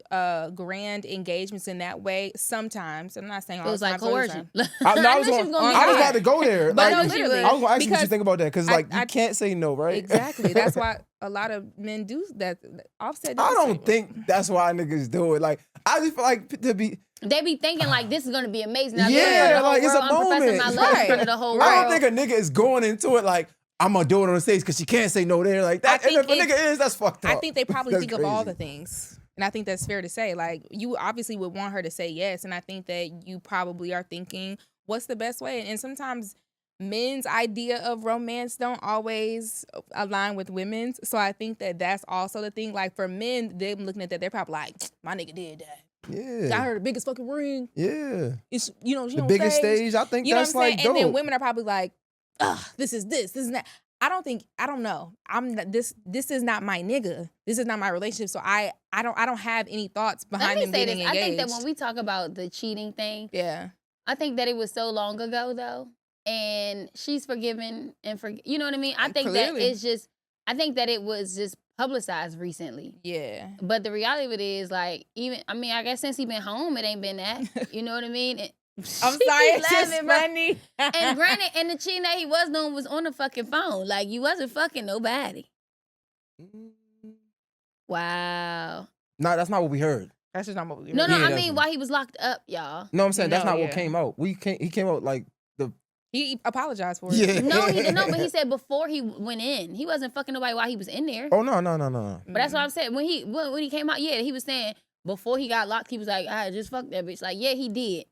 grand engagements in that way, sometimes, I'm not saying all the time. It was like coercion. I was about to go there. But like, no, literally. I was going to ask you what you think about that. Because like, you can't say no, right? Exactly. That's why. a lot of men do that. Offset. I don't think that's why niggas do it. Like, I just feel like to be. They be thinking like this is gonna be amazing. Yeah, like it's a I'm professing moment. my love in front of the whole world. I don't think a nigga is going into it like I'm gonna do it on the stage because she can't say no there. Like that. And if a nigga is, that's fucked up. I think they probably think crazy. of all the things. And I think that's fair to say. Like, you obviously would want her to say yes. And I think that you probably are thinking, what's the best way? And sometimes men's idea of romance don't always align with women's. So I think that that's also the thing. Like, for men, them looking at that, they're probably like, my nigga did that. Yeah. Got her the biggest fucking ring. Yeah. It's, you know, the biggest stage. I think that's like dope. And then women are probably like, ugh, this is that. I don't know. This is not my nigga. This is not my relationship. So I don't have any thoughts behind them getting engaged. I think that when we talk about the cheating thing, yeah, I think that it was so long ago though, and she's forgiven and you know what I mean? I think that it's just, I think that it was just publicized recently. Yeah. But the reality of it is like, I guess since he been home, it ain't been that. You know what I mean? I'm sorry, it's just funny. And granted, and the cheating that he was doing was on the fucking phone. Like, you wasn't fucking nobody. Wow. No, that's not what we heard. That's just not what we heard. No, I mean, while he was locked up, y'all. No, I'm saying that's not what came out. He came out like he apologized for it. Yeah. No, he didn't know, but he said before he went in, he wasn't fucking nobody while he was in there. Oh, no. But that's what I'm saying. When he came out, yeah, he was saying before he got locked, he was like, I just fucked that bitch. Like, yeah, he did.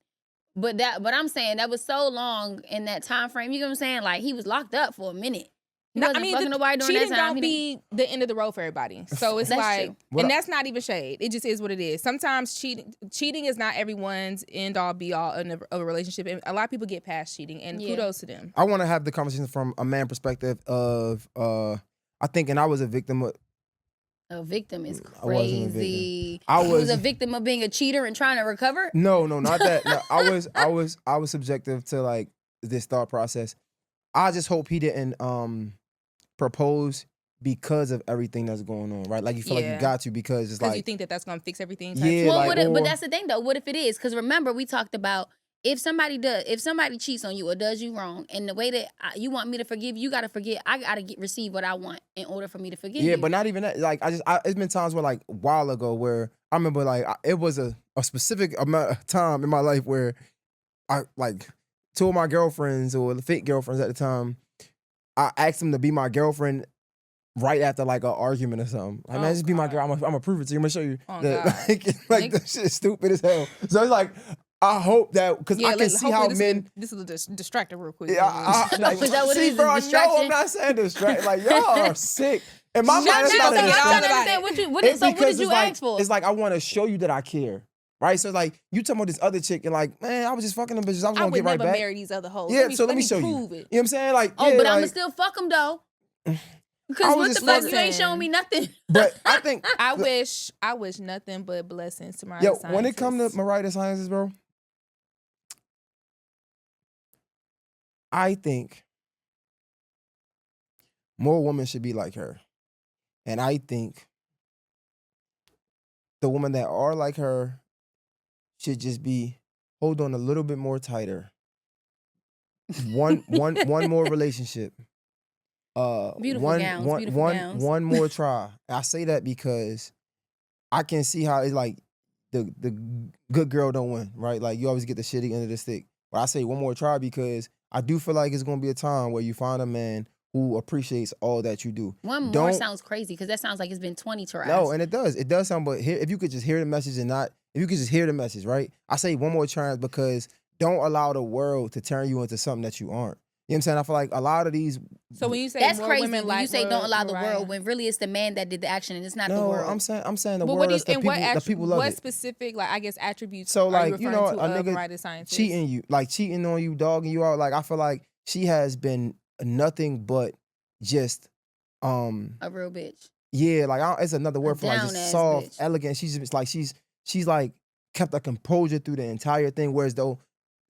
But I'm saying that was so long in that time frame. You know what I'm saying? Like, he was locked up for a minute. He wasn't fucking nobody during that time. Cheating don't be the end of the road for everybody. So it's like, and that's not even shade. It just is what it is. Sometimes cheating is not everyone's end all be all of a relationship. And a lot of people get past cheating, and kudos to them. I want to have the conversation from a man perspective of, I think, and I was a victim of. A victim is crazy. I was a victim of being a cheater and trying to recover? No, not that. No, I was subjective to like this thought process. I just hope he didn't propose because of everything that's going on, right? Like, you feel like you got to because it's like, you think that's gonna fix everything. Yeah, well, but that's the thing though. What if it is? Because remember, we talked about if somebody cheats on you or does you wrong, and the way that you want me to forgive you, gotta forget. I gotta receive what I want in order for me to forgive you. Yeah, but not even that. Like, it's been times where, like, a while ago, where I remember, like, it was a specific amount of time in my life where I, like, two of my girlfriends or the fake girlfriends at the time, I asked them to be my girlfriend right after like an argument or something. Like, man, just be my girl. I'm gonna prove it to you. I'm gonna show you. Like that shit is stupid as hell. So it's like, I hope that, because I can see how men. This is a distractor real quick. Yeah, like, is that what see, it is? bro, no, I'm not saying distract. Like, y'all are sick. In my mind, that's not a distraction. What did you ask for? It's like, I want to show you that I care. Right? So, like, you talking about this other chick and like, man, I was just fucking them bitches. I was going to get right back. I would never marry these other hoes. Yeah, let me show you. Prove it. You know what I'm saying? Like, but I'm going to still fuck them, though. Because what the fuck, you ain't showing me nothing. But I think. I wish nothing but blessings to Mariah Sciences. When it comes to Mariah Sciences, bro, I think more women should be like her. And I think the women that are like her should just hold on a little bit more tighter. One more relationship. Beautiful gowns. One more try. I say that because I can see how it's like the good girl don't win, right? Like, you always get the shitty end of the stick. But I say one more try because I do feel like it's gonna be a time where you find a man who appreciates all that you do. One more sounds crazy because that sounds like it's been 20 tries. No, and it does sound. But if you could just hear the message if you could just hear the message, right? I say one more chance because don't allow the world to turn you into something that you aren't. You know what I'm saying? I feel like a lot of these. So when you say that's more crazy, women when like you say don't allow the Mariah. world, when really it's the man that did the action and it's not the world. I'm saying the world is the people love it. What specific, like, I guess, attributes? So, like, you know, to a nigga Mariah Sciences? cheating on you, dogging you out. Like, I feel like she has been nothing but just a real bitch. Yeah, like, it's another word for, like, just soft, bitch. elegant. She's just like she's like kept a composure through the entire thing. Whereas though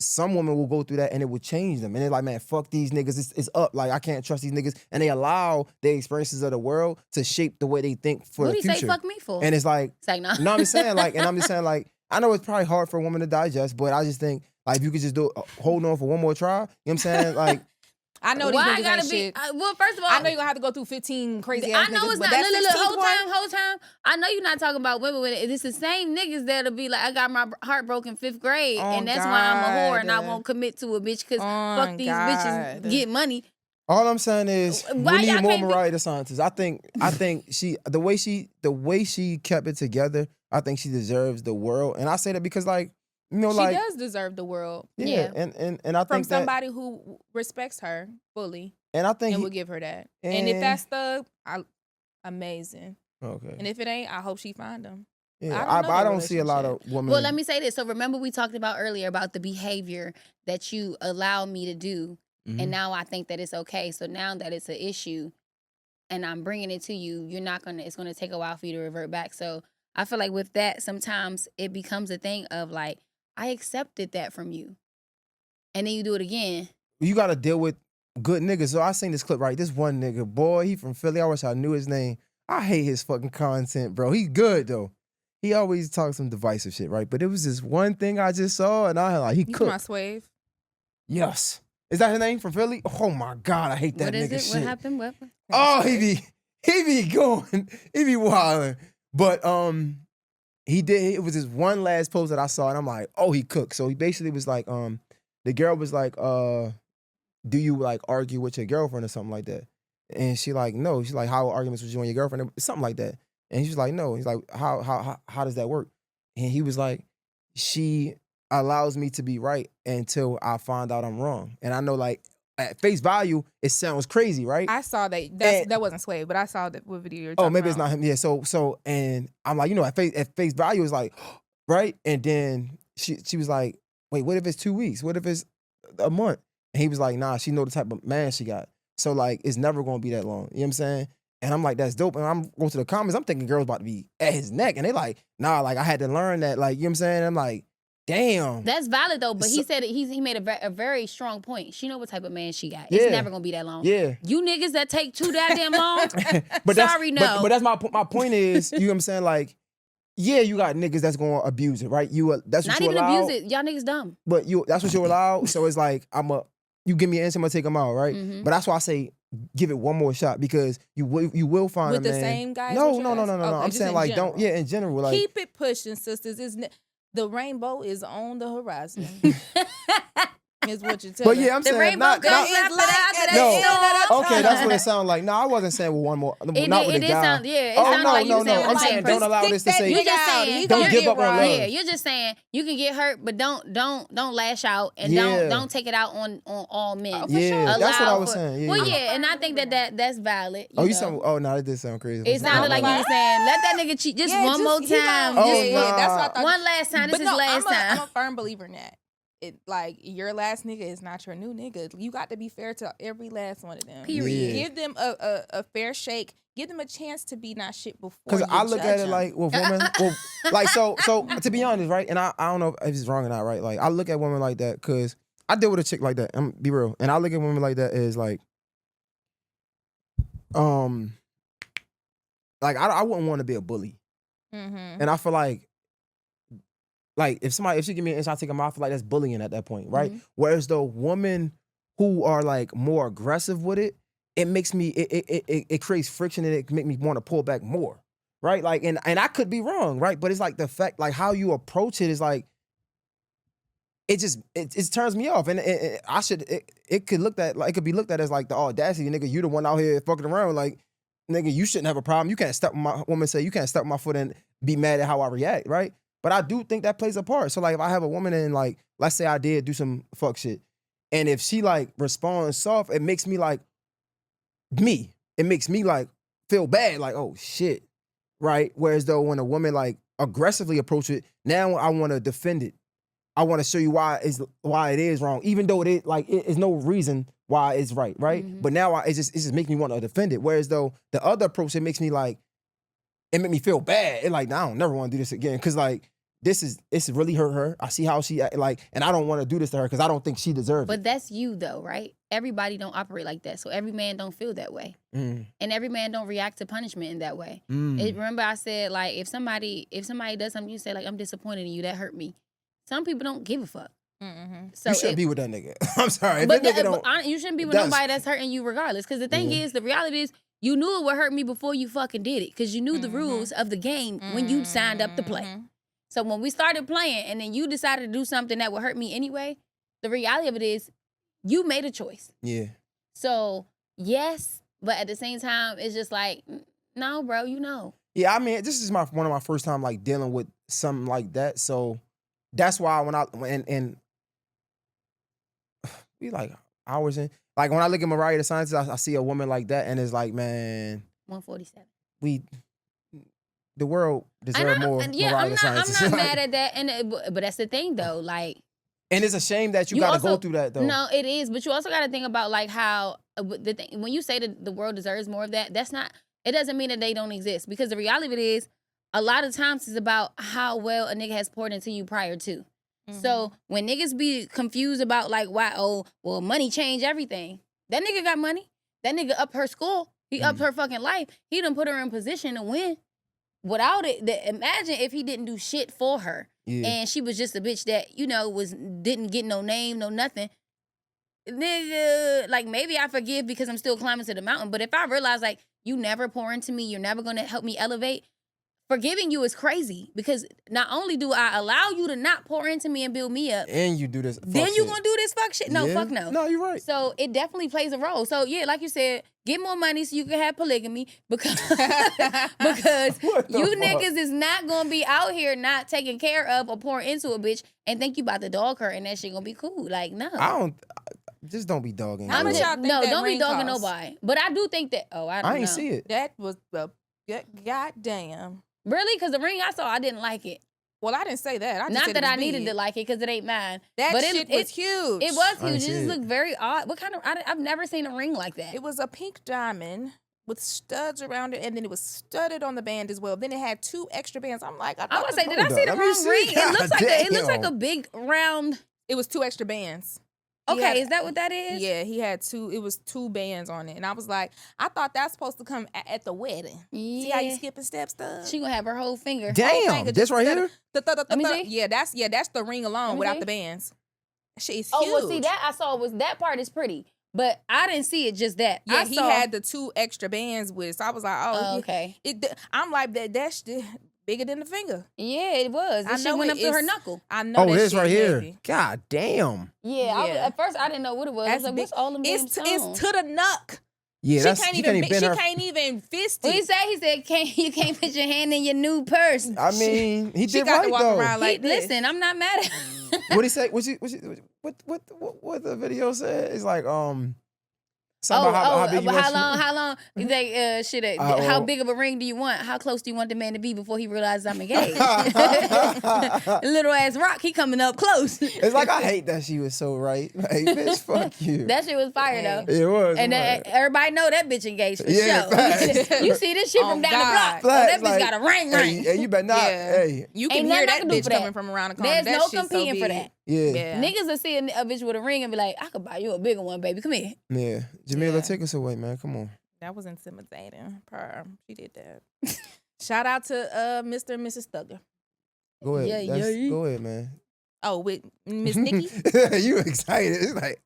some women will go through that and it would change them. And they're like, man, fuck these niggas. It's up. Like, I can't trust these niggas. And they allow the experiences of the world to shape the way they think for the future. What do you say fuck me for? And it's like nah. No, I'm just saying, like, I know it's probably hard for a woman to digest, but I just think, like, if you could just hold on for one more try, you know what I'm saying? Like, I know these Why I niggas gotta ain't be? shit. Well, first of all, I know you're gonna have to go through 15 crazy ass I know niggas, it's but not. that's Look, 16th one. whole time. I know you're not talking about women with it. It's the same niggas that'll be like, I got my heart broken 5th grade, and that's why I'm a whore and I won't commit to a bitch because fuck these bitches get money. All I'm saying is Why we y'all need more can't be- Mariah DeSantis. I think she the way she kept it together. I think she deserves the world, and I say that because like you know She like does deserve the world. Yeah. and I From think somebody who respects her fully and I think and will give her that. And if that's amazing. Okay. And if it ain't, I hope she find them. Yeah, I don't see a lot of women. Well, let me say this. So remember we talked about earlier about the behavior that you allow me to do. And now I think that it's okay. So now that it's an issue and I'm bringing it to you, it's going to take a while for you to revert back. So I feel like with that, sometimes it becomes a thing of like, I accepted that from you. And then you do it again. You got to deal with good niggas. So I seen this clip, right? This one nigga, boy, he from Philly. I wish I knew his name. I hate his fucking content, bro. He good, though. He always talks some divisive shit, right? But it was this one thing I just saw, and I like, he cooked. My Swave? Yes. Is that his name from Philly? Oh, my God. I hate that nigga shit. What happened? What? Oh, he be going. He be wilding. But it was this one last post that I saw, and I'm like, oh, he cooked. So he basically was like, the girl was like, do you like argue with your girlfriend or something like that? And she like, no. She's like, how are arguments with you and your girlfriend? Something like that. And she's like, no. He's like, how does that work? And he was like, she allows me to be right until I find out I'm wrong. And I know like at face value, it sounds crazy, right? I saw that wasn't Swave, but I saw that what video you're talking about. Maybe it's not him. Yeah. So and I'm like, you know, at face value is like, right? And then she was like, wait, what if it's 2 weeks? What if it's a month? And he was like, nah, she know the type of man she got. So like it's never gonna be that long. You know what I'm saying? And I'm like, that's dope. And I'm going to the comments, I'm thinking girls about to be at his neck. And they like, nah, like I had to learn that, like, you know what I'm saying? I'm like, damn. That's valid though, but he said he made a very strong point. She know what type of man she got. It's never gonna be that long. Yeah. You niggas that take too damn long. But no. But that's my point is, you know what I'm saying? Like, yeah, you got niggas that's gonna abuse it, right? That's what not you even allow. abuse it. Y'all niggas dumb. But that's what you allow. So it's like you give me an answer, I'm gonna take them out, right? Mm-hmm. But that's why I say give it one more shot because you will find with a the man. same guys. No. Okay, I'm saying like general. don't. Yeah, in general, like keep it pushing, sisters. The rainbow is on the horizon. Is what you're telling. But yeah, I'm saying rainbow not. goes after that. No, okay, that's what it sounded like. No, I wasn't saying with one more. Not with a guy. It sounded like you saying I'm saying don't allow this to say. You're just saying don't give up on love. Yeah, you're just saying you can get hurt, but don't lash out and don't take it out on all men. Yeah, that's what I was saying. Yeah, and I think that's valid. You sound. Oh no, it did sound crazy. It sounded like you were saying let that nigga cheat just one more time. That's what I thought. One last time. This is last time. I'm a firm believer in that. Like your last nigga is not your new nigga. You got to be fair to every last one of them. Period. Give them a fair shake. Give them a chance to be not shit before. Because I look at it like with women, like so to be honest, right? And I don't know if it's wrong or not, right? Like I look at women like that because I deal with a chick like that. I'm be real, and I look at women like that as like, I wouldn't want to be a bully, and I feel like if she give me an inch, I take them off. I feel like that's bullying at that point, right? Whereas the women who are like more aggressive with it, it makes me it creates friction and it make me want to pull back more, right? Like and I could be wrong, right? But it's like the fact like how you approach it is like it turns me off, and it could be looked at as like the audacity, nigga. You the one out here fucking around, like nigga. You shouldn't have a problem. You can't step on my woman say you can't step on my foot and be mad at how I react, right? But I do think that plays a part. So like if I have a woman and like let's say I did do some fuck shit, and if she like responds soft, it makes me like it makes me like feel bad, like oh shit, right? Whereas though when a woman like aggressively approach it, now I want to defend it. I want to show you why it is wrong, even though it is no reason why it's right? But now it just makes me want to defend it. Whereas though the other approach, it makes me like it make me feel bad. It like nah, I don't never want to do this again because like it's really hurt her. I see how she like, and I don't want to do this to her because I don't think she deserves it. But that's you though, right? Everybody don't operate like that, so every man don't feel that way, and every man don't react to punishment in that way. Remember, I said like if somebody does something, you say like I'm disappointed in you, that hurt me. Some people don't give a fuck. So you shouldn't be with that nigga. I'm sorry. But you shouldn't be with nobody that's hurting you regardless. Because the thing Yeah. is, the reality is, you knew it would hurt me before you fucking did it. Because you knew the rules of the game when you signed up to play. So when we started playing and then you decided to do something that would hurt me anyway, the reality of it is you made a choice. Yeah. So, yes, but at the same time, it's just like, no, bro, you know. Yeah, I mean, this is one of my first time like dealing with something like that. So that's why when we like hours in, like when I look at Mariah the Scientist, I see a woman like that, and it's like, man, 147. The world deserves more. Yeah, Mariah the I'm not Scientist. mad at that, but that's the thing though, like. And it's a shame that you got to go through that though. No, it is, but you also got to think about like how the thing when you say that the world deserves more of that, that's not. It doesn't mean that they don't exist because the reality of it is, a lot of times it's about how well a nigga has poured into you prior to. So when niggas be confused about like why, oh, well, money change everything. That nigga got money. That nigga upped her school. He upped her fucking life. He done put her in position to win. Without it, imagine if he didn't do shit for her. Yeah. And she was just a bitch that, you know, didn't get no name, no nothing. Nigga, like maybe I forgive because I'm still climbing to the mountain. But if I realize like you never pour into me, you're never gonna help me elevate, forgiving you is crazy. Because not only do I allow you to not pour into me and build me up, and you do this, then you gonna do this fuck shit. No, yeah. fuck no. No, you're right. So it definitely plays a role. So yeah, like you said, get more money so you can have polygamy because you niggas is not gonna be out here not taking care of or pouring into a bitch and think you about to dog her and that shit gonna be cool. Like no. Just don't be dogging. How much y'all think no, that don't be ring dogging cost? nobody. But I do think that. Oh, I don't know. I ain't see it. That was the goddamn. Really? Because the ring I saw, I didn't like it. Well, I didn't say that. I just Not said that it was I needed big. to like it because it ain't mine. That but shit was huge. It was huge. It see just it. looked very odd. What kind of? I've never seen a ring like that. It was a pink diamond with studs around it, and then it was studded on the band as well. Then it had 2 extra bands. I'm like, I was say, did I see the wrong ring? It looks like a big round. It was 2 extra bands. Okay, is that what that is? Yeah, he had 2. It was 2 bands on it, and I was like, I thought that's supposed to come at the wedding. Yeah. See how you skipping steps, stuff. She gonna have her whole finger. Damn, this right here. Let me see. Yeah, that's the ring alone without the bands. She's huge. Oh, well, see that I saw was that part is pretty, but I didn't see it just that. Yeah, he had the 2 extra bands with. So I was like, oh, okay. I'm like that's bigger than the finger. Yeah, it was. That shit went up to her knuckle. I know. Oh, that it is shit right here. heavy. God damn. Yeah. At first I didn't know what it was. I was like, what's all them damn stones? It's to the knuck. Yeah, she can't even fist it. What he said? He said, you can't put your hand in your new purse. I mean, he she did got right to walk though. around like this. Listen, I'm not mad at him. What he say? What the video said? It's like something about how big you want how long? He's like, how big of a ring do you want? How close do you want the man to be before he realizes I'm engaged? Little ass rock, he coming up close. It's like I hate that she was so right. Like, bitch, fuck you. That shit was fire though. It was. And everybody know that bitch engaged for Yeah, sure. You see this shit from down the block. Facts, That bitch got a ring. Hey, you better not. Yeah. Hey, you can hear that bitch coming from around the corner. There's no competing for that. Yeah. Niggas will see a bitch with a ring and be like, I could buy you a bigger one, baby. Come here. Yeah. Jamila, take us away, man. Come on. That was intimidating. She did that. Shout out to Mr. and Mrs. Thugger. Go ahead. Yeah. Go ahead, man. Oh, with Miss Nikki? You excited. It's like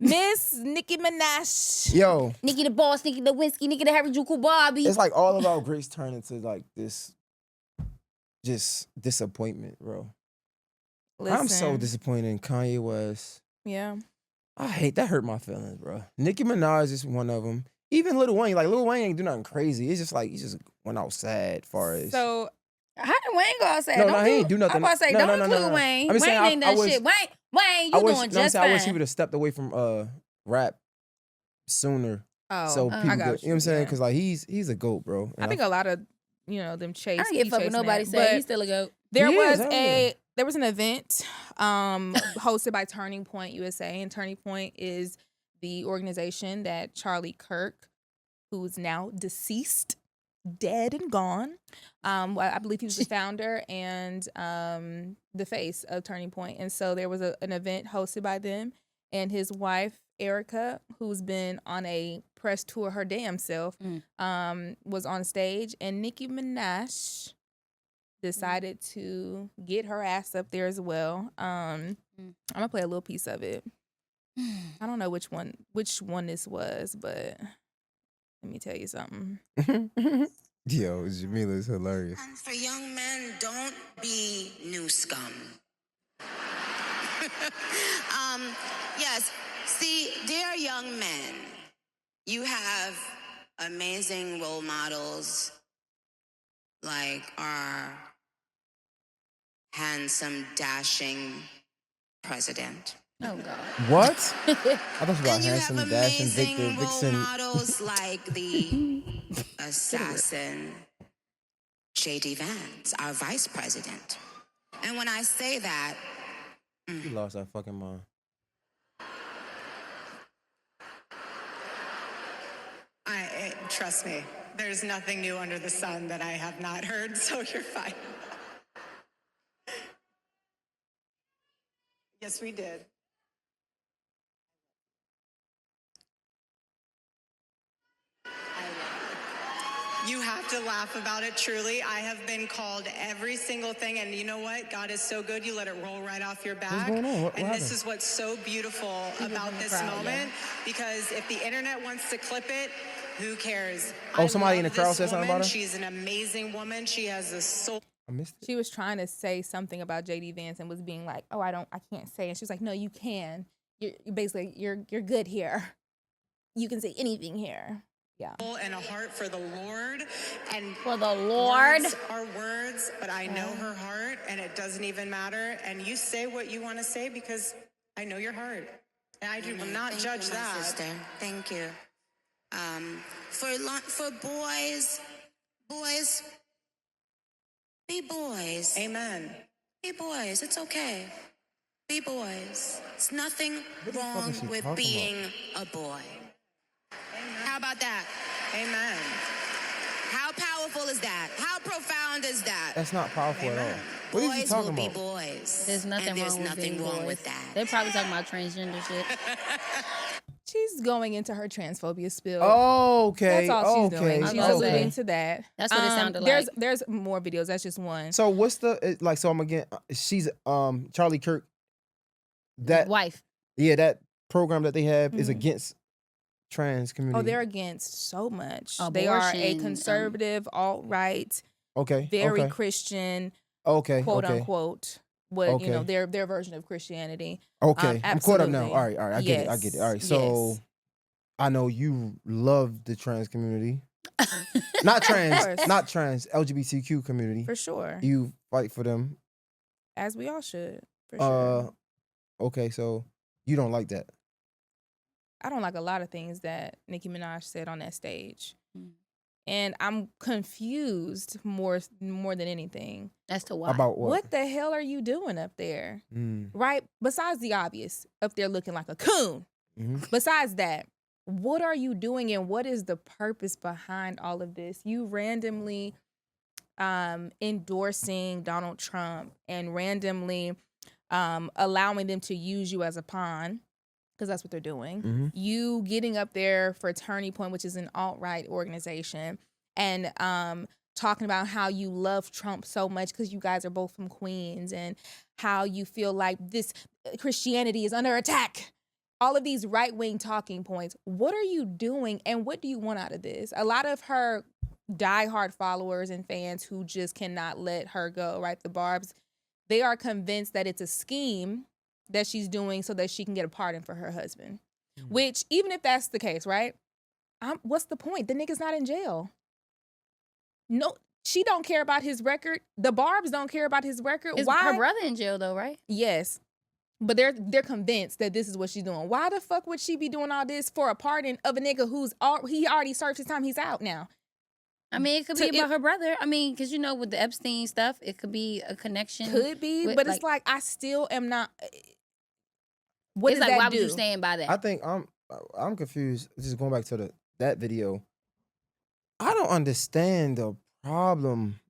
Miss Nicki Minaj. Yo. Nicki the boss, Nicki the whiskey, Nicki the Harajuku Barbie. It's like all about Grace turned into like this just disappointment, bro. Listen. I'm so disappointed in Kanye West. Yeah. I hate that. Hurt my feelings, bro. Nicki Minaj is one of them. Even Lil Wayne, like Lil Wayne ain't do nothing crazy. It's just like he just went out sad. Far as so, how did Wayne go outside? No, he ain't do nothing. I'm about to say, don't include Wayne. Wayne ain't done shit. Wayne, you doing just fine. I wish he would have stepped away from rap sooner. Oh, so people, I got you know what I'm saying? Because like he's a goat, bro. I think a lot of them chase. I don't give a fuck what nobody said. He's still a goat. There was an event hosted by Turning Point USA, and Turning Point is the organization that Charlie Kirk, who's now deceased, dead and gone. I believe he was the founder and the face of Turning Point. And so there was an event hosted by them, and his wife, Erica, who's been on a press tour her damn self, was on stage, and Nicki Minaj decided to get her ass up there as well. I'm gonna play a little piece of it. I don't know which one this was, but let me tell you something. Yo, Jamila's hilarious. And for young men, don't be new scum. Yes, see, dear young men, you have amazing role models like our handsome, dashing president. Oh God. What? I thought you were Then you handsome, have dashing, amazing Victor, role Vixen. models like the assassin J.D. Vance, our vice president. And when I say that, She lost her fucking mind. Trust me, there's nothing new under the sun that I have not heard, so you're fine. Yes, we did. You have to laugh about it, truly. I have been called every single thing, and you know what? God is so good, you let it roll right off your back. What's going on? What and happened? this is what's so beautiful about this moment, because if the internet wants to clip it, who cares? Oh, somebody I in the love crowd this said something woman. about her? She's an amazing woman. She has a soul. I missed it. She was trying to say something about J.D. Vance and was being like, "Oh, I can't say." And she was like, "No, you can. You're basically you're good here. You can say anything here." Yeah. And a heart for the Lord. And For the Lord. Words are words, but I know her heart, and it doesn't even matter. And you say what you want to say because I know your heart. And I will not Thank judge you, my that. sister. Thank you. For boys, be boys. Amen. Be boys. It's okay. Be boys. It's nothing wrong is she with talking being a boy. How about that? Amen. How powerful is that? How profound is that? That's not powerful at all. What is he Boys talking will about? be boys. There's nothing and there's wrong with nothing being wrong boys. with that. They're probably talking about transgender shit. She's going into her transphobia spill. Okay. That's all she's doing. okay, She's okay. alluding to that. That's what it sounded There's more videos. That's just one. So what's the like? So I'm again. She's Charlie Kirk. That Wife. that program that they have is Mhm. against trans community. Oh, they're against so much. Abortion, They are a conservative, alt-right, okay. very okay. Christian, Okay. quote okay. unquote. What you know, Okay. their version of Christianity. Okay. I'm caught up now. Absolutely. All right. I get it. I get it. All right. So Yes. I know you love the trans community. Not Of trans. course. Not trans. LGBTQ community. For sure. You fight for them. As we all should. For sure. Okay. So you don't like that. I don't like a lot of things that Nicki Minaj said on that stage. Mm. And I'm confused more than anything. As to why. About what? What the hell are you doing up there? Mm. Right? Besides the obvious, up there looking like a coon. Mm-hmm. Besides that, what are you doing and what is the purpose behind all of this? You randomly endorsing Donald Trump and randomly allowing them to use you as a pawn, because that's what they're doing. Mm-hmm. You getting up there for Turning Point, which is an alt-right organization, and talking about how you love Trump so much because you guys are both from Queens, and how you feel like this Christianity is under attack. All of these right-wing talking points. What are you doing and what do you want out of this? A lot of her diehard followers and fans who just cannot let her go, right? The Barbs, they are convinced that it's a scheme that she's doing so that she can get a pardon for her husband. Mm-hmm. Which, even if that's the case, right? What's the point? The nigga's not in jail. No, she don't care about his record. The Barbs don't care about his record. Is Why? her brother in jail though, right? Yes. But they're convinced that this is what she's doing. Why the fuck would she be doing all this for a pardon of a nigga he already served his time? He's out now. I mean, it could be about her brother. I mean, because you know, with the Epstein stuff, it could be a connection. Could be, with, but it's like I still am not. What it's does like, that why do? would you stand by that? I think I'm confused. Just going back to that video. I don't understand the problem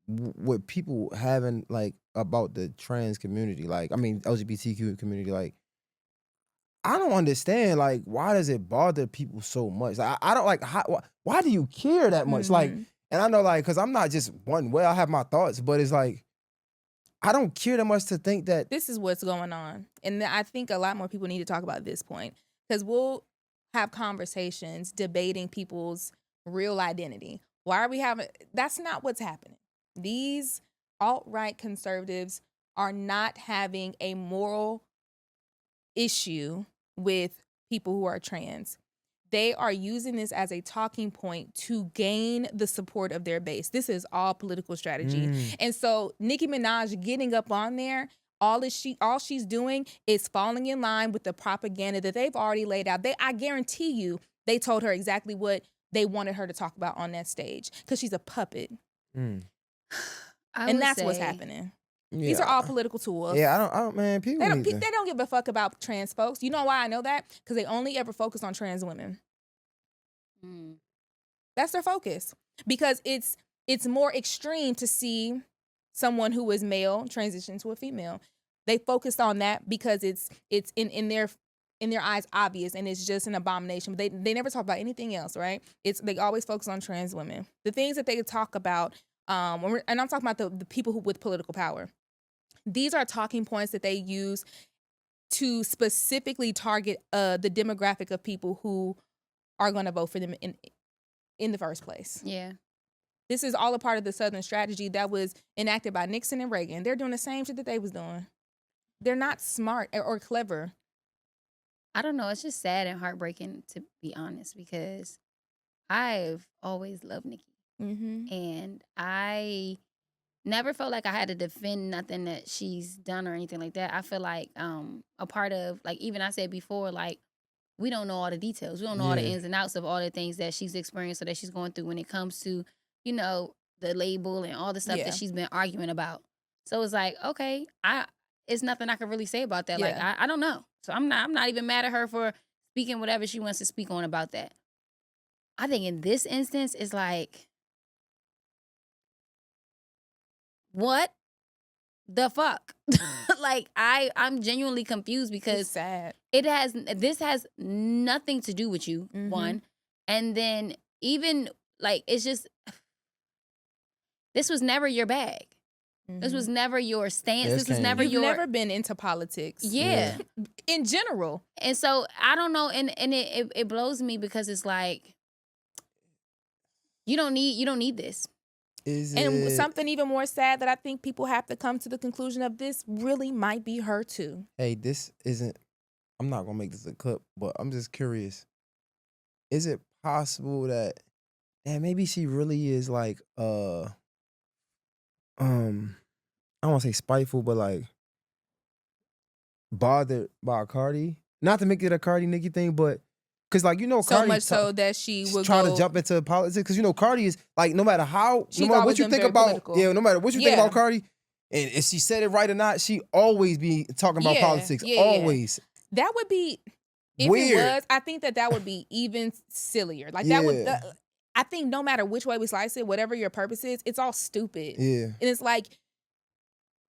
with people having like about the trans community. Like, I mean, LGBTQ community. Like, I don't understand. Like, why does it bother people so much? Like, I don't like. Why do you care that much? Mm-hmm. Like, And I know, like, because I'm not just one way. I have my thoughts, but it's like, I don't care that much to think that. This is what's going on. And I think a lot more people need to talk about this point. Because we'll have conversations debating people's real identity. Why are we having... That's not what's happening. These alt-right conservatives are not having a moral issue with people who are trans. They are using this as a talking point to gain the support of their base. This is all political strategy. And so Nicki Minaj getting up on there, all she's doing is falling in line with the propaganda that they've already laid out. I guarantee you they told her exactly what they wanted her to talk about on that stage because she's a puppet. And that's what's happening. Yeah. These are all political tools. Yeah, I don't, man. People they don't give a fuck about trans folks. You know why I know that? Because they only ever focus on trans women. That's their focus. Because it's more extreme to see someone who is male transition to a female. They focused on that because it's in their eyes obvious and it's just an abomination. But they never talk about anything else, right? They always focus on trans women. The things that they talk about, and I'm talking about the people with political power. These are talking points that they use to specifically target the demographic of people who are going to vote for them in the first place. Yeah. This is all a part of the Southern strategy that was enacted by Nixon and Reagan. They're doing the same shit that they was doing. They're not smart or clever. I don't know. It's just sad and heartbreaking, to be honest, because I've always loved Nicki. And I never felt like I had to defend nothing that she's done or anything like that. I feel like a part of, like, even I said before, like, we don't know all the details. We don't know all the ins and outs of all the things that she's experienced or that she's going through when it comes to, you know, the label and all the stuff that she's been arguing about. So it's like, okay, it's nothing I can really say about that. Like, I don't know. So I'm not even mad at her for speaking whatever she wants to speak on about that. I think in this instance, it's like, what the fuck? Like, I'm genuinely confused because it's sad. This has nothing to do with you, one. And then even, like, it's just, this was never your bag. This was never your stance. This was never You've never been into politics. Yeah. In general. And so, I don't know, and it blows me because it's like, you don't need this. Something even more sad that I think people have to come to the conclusion of, this really might be her too. Hey, this isn't, I'm not going to make this a clip, but I'm just curious. Is it possible that, maybe she really is like, I don't want to say spiteful, but like bothered by Cardi? Not to make it a Cardi Nicki thing, but because, like, you know, so Cardi much so that she would try to jump into politics. Because, you know, Cardi is like, no matter what you think about, political. no matter what you think about Cardi, and if she said it right or not, she always be talking about politics. Always. That would be, if weird. It was, I think that would be even sillier. Like, that would, I think no matter which way we slice it, whatever your purpose is, it's all stupid. Yeah. And it's like,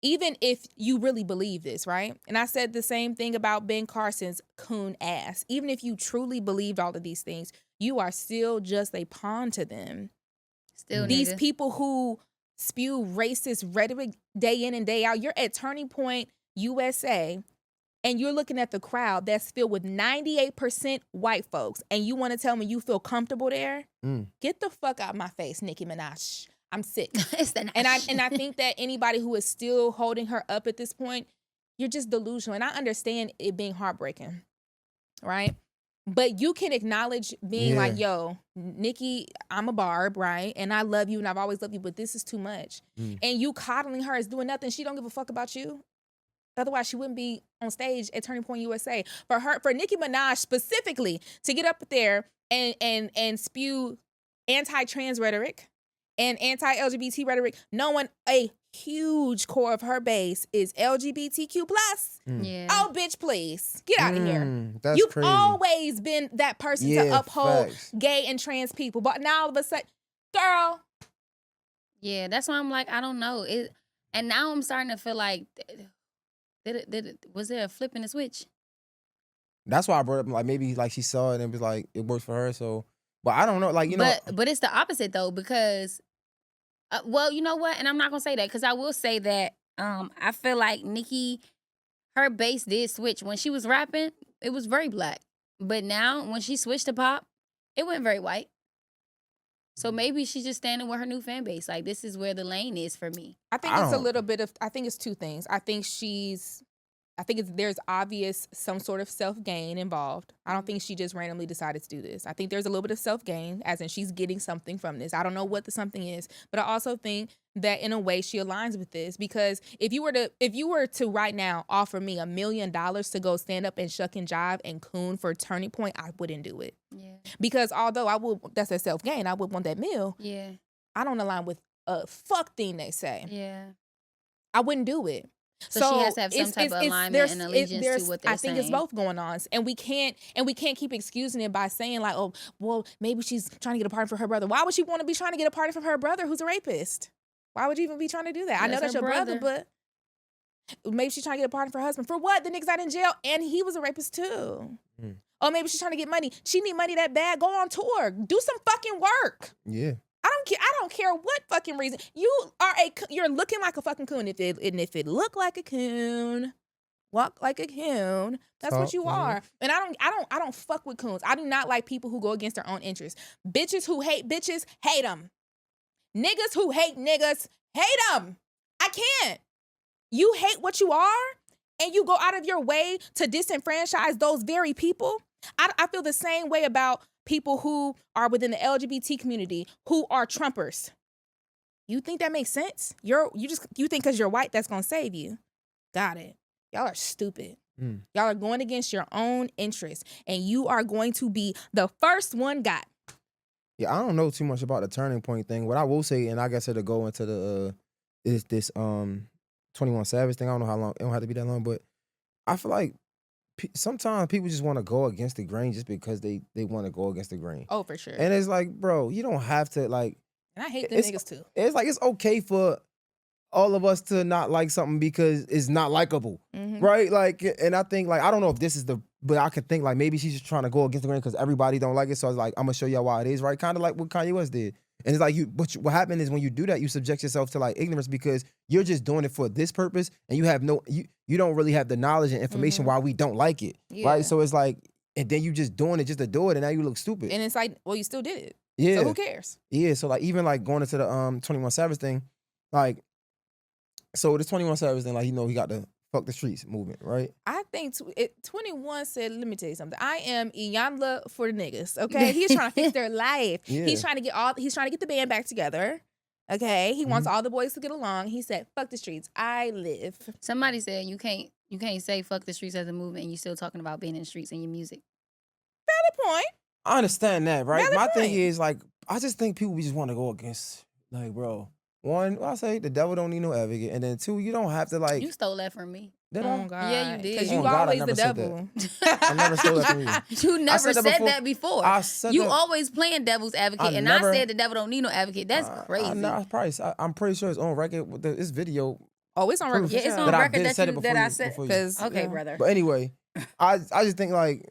even if you really believe this, right? And I said the same thing about Ben Carson's coon ass. Even if you truly believed all of these things, you are still just a pawn to them. Still, these people who spew racist rhetoric day in and day out. You're at Turning Point USA, and you're looking at the crowd that's filled with 98% white folks, and you want to tell me you feel comfortable there? Get the fuck out of my face, Nicki Minaj. I'm sick. And I think that anybody who is still holding her up at this point, you're just delusional. And I understand it being heartbreaking, right? But you can acknowledge being like, yo, Nicki, I'm a barb, right? And I love you and I've always loved you, but this is too much. And you coddling her is doing nothing. She don't give a fuck about you. Otherwise, she wouldn't be on stage at Turning Point USA. For Nicki Minaj specifically to get up there and spew anti-trans rhetoric and anti-LGBT rhetoric, knowing a huge core of her base is LGBTQ+. Oh, bitch, please. Get out of here. You've crazy. Always been that person to uphold gay and trans people. But now all of a sudden, girl. Yeah, that's why I'm like, I don't know. And now I'm starting to feel like, was there a flip in the switch? That's why I brought up, like, maybe like she saw it and it was like, it worked for her, so... But I don't know, like, you know... But it's the opposite, though, because Well, you know what? And I'm not gonna say that because I will say that I feel like Nicki, her base did switch. When she was rapping, it was very black. But now when she switched to pop, it went very white. So maybe she's just standing with her new fan base. Like, this is where the lane is for me. I think it's a little bit of, I think it's two things. I think there's obvious some sort of self-gain involved. I don't think she just randomly decided to do this. I think there's a little bit of self-gain, as in she's getting something from this. I don't know what the something is, but I also think that in a way she aligns with this, because if you were to right now offer me $1 million to go stand up and shuck and jive and coon for Turning Point, I wouldn't do it. Yeah. Because although that's a self-gain, I would want that meal. Yeah. I don't align with a fuck thing they say. Yeah. I wouldn't do it. So she has to have some type of alignment and allegiance to what they're saying. I think it's both going on, and we can't keep excusing it by saying like, oh, well, maybe she's trying to get a pardon for her brother. Why would she want to be trying to get a pardon from her brother who's a rapist? Why would you even be trying to do that? I know that's your brother, but maybe she's trying to get a pardon for her husband. For what? The nigga's out in jail, and he was a rapist too. Or maybe she's trying to get money. She need money that bad. Go on tour. Do some fucking work. Yeah. I don't care what fucking reason. You're looking like a fucking coon. If it look like a coon, walk like a coon, that's what you are. And I don't fuck with coons. I do not like people who go against their own interests. Bitches who hate bitches, hate them. Niggas who hate niggas, hate them. I can't. You hate what you are, and you go out of your way to disenfranchise those very people. I feel the same way about people who are within the LGBT community who are Trumpers. You think that makes sense? You think because you're white that's gonna save you. Got it. Y'all are stupid. Y'all are going against your own interests, and you are going to be the first one got. Yeah, I don't know too much about the Turning Point thing. What I will say, and I guess it'll go into the this 21 Savage thing. I don't know how long. It don't have to be that long, but I feel like sometimes people just want to go against the grain just because they want to go against the grain. Oh, for sure. And it's like, bro, you don't have to like. And I hate them niggas too. It's like it's okay for all of us to not like something because it's not likable, right? Like, and I think like I don't know if this is but I could think like maybe she's just trying to go against the grain because everybody don't like it. So I was like, I'm gonna show y'all why it is, right? Kind of like what Kanye West did. And it's like what happened is when you do that, you subject yourself to like ignorance because you're just doing it for this purpose, and you have you don't really have the knowledge and information why we don't like it, right? So it's like, and then you just doing it just to do it, and now you look stupid. And it's like, well, you still did it. Yeah. So who cares? Yeah. So like even like going into the 21 Savage thing, like, so the 21 Savage thing, like, you know, he got the fuck the streets movement, right? I think 21 said, let me tell you something. I am Iyanla for the niggas, okay? He's trying to fix their life. Yeah. He's trying to get the band back together. Okay? He wants all the boys to get along. He said, fuck the streets. I live. Somebody said you can't say fuck the streets as a movement and you're still talking about being in the streets in your music. Valid point. I understand that, right? Valid My point. thing is like, I just think people just want to go against, like, bro. One, I say the devil don't need no advocate, and then two, you don't have to like. You stole that from me. Did Oh I? God. Yeah, you did. Because Oh, you God, always I the never said devil. I never stole that from you. You never said that before. I said you that. always playing devil's advocate, and never, I said the devil don't need no advocate. That's crazy. I'm pretty sure it's on record with this video. Oh, it's on record. Yeah, it's on that record I said that I said. Okay, brother. But anyway, I just think like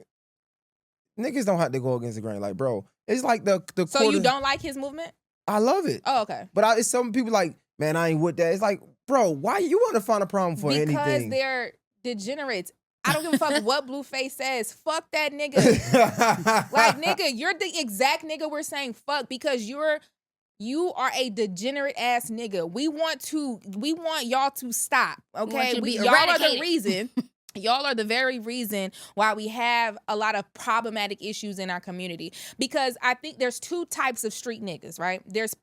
niggas don't have to go against the grain. Like, bro, it's like the. So you don't like his movement? I love it. Oh, okay. But it's some people like, man, I ain't with that. It's like, bro, why you want to find a problem for anything? Because they're degenerates. I don't give a fuck what Blueface says. Fuck that nigga. Like, nigga, you're the exact nigga we're saying fuck because you are a degenerate ass nigga. We want y'all to stop. Okay, y'all are the reason. Y'all are the very reason why we have a lot of problematic issues in our community. Because I think there's two types of street niggas, right? There's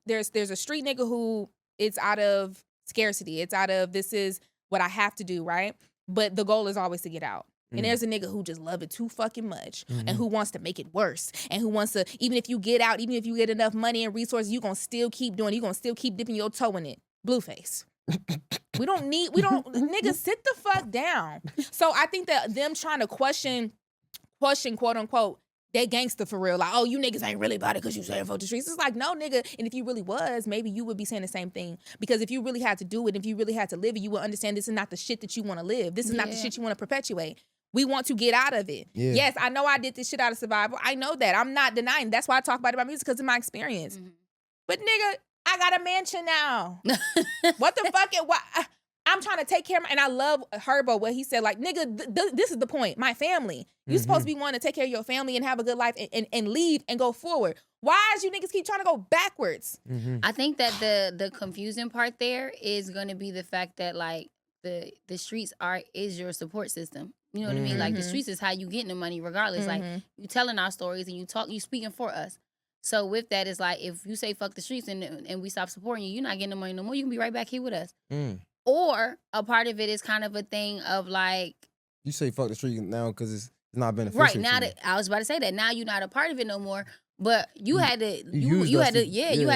a street nigga who it's out of scarcity. It's out of this is what I have to do, right? But the goal is always to get out. And there's a nigga who just love it too fucking much and who wants to make it worse and who wants to, even if you get out, even if you get enough money and resources, you gonna still keep doing it. You gonna still keep dipping your toe in it. Blueface. Niggas sit the fuck down. So I think that them trying to question quote unquote, they gangster for real. Like, oh, you niggas ain't really about it because you saying fuck the streets. It's like, no, nigga. And if you really was, maybe you would be saying the same thing. Because if you really had to do it, if you really had to live it, you would understand this is not the shit that you want to live. This is not the shit you want to perpetuate. We want to get out of it. Yeah. Yes, I know I did this shit out of survival. I know that. I'm not denying. That's why I talk about it in my music because of my experience. But nigga, I got a mansion now. What the fuck? I'm trying to take care of and I love Herbo, what he said, like, nigga, this is the point. My family. You supposed to be wanting to take care of your family and have a good life and leave and go forward. Why is you niggas keep trying to go backwards? I think that the confusing part there is going to be the fact that, like, the streets is your support system. You know what I mean? Like, the streets is how you getting the money regardless. Like, you telling our stories and you speaking for us. So with that, it's like, if you say fuck the streets and we stop supporting you, you're not getting the money no more. You can be right back here with us. Or a part of it is kind of a thing of like, you say fuck the street now because it's not beneficial. Right now, that I was about to say that now you're not a part of it no more. But you had to you had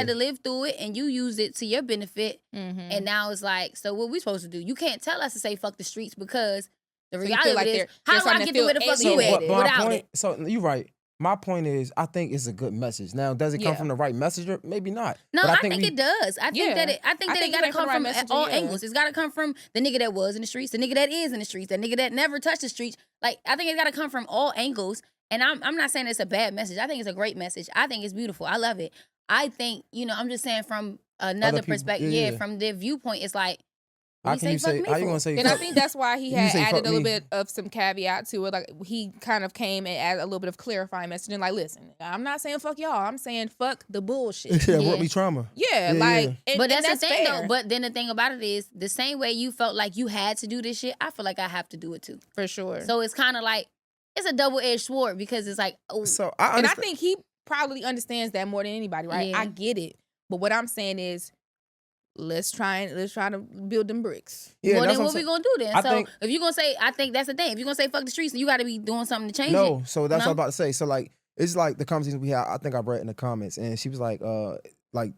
to live through it and you used it to your benefit. And now it's like, so what we supposed to do? You can't tell us to say fuck the streets because the reality of it is, how do I get to where the fuck you at without it? So you're right. My point is, I think it's a good message. Now, does it come from the right messenger? Maybe not. No, I think it does. I think that it got to come from all angles. It's got to come from the nigga that was in the streets, the nigga that is in the streets, the nigga that never touched the streets. Like, I think it got to come from all angles. And I'm not saying it's a bad message. I think it's a great message. I think it's beautiful. I love it. I think, I'm just saying from another perspective, from their viewpoint, it's like, how you gonna say? And I think that's why he had added a little bit of some caveat to it. Like, he kind of came and added a little bit of clarifying messaging. Like, listen, I'm not saying fuck y'all. I'm saying fuck the bullshit. What me trauma. Yeah, like. And, but that's the thing, fair. though. But then the thing about it is, the same way you felt like you had to do this shit, I feel like I have to do it too. For sure. So it's kind of like, it's a double-edged sword because it's like, oh. So I think he probably understands that more than anybody, right? Yeah. I get it. But what I'm saying is, let's try to build them bricks. Yeah, well, then what we gonna do then? If you're gonna say, I think that's the thing. If you're gonna say fuck the streets, you got to be doing something to change it. No, so that's what I'm about to say. So like, it's like the conversation we had. I think I read in the comments, and she was like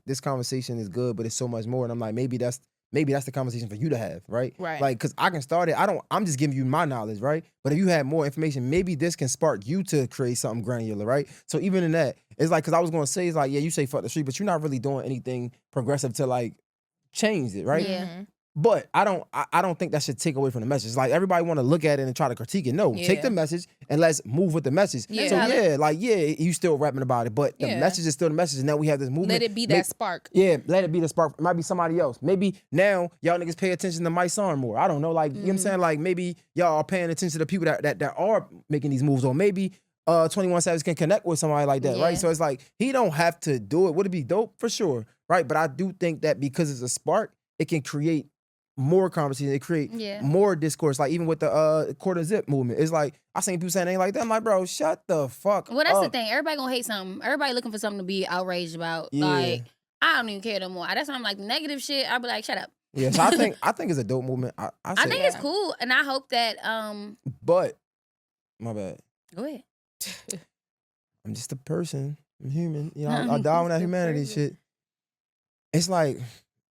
this conversation is good, but it's so much more. And I'm like, maybe that's the conversation for you to have, right? Right. Like, cause I can start it. I'm just giving you my knowledge, right? But if you had more information, maybe this can spark you to create something granular, right? So even in that, it's like, cause I was gonna say, it's like, yeah, you say fuck the street, but you're not really doing anything progressive to like change it, right? Yeah. But I don't think that should take away from the message. Like, everybody want to look at it and try to critique it. No, take the message and let's move with the message. Yeah. So you still rapping about it, but the message is still the message. And now we have this movement. Let it be that spark. Yeah, let it be the spark. It might be somebody else. Maybe now y'all niggas pay attention to my son more. I don't know, like, you know what I'm saying? Like, maybe y'all are paying attention to the people that are making these moves, or maybe 21 Savage can connect with somebody like that, right? So it's like, he don't have to do it. Would it be dope? For sure, right? But I do think that because it's a spark, it can create more conversation, it create more discourse. Like, even with the quarter zip movement, it's like, I seen people saying ain't like that. I'm like, bro, shut the fuck Well, that's up. the thing. Everybody gonna hate something. Everybody looking for something to be outraged about. Like, I don't even care no more. That's why I'm like, negative shit, I'll be like, shut up. Yeah, so I think it's a dope movement. I think it's cool, and I hope that But my bad. Go ahead. I'm just a person. I'm human. I die on that humanity shit. It's like,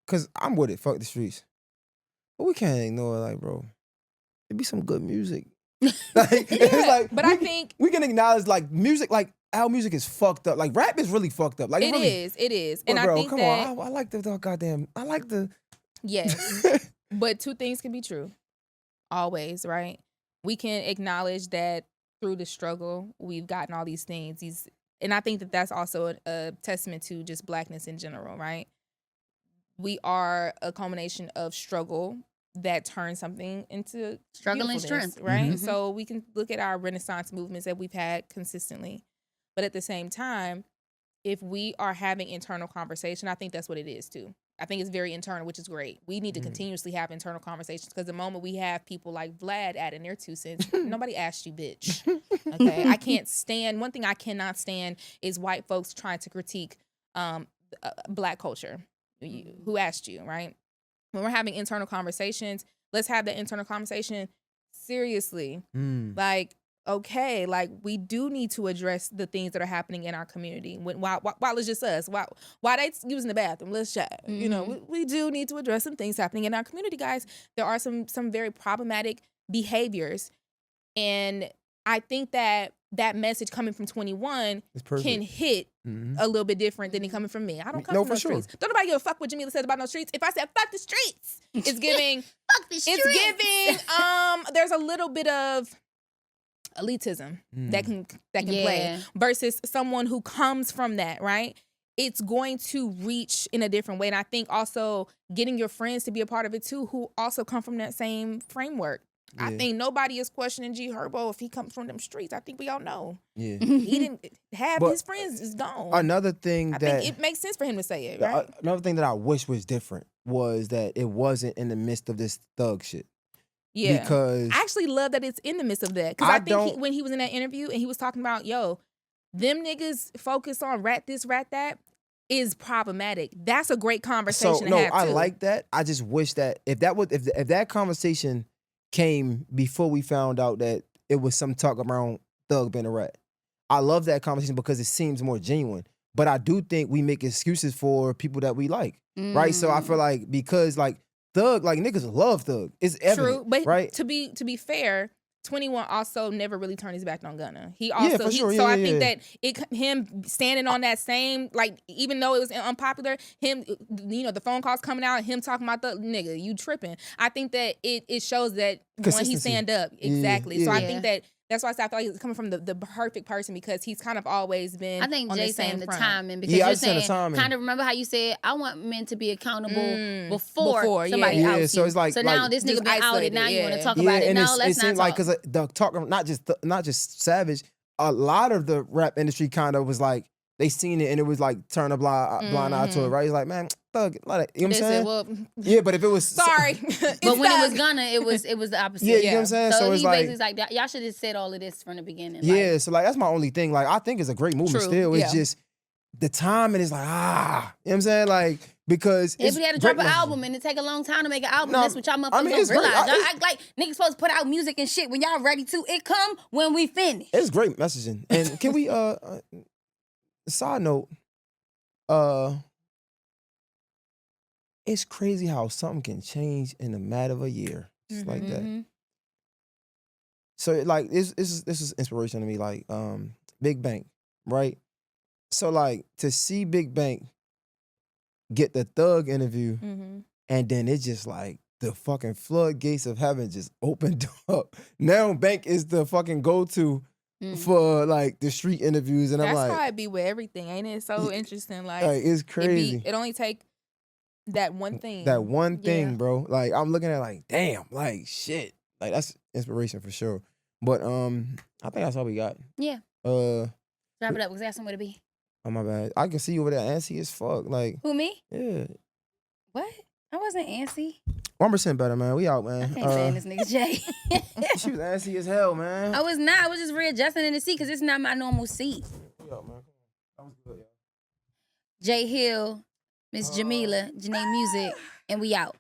cause I'm with it. Fuck the streets. But we can't ignore it, like, bro. It be some good music. Like, it's like, but I think we can acknowledge, like, music, like, our music is fucked up. Like, rap is really fucked up. Like, it is. But, and bro, I think come on. I like the goddamn. I like the. Yes, but two things can be true. Always, right? We can acknowledge that through the struggle, we've gotten all these things. And I think that that's also a testament to just Blackness in general, right? We are a culmination of struggle that turns something into struggle and strength, right? Mm-hmm. So we can look at our Renaissance movements that we've had consistently, but at the same time, if we are having internal conversation, I think that's what it is too. I think it's very internal, which is great. We need to continuously have internal conversations, because the moment we have people like Vlad adding their 2 cents, nobody asked you, bitch. Okay, I can't stand. One thing I cannot stand is white folks trying to critique Black culture. Who asked you, right? When we're having internal conversations, let's have that internal conversation seriously. Like, okay, like, we do need to address the things that are happening in our community. While it's just us, while they using the bathroom, let's chat. You know, we do need to address some things happening in our community, guys. There are some very problematic behaviors, and I think that message coming from 21 can hit a little bit different than it coming from me. I don't come from no streets. Don't nobody give a fuck what Jamila says about no streets. If I said fuck the streets, it's giving fuck the streets. It's giving there's a little bit of elitism that can play versus someone who comes from that, right? it's going to reach in a different way. And I think also getting your friends to be a part of it too, who also come from that same framework. Yeah. I think nobody is questioning G Herbo if he comes from them streets. I think we all know. Yeah. He didn't have his friends is gone. Another thing I think it makes sense for him to say it, right? Another thing that I wish was different was that it wasn't in the midst of this thug shit. Yeah. Because I actually love that it's in the midst of that. Because I think when he was in that interview and he was talking about, them niggas focus on rat this, rat that is problematic. That's a great conversation to have too. I like that. I just wish that if that conversation came before we found out that it was some talk around thug being a rat. I love that conversation because it seems more genuine. But I do think we make excuses for people that we like. Right? So I feel like because like Thug, like niggas love Thug. It's evident. True, but right? to be fair, 21 also never really turned his back on Gunna. He also, for sure. I think that him standing on that same, like, even though it was unpopular, him, the phone calls coming out, him talking about the nigga, you tripping. I think that it shows that when he stand up, exactly. Yeah. So I think that that's why I feel like he's coming from the perfect person because he's kind of always been. I think Jay saying the timing because you're saying kind of remember how you said I want men to be accountable before somebody outs so it's like now this nigga been outed. Now you want to talk about it? No, let's not talk. Like because the talk not just Savage, a lot of the rap industry kind of was like they seen it and it was like turn a blind eye to it. Right? It's like man. Thug, like, you know what I'm saying? Well, yeah, but if it was sorry, but when it was Gunna, it was the opposite. Yeah, you know what I'm saying? So it's he basically like y'all should have said all of this from the beginning. Yeah, so like that's my only thing. Like I think it's a great movement still. It's just the timing is like you know what I'm saying? Like because if we had to drop an album and it take a long time to make an album, that's what y'all motherfuckers don't realize. Y'all act like niggas supposed to put out music and shit when y'all ready to. It come when we finish. It's great messaging. And can we side note, it's crazy how something can change in a matter of a year, just like that. So, like, this is inspiration to me. Like, Big Bank, right? So, like, to see Big Bank get the Thug interview, and then it's just like the fucking floodgates of heaven just opened up. Now, Bank is the fucking go-to for like the street interviews, and I'm like, that's how it be with everything, ain't it? So interesting, like it's crazy. It only take that one thing. That one thing, bro. Like I'm looking at it like, damn, like shit. Like that's inspiration for sure. But I think that's all we got. Yeah. Wrap it up because I got somewhere to be. Oh my bad. I can see you over there antsy as fuck. Like who, me? Yeah. What? I wasn't antsy. 1% better, man. We out, man. I can't stand this nigga Jay. She was antsy as hell, man. I was not. I was just readjusting in the seat because it's not my normal seat. We out, man. That was good, y'all. Jay Hill, Miss Jamila, Janae Music, and we out.